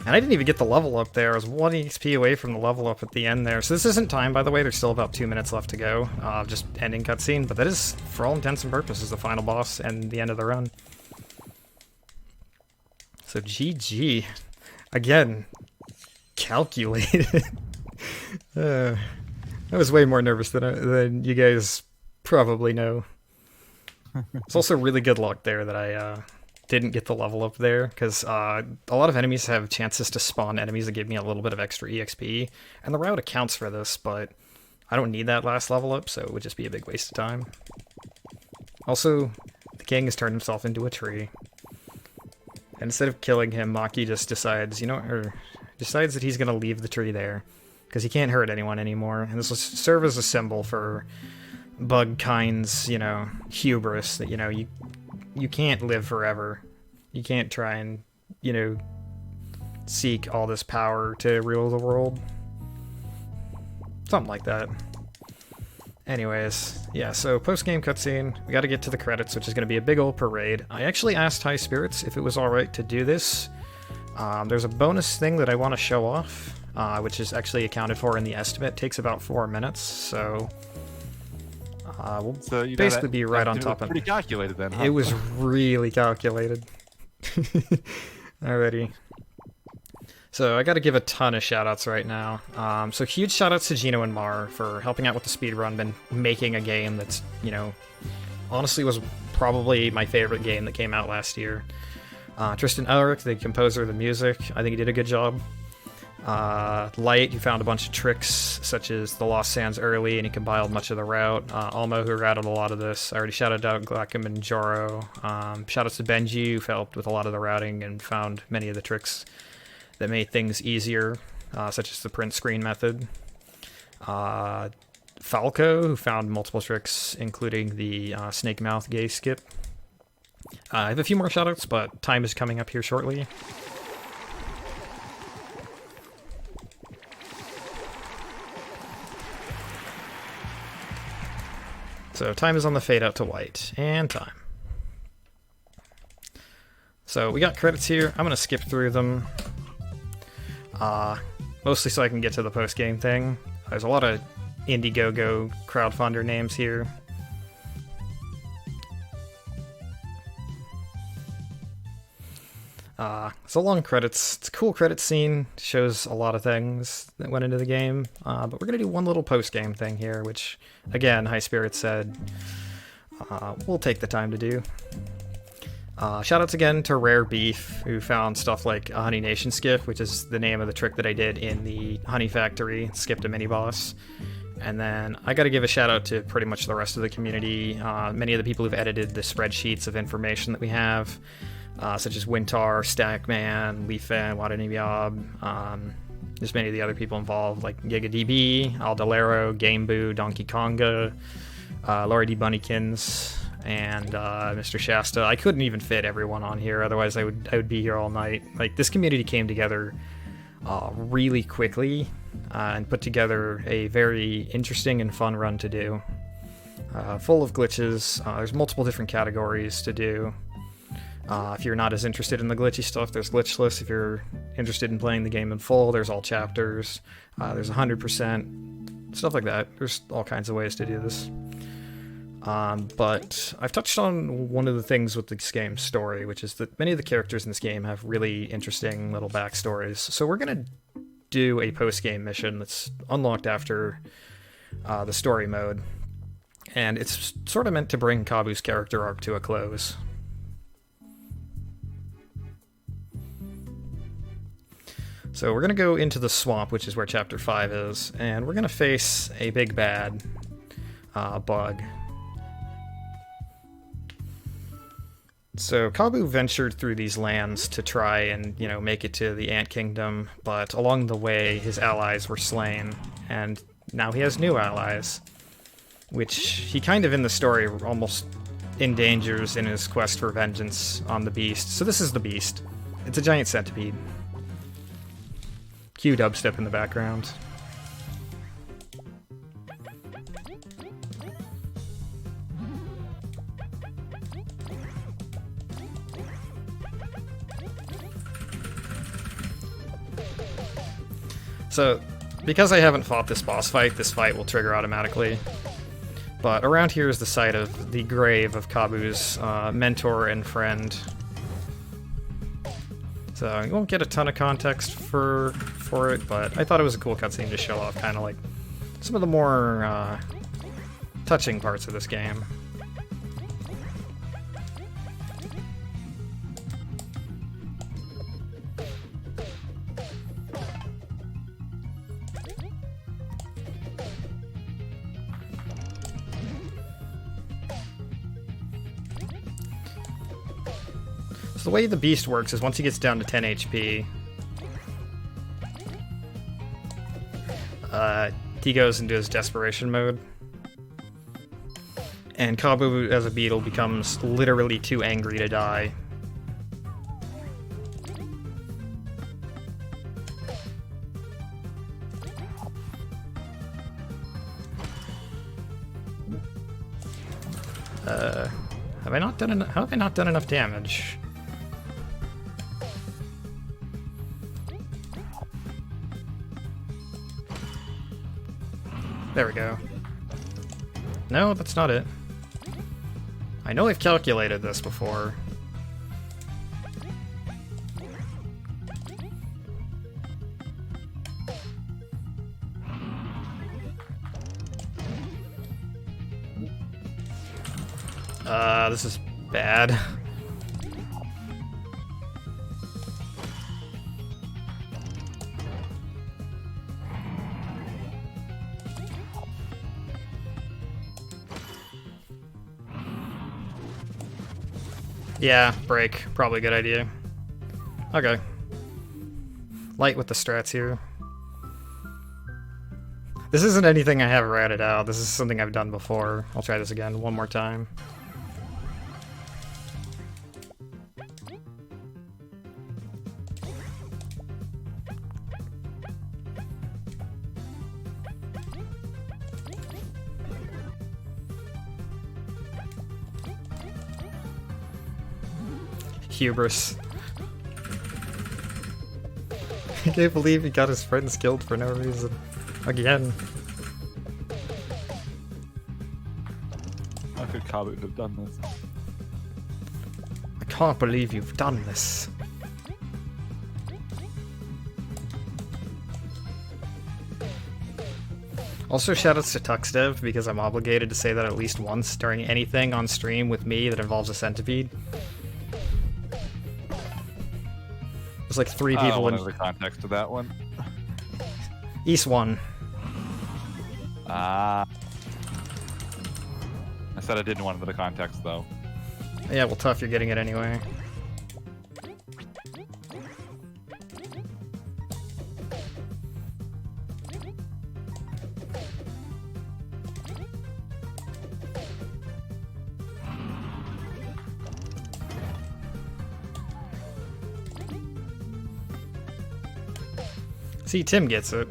And I didn't even get the level up there. I was 1 XP away from the level up at the end there. So this isn't time, by the way. There's still about 2 minutes left to go. Just ending cutscene. But that is, for all intents and purposes, the final boss and the end of the run. So GG. Again, calculated. I was way more nervous than you guys probably know. It's also really good luck there that I didn't get the level up there, because a lot of enemies have chances to spawn enemies that give me a little bit of extra EXP, and the route accounts for this, but I don't need that last level up, so it would just be a big waste of time. Also, the king has turned himself into a tree. And instead of killing him, Maki just decides, decides that he's going to leave the tree there, because he can't hurt anyone anymore, and this will serve as a symbol for Bug Kind's, hubris, that, you can't live forever. You can't try and, seek all this power to rule the world. Something like that. Anyways, yeah, so post-game cutscene, we gotta get to the credits, which is gonna be a big old parade. I actually asked High Spirits if it was alright to do this. There's a bonus thing that I want to show off, which is actually accounted for in the estimate. It takes about 4 minutes, so... we'll basically be right on top of it. Pretty calculated then, huh? It was really calculated. Alrighty. So I gotta give a ton of shoutouts right now. So huge shoutouts to Gino and Mar for helping out with the speedrun and making a game that's, honestly was probably my favorite game that came out last year. Tristan Elric, the composer of the music, I think he did a good job. Light, who found a bunch of tricks, such as the Lost Sands early, and he compiled much of the route. Almo, who routed a lot of this. I already shouted out Glackham and Joro. Shoutouts to Benji, who helped with a lot of the routing and found many of the tricks that made things easier, such as the print screen method. Falco, who found multiple tricks, including the snake mouth gaze skip. I have a few more shoutouts, but time is coming up here shortly. So time is on the fade out to white, and time. So we got credits here. I'm gonna skip through them. Mostly so I can get to the post-game thing. There's a lot of Indiegogo crowdfunder names here. It's a long credits. It's a cool credit scene. Shows a lot of things that went into the game. But we're gonna do one little post-game thing here, which, again, High Spirit said we'll take the time to do. Shoutouts again to Rare Beef, who found stuff like a Honey Nation skip, which is the name of the trick that I did in the Honey Factory, skipped a mini-boss. And then I gotta give a shout out to pretty much the rest of the community, many of the people who've edited the spreadsheets of information that we have, such as Wintar, Stackman, Leifan, Wadanibiab, there's many of the other people involved, like GigaDB, Aldalero, Gameboo, Donkey Konga, Laurie D. Bunnykins, and Mr. Shasta. I couldn't even fit everyone on here, otherwise I would be here all night. Like, this community came together really quickly and put together a very interesting and fun run to do. Full of glitches. There's multiple different categories to do. If you're not as interested in the glitchy stuff, there's glitchless. If you're interested in playing the game in full, there's all chapters. There's 100%, stuff like that. There's all kinds of ways to do this. But I've touched on one of the things with this game's story, which is that many of the characters in this game have really interesting little backstories. So we're going to do a post-game mission that's unlocked after the story mode. And it's sort of meant to bring Kabu's character arc to a close. So we're going to go into the swamp, which is where Chapter 5 is, and we're going to face a big bad bug. So Kabu ventured through these lands to try and, make it to the Ant Kingdom, but along the way his allies were slain, and now he has new allies, which he kind of in the story almost endangers in his quest for vengeance on the beast. So this is the beast. It's a giant centipede. Cue dubstep in the background. So, because I haven't fought this boss fight, this fight will trigger automatically. But around here is the site of the grave of Kabu's mentor and friend. So you won't get a ton of context for it, but I thought it was a cool cutscene to show off kind of like some of the more touching parts of this game. So the way the beast works is once he gets down to 10 HP, he goes into his desperation mode. And Kabu as a beetle becomes literally too angry to die. Have I not done enough? How have I not done enough damage? There we go. No, that's not it. I know I've calculated this before. This is bad. Yeah, break. Probably a good idea. Okay. Light with the strats here. This isn't anything I have ratted out. This is something I've done before. I'll try this again one more time. Hubris. I can't believe he got his friends killed for no reason. Again. How could Kabu have done this? I can't believe you've done this. Also, shoutouts to TuxDev, because I'm obligated to say that at least once during anything on stream with me that involves a centipede. There's like 3 people in... in the context of that one. East 1. I said I didn't want the context, though. Yeah, well, tough, you're getting it anyway. See, Tim gets it.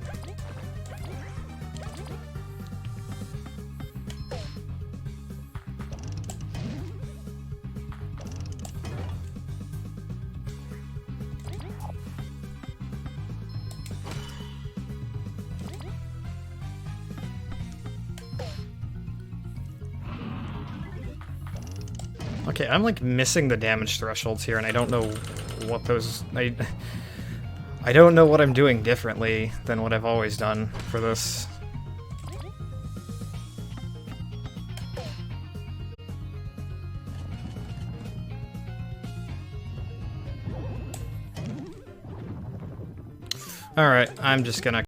Okay, I'm like missing the damage thresholds here, and I don't know what those... I don't know what I'm doing differently than what I've always done for this. Alright, I'm just gonna